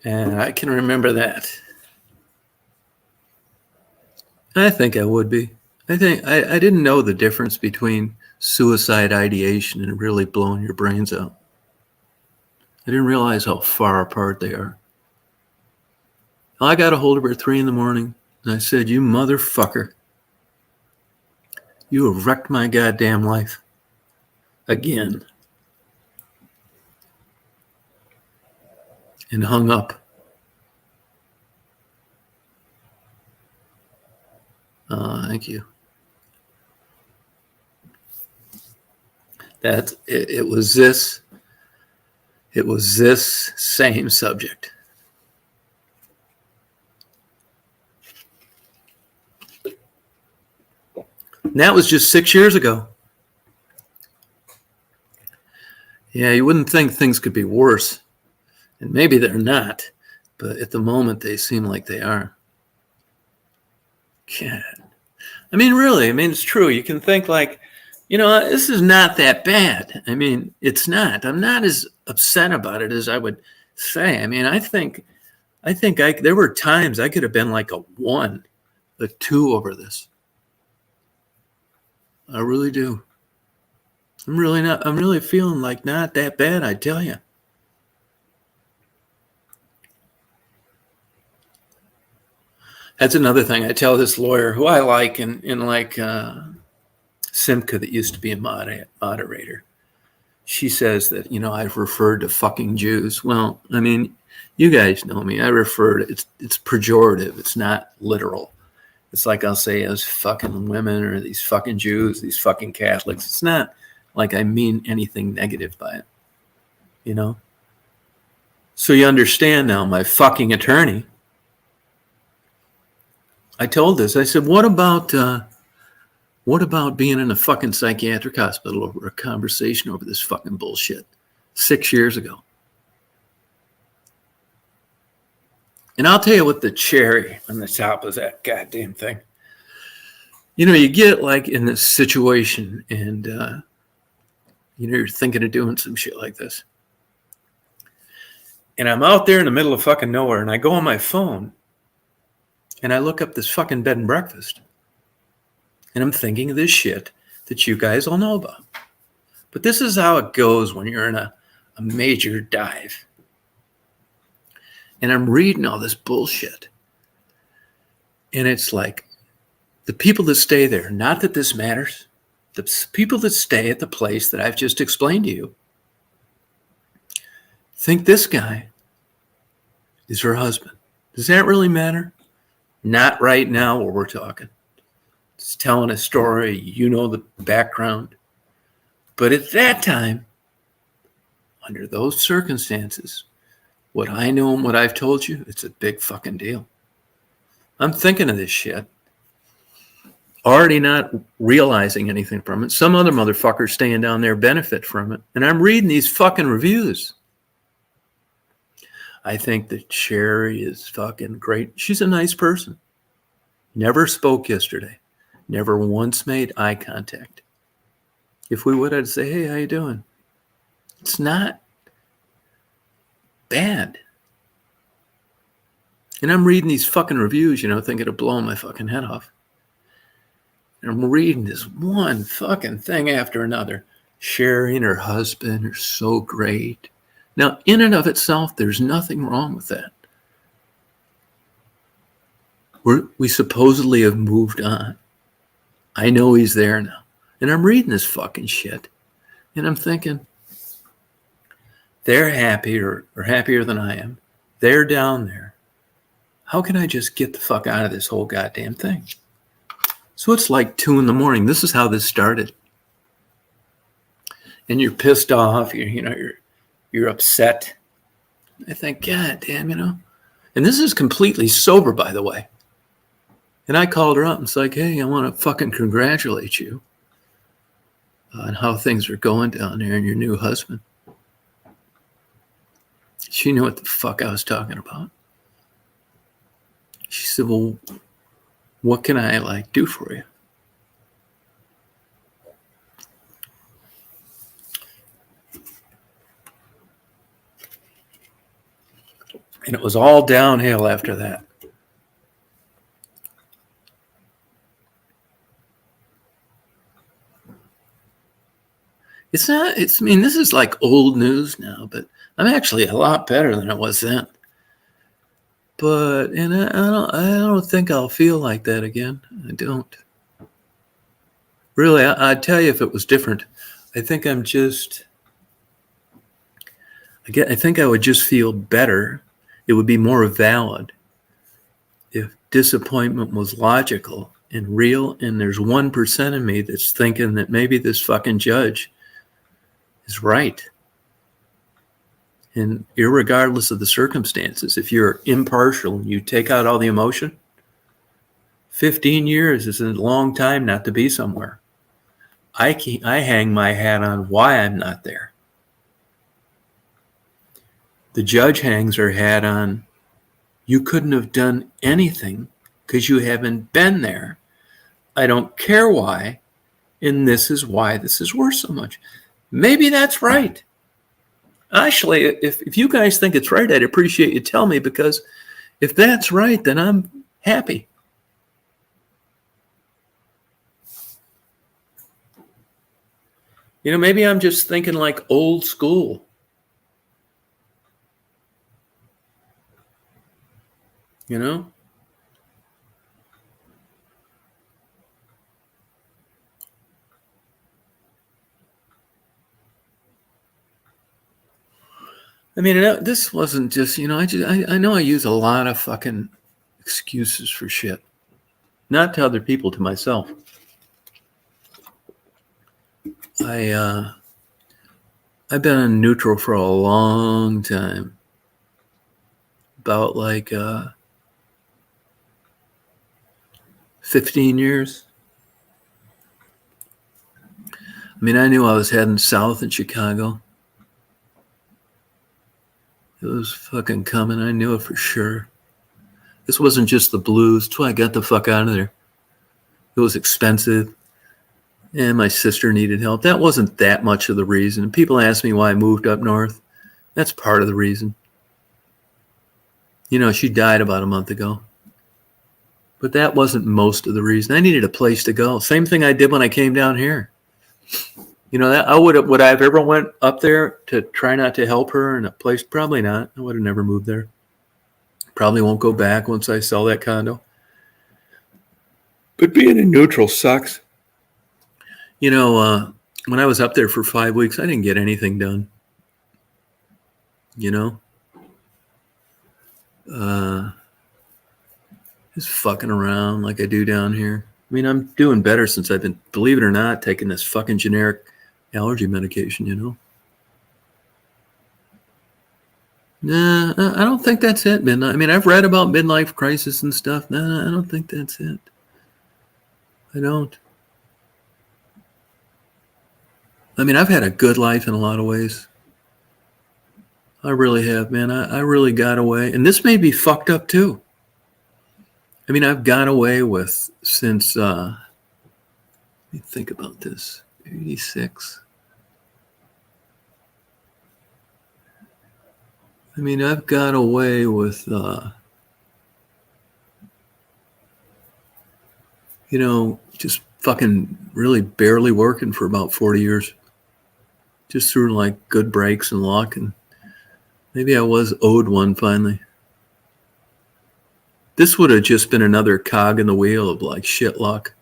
And I can remember that. I think I would be. I didn't know the difference between suicide ideation and really blowing your brains out. I didn't realize how far apart they are. I got a hold of her at 3 a.m. and I said, "You motherfucker. You have wrecked my goddamn life. Again." And hung up. Thank you. That it was this same subject. And that was just 6 years ago. Yeah, you wouldn't think things could be worse. And maybe they're not, but at the moment they seem like they are. God. I mean, really, it's true. You can think like, this is not that bad. It's not. I'm not as upset about it as I would say. I think there were times I could have been like a 1, a 2 over this. I really do. I'm really feeling like not that bad, I tell you. That's another thing I tell this lawyer who I like and like Simca that used to be a moderator. She says that, I've referred to fucking Jews. Well, you guys know me. I refer to it's pejorative. It's not literal. It's like I'll say as fucking women or these fucking Jews, these fucking Catholics. It's not like I mean anything negative by it, So you understand now, my fucking attorney. I told this. I said, what about being in a fucking psychiatric hospital over a conversation over this fucking bullshit 6 years ago? And I'll tell you what the cherry on the top of that goddamn thing. You get like in this situation and, you're thinking of doing some shit like this. And I'm out there in the middle of fucking nowhere and I go on my phone and I look up this fucking bed and breakfast. And I'm thinking of this shit that you guys all know about. But this is how it goes when you're in a major dive. And I'm reading all this bullshit. And it's like, the people that stay there, not that this matters, the people that stay at the place that I've just explained to you, think this guy is her husband. Does that really matter? Not right now where we're talking. It's telling a story, the background. But at that time, under those circumstances, what I know and what I've told you, it's a big fucking deal. I'm thinking of this shit. Already not realizing anything from it. Some other motherfucker staying down there benefit from it. And I'm reading these fucking reviews. I think that Sherry is fucking great. She's a nice person. Never spoke yesterday. Never once made eye contact. If we would, I'd say, hey, how you doing? It's not bad. And I'm reading these fucking reviews, thinking of blowing my fucking head off. And I'm reading this one fucking thing after another. Sherry and her husband are so great. Now, in and of itself, there's nothing wrong with that. We supposedly have moved on. I know he's there now. And I'm reading this fucking shit. And I'm thinking, they're happier or happier than I am. They're down there. How can I just get the fuck out of this whole goddamn thing? So it's like 2 a.m. This is how this started. And you're pissed off. You're upset. I think, God damn, And this is completely sober, by the way. And I called her up and it's like, hey, I want to fucking congratulate you on how things are going down there and your new husband. She knew what the fuck I was talking about. She said, well, what can I do for you? And it was all downhill after that. This is like old news now, but I'm actually a lot better than I was then. But, and I don't think I'll feel like that again. I don't. Really, I'd tell you if it was different. I think I think I would just feel better. It would be more valid if disappointment was logical and real, and there's 1% of me that's thinking that maybe this fucking judge is right. And irregardless of the circumstances, if you're impartial and you take out all the emotion, 15 years is a long time not to be somewhere. I hang my hat on why I'm not there. The judge hangs her hat on, you couldn't have done anything because you haven't been there. I don't care why, and this is why this is worth so much. Maybe that's right. Actually, if you guys think it's right, I'd appreciate you tell me, because if that's right, then I'm happy. Maybe I'm just thinking like old school. This wasn't just, I know I use a lot of fucking excuses for shit. Not to other people, to myself. I've been on neutral for a long time. About 15 years. I knew I was heading south in Chicago. It was fucking coming. I knew it for sure. This wasn't just the blues. That's why I got the fuck out of there. It was expensive. And my sister needed help. That wasn't that much of the reason. People ask me why I moved up north. That's part of the reason. She died about a month ago. But that wasn't most of the reason. I needed a place to go. Same thing I did when I came down here. Would I have ever went up there to try not to help her in a place? Probably not. I would have never moved there. Probably won't go back once I sell that condo. But being in neutral sucks. When I was up there for 5 weeks, I didn't get anything done. Just fucking around like I do down here. I'm doing better since I've been, believe it or not, taking this fucking generic allergy medication, Nah, I don't think that's it, midnight. I've read about midlife crisis and stuff. Nah, I don't think that's it. I don't. I've had a good life in a lot of ways. I really have, man. I really got away. And this may be fucked up too. I've got away with since Let me think about this. 86. I mean, I've got away with, just fucking really barely working for about 40 years. Just through like good breaks and luck, and maybe I was owed one finally. This would have just been another cog in the wheel of like shit luck.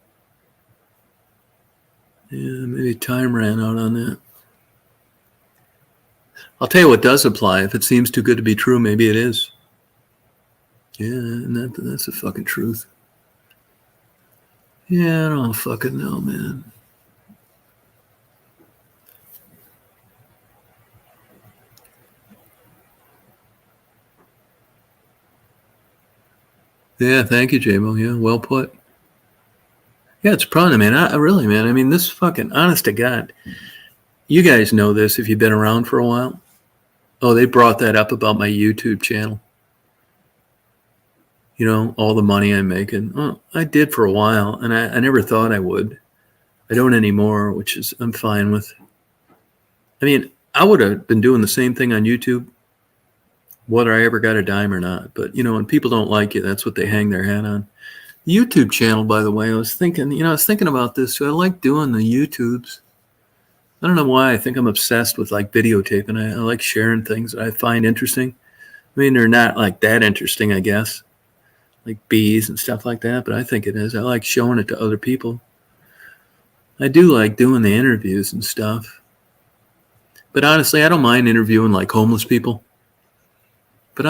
Yeah, maybe time ran out on that. I'll tell you what does apply. If it seems too good to be true, maybe it is. Yeah, and that's the fucking truth. Yeah, I don't fucking know, man. Yeah, thank you, J-Mo. Yeah, well put. Yeah, it's problem, man. I really, man. I mean, this fucking, honest to God, you guys know this if you've been around for a while. Oh, they brought that up about my YouTube channel. All the money I'm making. Oh, I did for a while, and I never thought I would. I don't anymore, which is I'm fine with. I mean, I would have been doing the same thing on YouTube, whether I ever got a dime or not. But, when people don't like you, that's what they hang their hat on. The YouTube channel, by the way, I was thinking about this. So I like doing the YouTubes. I don't know why. I think I'm obsessed with like videotaping. I like sharing things that I find interesting. I mean, they're not like that interesting, I guess, like bees and stuff like that. But I think it is. I like showing it to other people. I do like doing the interviews and stuff. But honestly, I don't mind interviewing like homeless people. But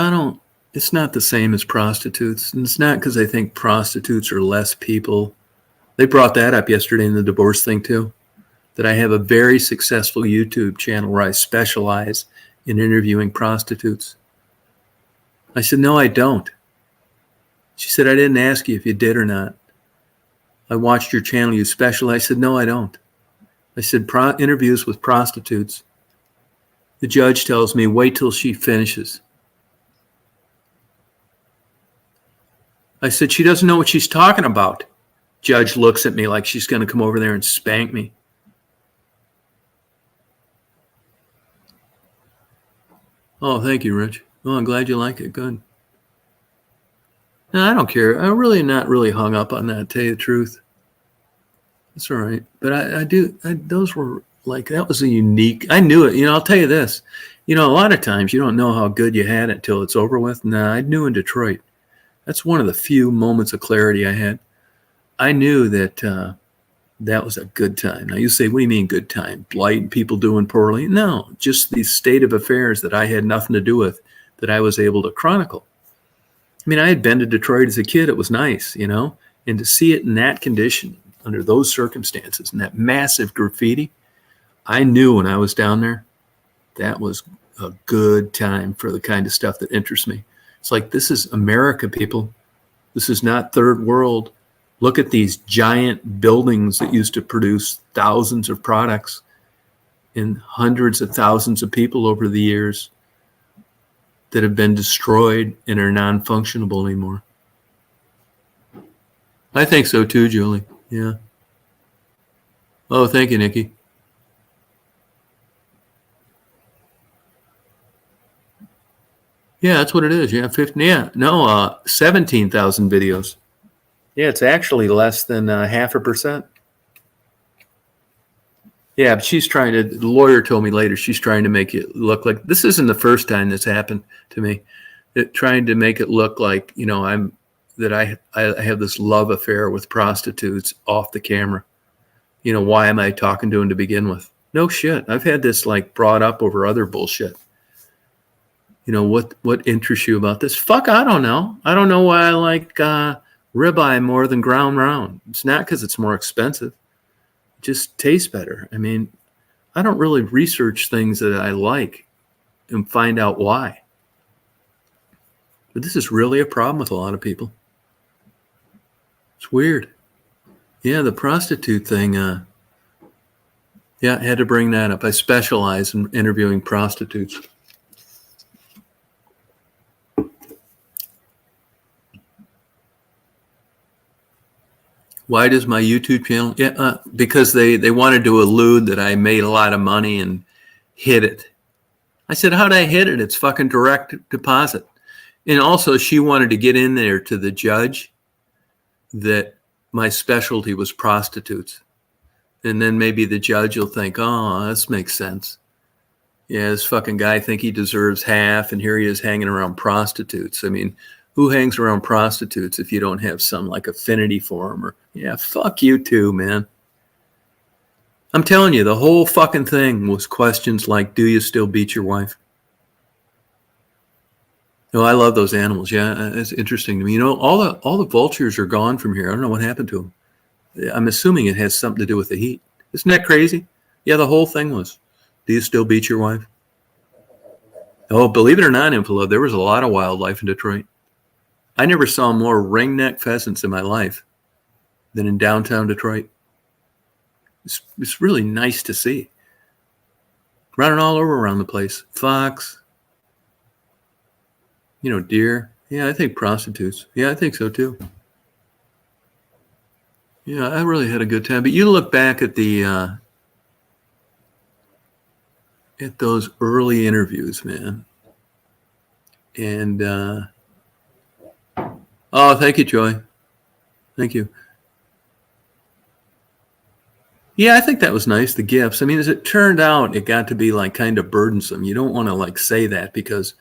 it's not the same as prostitutes. And it's not because I think prostitutes are less people. They brought that up yesterday in the divorce thing too, that I have a very successful YouTube channel where I specialize in interviewing prostitutes. I said, no, I don't. She said, I didn't ask you if you did or not. I watched your channel, you specialize. I said, no, I don't. I said, interviews with prostitutes. The judge tells me, wait till she finishes. I said, she doesn't know what she's talking about. Judge looks at me like she's going to come over there and spank me. Oh, thank you, Rich. Oh, I'm glad you like it. Good. No, I don't care. I'm really not really hung up on that, to tell you the truth. It's all right. But I do, those were like, that was a unique, I knew it. I'll tell you this. A lot of times you don't know how good you had it until it's over with. Nah, I knew in Detroit. That's one of the few moments of clarity I had. I knew that that was a good time. Now you say, what do you mean good time? Blight, people doing poorly? No, just the state of affairs that I had nothing to do with, that I was able to chronicle. I mean, I had been to Detroit as a kid. It was nice, and to see it in that condition, under those circumstances, and that massive graffiti, I knew when I was down there, that was a good time for the kind of stuff that interests me. It's like, this is America, people. This is not third world. Look at these giant buildings that used to produce thousands of products and hundreds of thousands of people over the years that have been destroyed and are non-functionable anymore. I think so too, Julie. Yeah. Oh, thank you, Nikki. Yeah, that's what it is. Yeah, 15. Yeah, no, 17,000 videos. Yeah, it's actually less than 0.5%. Yeah, but she's trying to, the lawyer told me later, she's trying to make it look like, this isn't the first time this happened to me. Trying to make it look like, I have this love affair with prostitutes off the camera. Why am I talking to him to begin with? No shit. I've had this like brought up over other bullshit. What interests you about this? Fuck, I don't know. I don't know why I like ribeye more than ground round. It's not because it's more expensive. It just tastes better. I mean, I don't really research things that I like and find out why. But this is really a problem with a lot of people. It's weird. Yeah, the prostitute thing. Yeah, I had to bring that up. I specialize in interviewing prostitutes. Why does my YouTube channel? Yeah, because they wanted to allude that I made a lot of money and hid it. I said, how'd I hid it? It's fucking direct deposit. And also she wanted to get in there to the judge that my specialty was prostitutes. And then maybe the judge will think, oh, this makes sense. Yeah, this fucking guy think he deserves half, and here he is hanging around prostitutes. I mean, who hangs around prostitutes if you don't have some like affinity for them? Or yeah, fuck you too, man. I'm telling you, the whole fucking thing was questions like, do you still beat your wife? No, I love those animals. Yeah, it's interesting to me. You know, all the vultures are gone from here. I don't know what happened to them. I'm assuming it has something to do with the heat. Isn't that crazy? Yeah, the whole thing was, do you still beat your wife? Oh, believe it or not, Infalo, there was a lot of wildlife in Detroit. I never saw more ringneck pheasants in my life than in downtown Detroit. It's really nice to see. Running all over around the place. Fox. You know, deer. Yeah, I think prostitutes. Yeah, I think so too. Yeah, I really had a good time. But you look back at the at those early interviews, man. And oh, thank you, Joy. Thank you. Yeah, I think that was nice, the gifts. I mean, as it turned out, it got to be like kind of burdensome. You don't want to like say that because,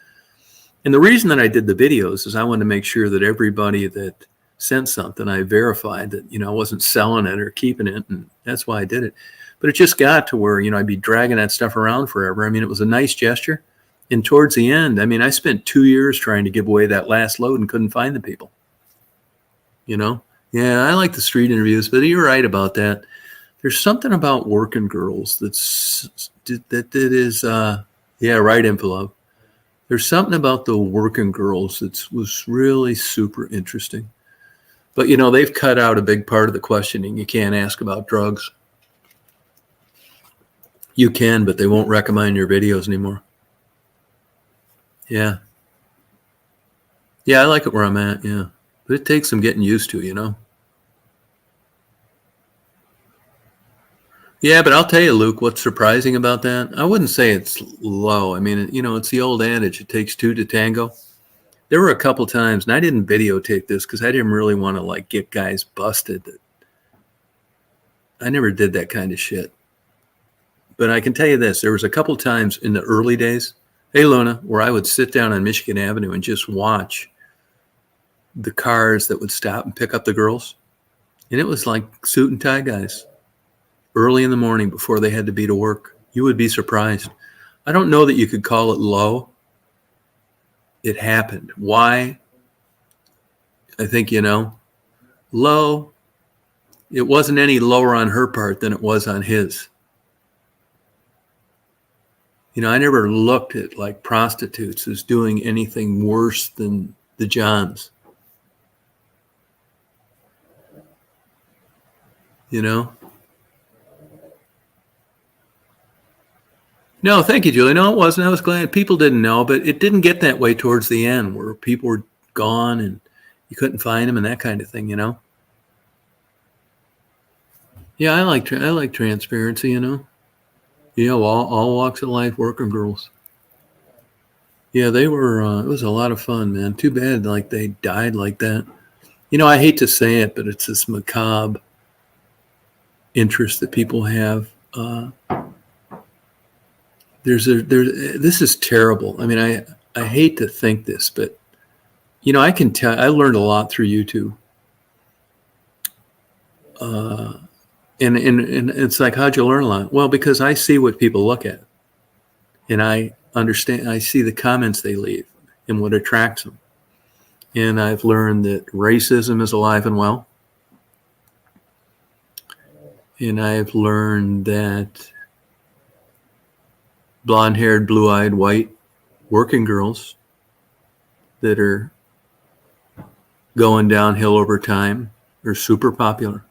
and the reason that I did the videos is I wanted to make sure that everybody that sent something, I verified that, you know, I wasn't selling it or keeping it. And that's why I did it. But it just got to where, you know, I'd be dragging that stuff around forever. I mean, it was a nice gesture. And towards the end, I mean, I spent 2 years trying to give away that last load and couldn't find the people. You know? Yeah, I like the street interviews, but you're right about that. There's something about working girls that is, yeah, right, Info. There's something about the working girls that was really super interesting. But, you know, they've cut out a big part of the questioning. You can't ask about drugs. You can, but they won't recommend your videos anymore. Yeah. Yeah, I like it where I'm at, yeah. But it takes some getting used to, you know. Yeah, but I'll tell you, Luke, what's surprising about that? I wouldn't say it's low. I mean, you know, it's the old adage, it takes two to tango. There were a couple times, and I didn't videotape this because I didn't really want to, like, get guys busted. I never did that kind of shit. But I can tell you this, there was a couple times in the early days, hey, Luna, where I would sit down on Michigan Avenue and just watch the cars that would stop and pick up the girls. And it was like suit and tie guys. Early in the morning before they had to be to work. You would be surprised. I don't know that you could call it low. It happened. Why? I think, you know, low. It wasn't any lower on her part than it was on his. You know, I never looked at like prostitutes as doing anything worse than the Johns. You know? No, thank you, Julie. No, it wasn't. I was glad people didn't know, but it didn't get that way towards the end where people were gone and you couldn't find them and that kind of thing, you know? Yeah, I like transparency, you know? Yeah, all walks of life, working girls. Yeah, they were, it was a lot of fun, man. Too bad, like, they died like that. You know, I hate to say it, but it's this macabre interest that people have. This is terrible. I mean, I hate to think this, but, you know, I can tell, I learned a lot through YouTube. And it's like, how'd you learn a lot? Well, because I see what people look at and I understand, I see the comments they leave and what attracts them. And I've learned that racism is alive and well. And I've learned that blonde-haired, blue-eyed, white working girls that are going downhill over time are super popular.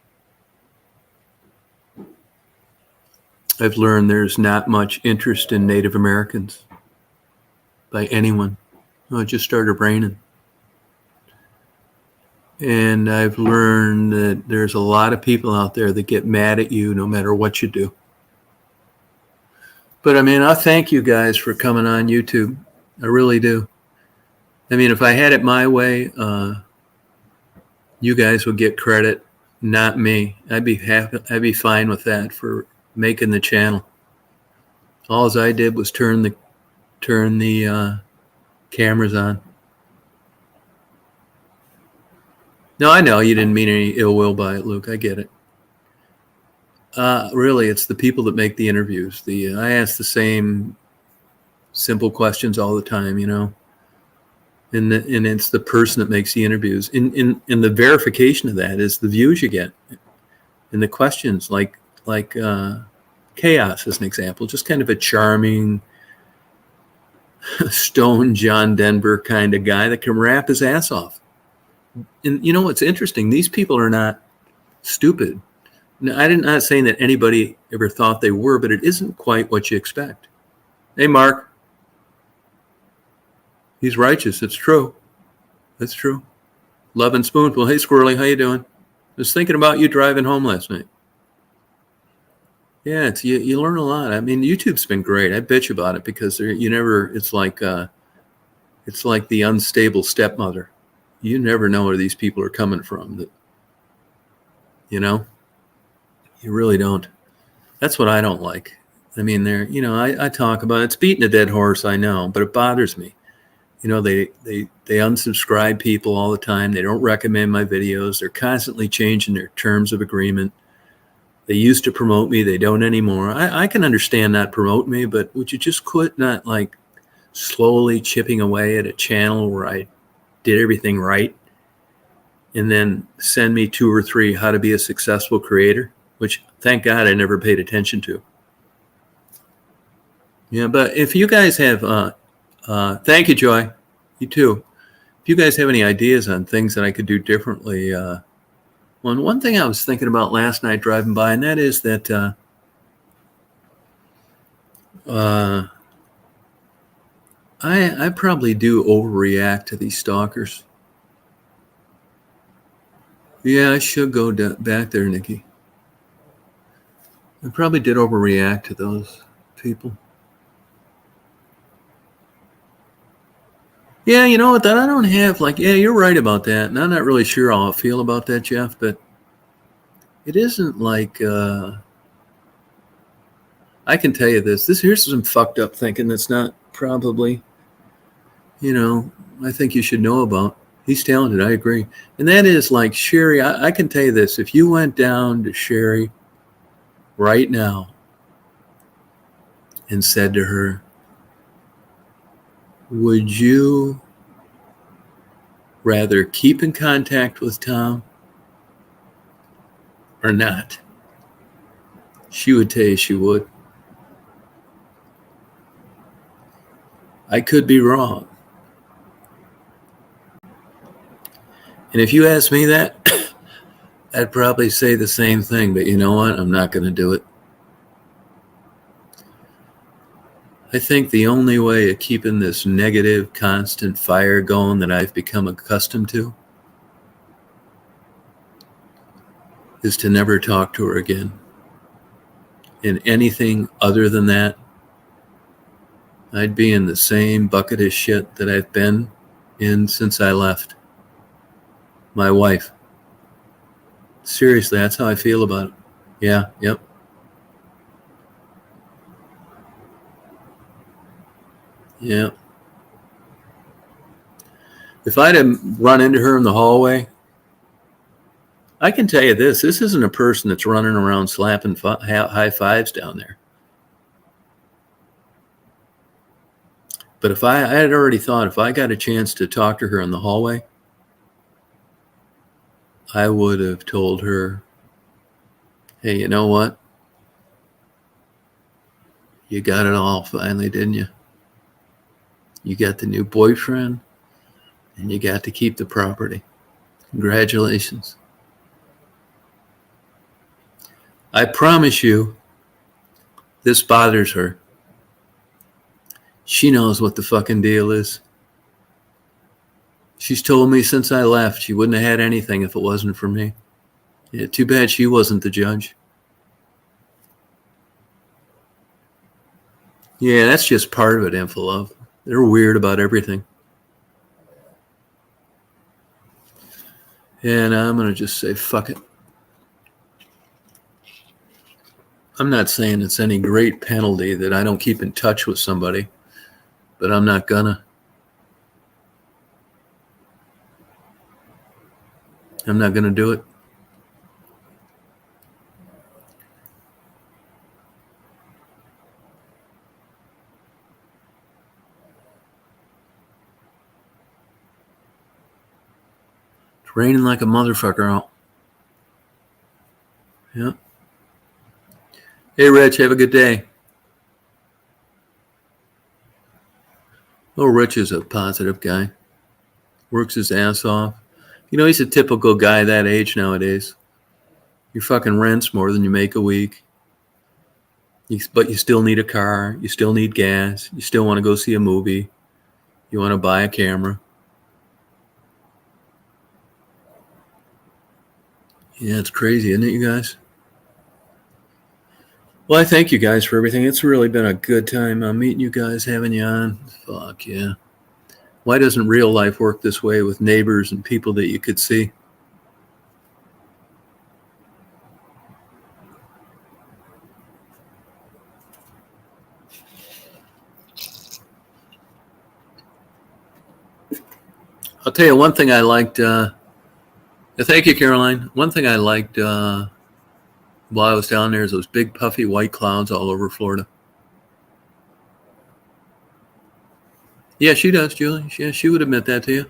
I've learned there's not much interest in Native Americans by anyone. Oh, it just started raining. And I've learned that there's a lot of people out there that get mad at you no matter what you do. But I mean, I thank you guys for coming on YouTube. I really do. I mean, if I had it my way, you guys would get credit, not me. I'd be happy. I'd be fine with that for making the channel. All I did was turn the cameras on. No, I know you didn't mean any ill will by it, Luke. I get it. Really, it's the people that make the interviews. I ask the same simple questions all the time, you know. And it's the person that makes the interviews. And the verification of that is the views you get. And the questions, like Chaos as an example, just kind of a charming, stone John Denver kind of guy that can rap his ass off. And you know what's interesting? These people are not stupid. Now, I'm not saying that anybody ever thought they were, but it isn't quite what you expect. Hey, Mark. He's righteous. It's true. That's true. Love and Spoonful. Hey, Squirrely, how you doing? I was thinking about you driving home last night. Yeah, you learn a lot. I mean, YouTube's been great. I bitch about it because it's like the unstable stepmother. You never know where these people are coming from. You know, you really don't. That's what I don't like. I mean, I talk about it. It's beating a dead horse, I know, but it bothers me. You know, they unsubscribe people all the time. They don't recommend my videos. They're constantly changing their terms of agreement. They used to promote me. They don't anymore. I can understand not promote me, but would you just quit not like slowly chipping away at a channel where I did everything right and then send me 2 or 3 how to be a successful creator, which thank God I never paid attention to. Yeah, but if you guys have, thank you, Joy. You too. If you guys have any ideas on things that I could do differently, one thing I was thinking about last night driving by, and that is that I probably do overreact to these stalkers. Yeah, I should go back there, Nikki. I probably did overreact to those people. Yeah, you know what? That I don't have yeah, you're right about that. And I'm not really sure how I feel about that, Jeff, but it isn't like I can tell you this. Here's some fucked up thinking that's not probably, I think you should know about. He's talented, I agree. And that is like Sherry, I can tell you this. If you went down to Sherry right now and said to her, would you rather keep in contact with Tom or not? She would tell you she would. I could be wrong. And if you ask me that, I'd probably say the same thing, but you know what? I'm not going to do it. I think the only way of keeping this negative, constant fire going that I've become accustomed to is to never talk to her again. And anything other than that, I'd be in the same bucket of shit that I've been in since I left my wife. Seriously, that's how I feel about it. Yeah, yep. Yeah. If I'd have run into her in the hallway, I can tell you this isn't a person that's running around slapping high fives down there. But if I had already thought if I got a chance to talk to her in the hallway, I would have told her, hey, you know what? You got it all finally, didn't you? You got the new boyfriend and you got to keep the property. Congratulations. I promise you, this bothers her. She knows what the fucking deal is. She's told me since I left she wouldn't have had anything if it wasn't for me. Yeah, too bad she wasn't the judge. Yeah, that's just part of it, Info. They're weird about everything. And I'm going to just say, fuck it. I'm not saying it's any great penalty that I don't keep in touch with somebody, but I'm not gonna. I'm not gonna do it. It's raining like a motherfucker out. Yeah. Hey, Rich, have a good day. Oh, Rich is a positive guy. Works his ass off. You know, he's a typical guy that age nowadays. Your fucking rent's more than you make a week. But you still need a car. You still need gas. You still want to go see a movie. You want to buy a camera. Yeah, it's crazy, isn't it, you guys? Well, I thank you guys for everything. It's really been a good time meeting you guys, having you on. Fuck yeah. Why doesn't real life work this way with neighbors and people that you could see? I'll tell you one thing I liked. Thank you, Caroline. One thing I liked while I was down there is those big puffy white clouds all over Florida. Yeah, she does, Julie. Yeah, she would admit that to you.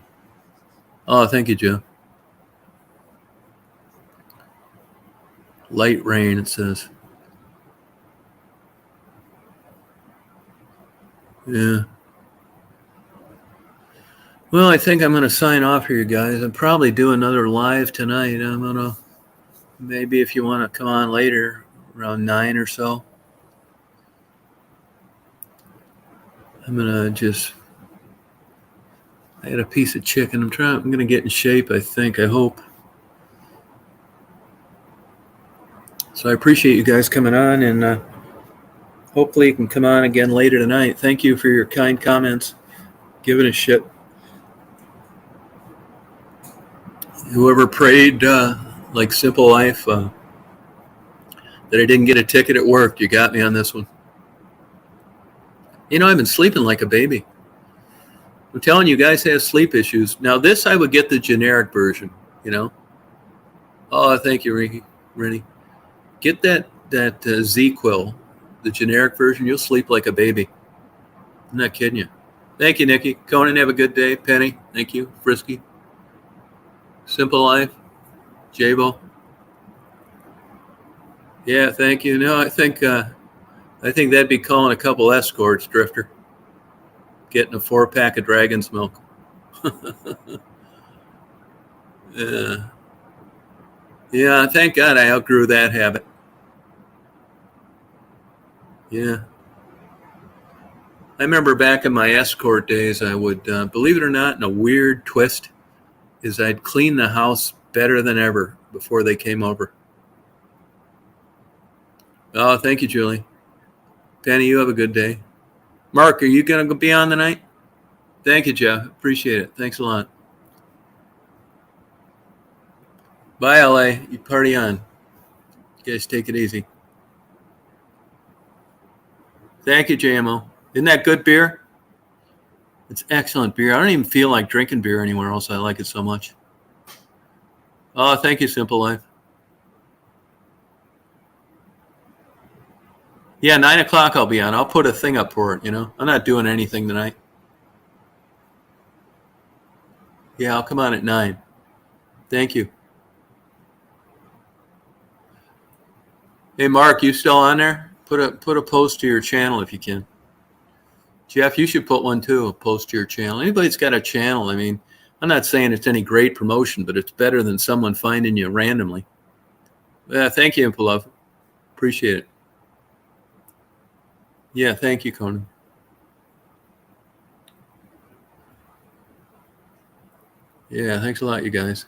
Oh, thank you, Joe. Light rain, it says. Yeah. Well, I think I'm going to sign off here, guys. I'll probably do another live tonight. I'm going to, maybe if you want to come on later, around 9 or so. I'm going to just, I had a piece of chicken. I'm going to get in shape, I think, I hope. So I appreciate you guys coming on, and hopefully you can come on again later tonight. Thank you for your kind comments. Give it a shit. Whoever prayed, like Simple Life, that I didn't get a ticket at work, you got me on this one. You know, I've been sleeping like a baby. I'm telling you, guys have sleep issues. Now, this I would get the generic version, you know. Oh, thank you, Ricky. Rennie. Get that Z-Quill, the generic version. You'll sleep like a baby. I'm not kidding you. Thank you, Nikki. Conan, have a good day. Penny, thank you. Frisky. Simple Life. Jabo. Yeah, thank you. No, I think that'd be calling a couple escorts, Drifter. Getting a 4-pack of Dragon's Milk. Yeah, thank God I outgrew that habit. Yeah. I remember back in my escort days, I would, believe it or not, in a weird twist, is I'd clean the house better than ever before they came over. Oh, thank you, Julie. Penny, you have a good day. Mark, are you going to be on tonight? Thank you, Jeff. Appreciate it. Thanks a lot. Bye, LA. You party on. You guys take it easy. Thank you, JMO. Isn't that good beer? It's excellent beer. I don't even feel like drinking beer anywhere else. I like it so much. Oh, thank you, Simple Life. Yeah, 9 o'clock I'll be on. I'll put a thing up for it, you know. I'm not doing anything tonight. Yeah, I'll come on at 9. Thank you. Hey, Mark, you still on there? Put a post to your channel if you can. Jeff, you should put one too, a post to your channel. Anybody's got a channel. I mean, I'm not saying it's any great promotion, but it's better than someone finding you randomly. Thank you, Impulov. Appreciate it. Yeah, thank you, Conan. Yeah, thanks a lot, you guys.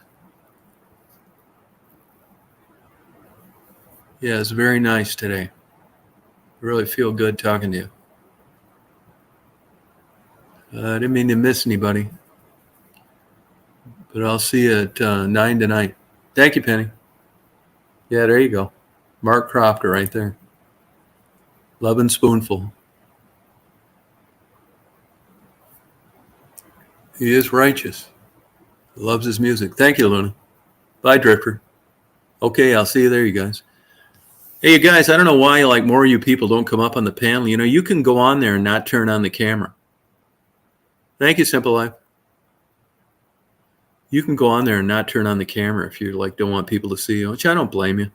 Yeah, it's very nice today. I really feel good talking to you. I didn't mean to miss anybody, but I'll see you at 9 tonight. Thank you, Penny. Yeah, there you go. Mark Crofter right there. Love and Spoonful. He is righteous. Loves his music. Thank you, Luna. Bye, Drifter. Okay, I'll see you there, you guys. Hey, you guys, I don't know why like more of you people don't come up on the panel. You know, you can go on there and not turn on the camera. Thank you, Simple Life. You can go on there and not turn on the camera if you like don't want people to see you, which I don't blame you.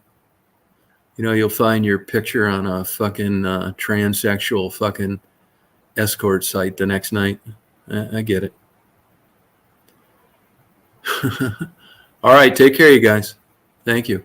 You know, you'll find your picture on a fucking transsexual fucking escort site the next night. I get it. All right, take care, you guys. Thank you.